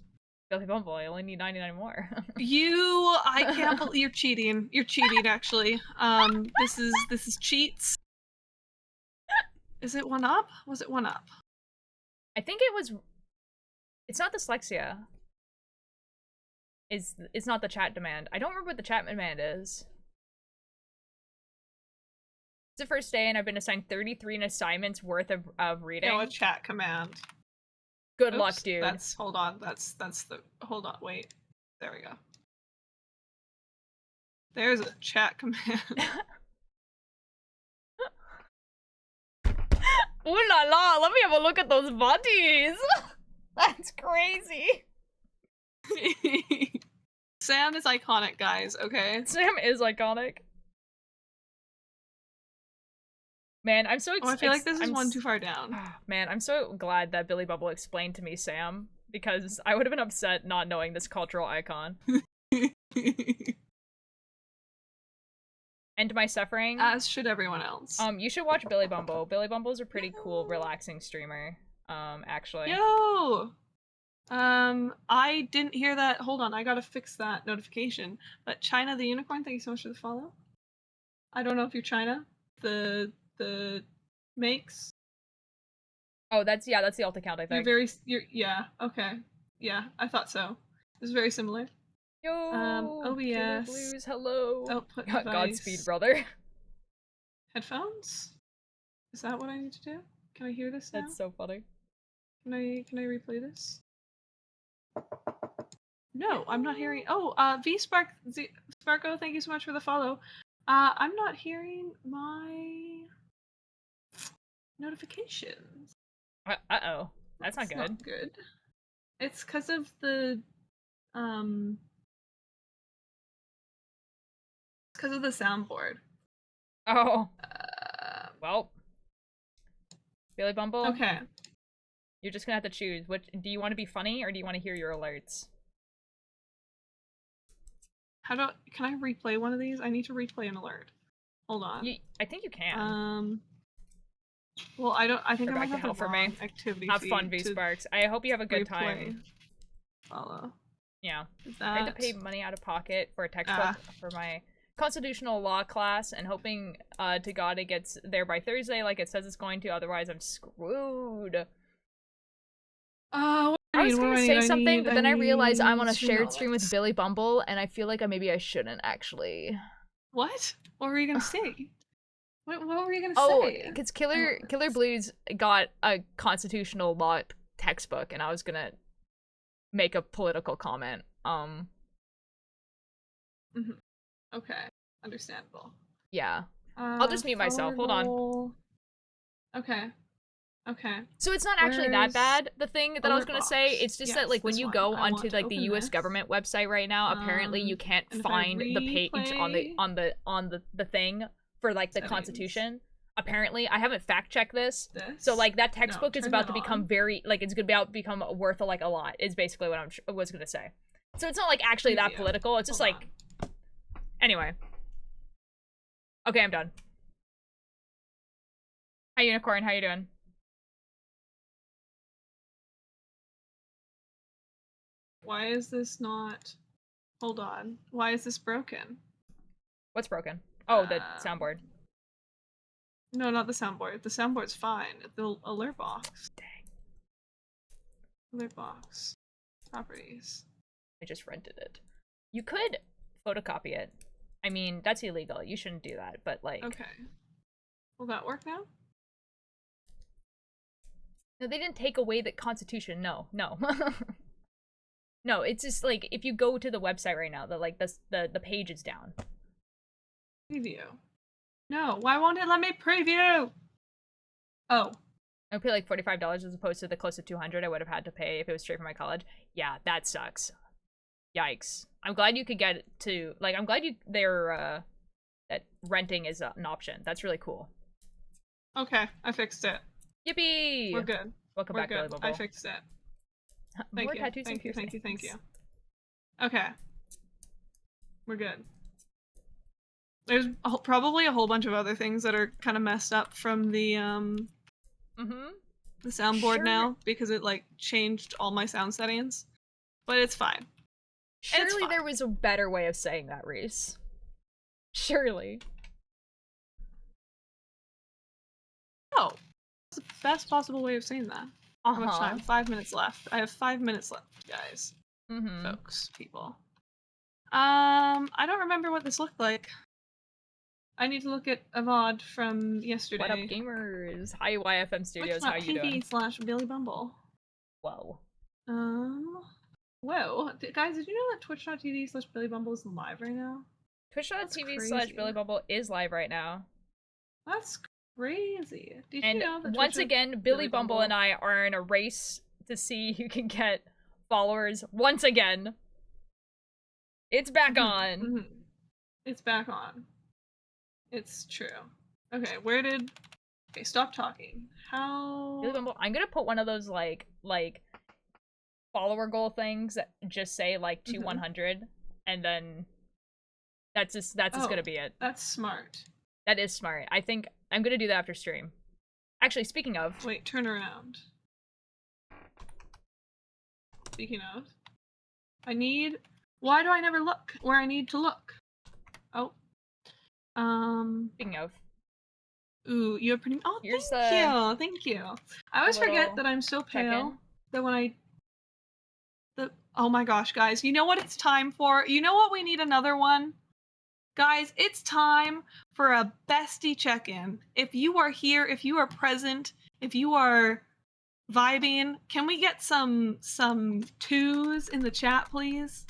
Billy Bumble, I only need 99 more. I can't believe you're cheating. You're cheating, actually. This is cheats. Is it 1-up? Was it 1-up? I think it's not dyslexia. It's not the chat demand. I don't remember what the chat demand is. It's the first day and I've been assigned 33 assignments worth of reading. No, a chat command. Good Oops, luck, dude. Hold on, hold on, wait. There we go. There's a chat command. Ooh la la, let me have a look at those bodies. That's crazy. Sam is iconic, guys, okay? Sam is iconic. Man, I'm so I feel like this is one too far down. Man, I'm so glad that Billy Bubble explained to me Sam, because I would have been upset not knowing this cultural icon. End my suffering. As should everyone else. You should watch Billy Bumble. Billy Bumble's a pretty cool, relaxing streamer. Actually. Yo! I didn't hear that. Hold on, I gotta fix that notification. But China the Unicorn, thank you so much for the follow. I don't know if you're China. The makes. Oh, that's the alt account, I think. Yeah, okay. Yeah, I thought so. It's very similar. Yo, OBS. Blues, hello. Output Godspeed, brother. Headphones? Is that what I need to do? Can I hear this now? That's so funny. Can I replay this? No, I'm not hearing. Oh, Sparko, thank you so much for the follow. I'm not hearing my notifications. Uh-oh. That's not good. Not good. It's because of the it's because of the soundboard. Oh. Well. Billy Bumble? Okay. You're just gonna have to choose. Which do you want to be funny or do you want to hear your alerts? Can I replay one of these? I need to replay an alert. Hold on. I think you can. Well, I think I might back to have hell the for wrong me. activity Have feed fun, V to Sparks. I hope you have a good replay. time. Follow. Yeah. I had to pay money out of pocket for a textbook for my constitutional law class, and hoping to God it gets there by Thursday like it says it's going to, otherwise I'm screwed. What I was Screen, gonna what do say I something, need? but then I realized I'm on a screen shared stream with elements. Billy Bumble, and I feel like maybe I shouldn't actually. What? What were you gonna say? What were you gonna Oh, say? because Killer Blues got a constitutional law textbook, and I was gonna make a political comment. Okay, understandable. Yeah. I'll just mute myself. Hold on. Okay. Okay. So it's not actually that Where's bad. The thing that I was alert gonna say, box? it's just Yes, that like when this you one. go I onto want to like the open U.S. this. government website right now, apparently you can't and if I find the page replay on the thing for like the settings. Constitution. Apparently, I haven't fact checked this. This? So like that textbook is turn about that to become on. very like it's about to become worth like a lot. Is basically what I was gonna say. So it's not like actually that Preview. political. It's just Hold like anyway. Okay, I'm done. Hi Unicorn, how you doing? Why is this not? Hold on. Why is this broken? What's broken? Oh, the soundboard. No, not the soundboard. The soundboard's fine. The alert box. Dang. Alert box. Properties. I just rented it. You could photocopy it. I mean, that's illegal. You shouldn't do that, but like... Okay. Will that work now? No, they didn't take away the Constitution. No, no. No, it's just like, if you go to the website right now, the page is down. Preview. No, why won't it let me preview? Oh. I pay like $45 as opposed to the close to $200 I would have had to pay if it was straight from my college. Yeah, that sucks. Yikes. I'm glad you could get to, like, I'm glad that renting is an option. That's really cool. Okay, I fixed it. Yippee! We're good. Welcome We're back, good. Billy Bubble. I fixed it. Thank More you. tattoos Thank and you, thank you, thank you. piercings. Okay. We're good. There's probably a whole bunch of other things that are kind of messed up from the soundboard Sure. now because it like changed all my sound settings. But it's fine. Surely there was a better way of saying that, Reese. Surely. Oh. That's the best possible way of saying that. How much Uh-huh. time? 5 minutes left. I have 5 minutes left, guys. Mm-hmm. Folks, people. I don't remember what this looked like. I need to look at a VOD from yesterday. What up, gamers? Hi, YFM Studios. How you doing? Twitch.tv/Billy Bumble. Whoa. Whoa. Guys, did you know that Twitch.tv/Billy Bumble is live right now? Twitch.tv/Billy Bumble is live right now. That's crazy. Did And you know that once again, Billy Bumble and I are in a race to see who can get followers once again. It's back on. It's back on. It's true. Okay, where did... Okay, stop talking. How... Billy Bumble, I'm gonna put one of those, like follower goal things that just say, like, to 100, and then that's just gonna be it. That's smart. That is smart. I think I'm gonna do that after stream. Actually, speaking of... Wait, turn around. Speaking of... I need... Why do I never look where I need to look? Oh. Speaking of... Ooh, you have pretty... Oh, here's thank you. I always forget that I'm so pale check-in. that when I... Oh my gosh, guys. You know what it's time for? You know what we need another one? Guys, it's time for a bestie check-in. If you are here, if you are present, if you are vibing, can we get some twos in the chat, please?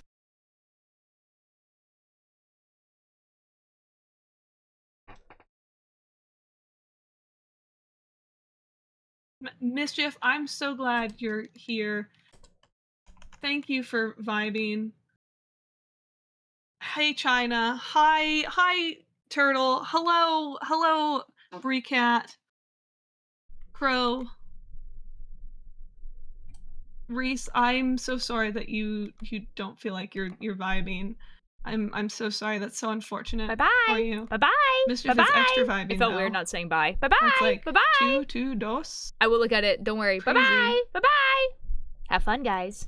Mischief, I'm so glad you're here. Thank you for vibing. Hey China. Hi Turtle. Hello Breecat. Crow. Reese, I'm so sorry that you don't feel like you're vibing. I'm so sorry. That's so unfortunate. Bye-bye. For you. Bye-bye. Mischief Bye-bye. is extra vibing. It felt though. weird not saying bye. Bye-bye. It's like Bye-bye. two dos. I will look at it. Don't worry. Crazy. Bye-bye. Bye-bye. Have fun, guys.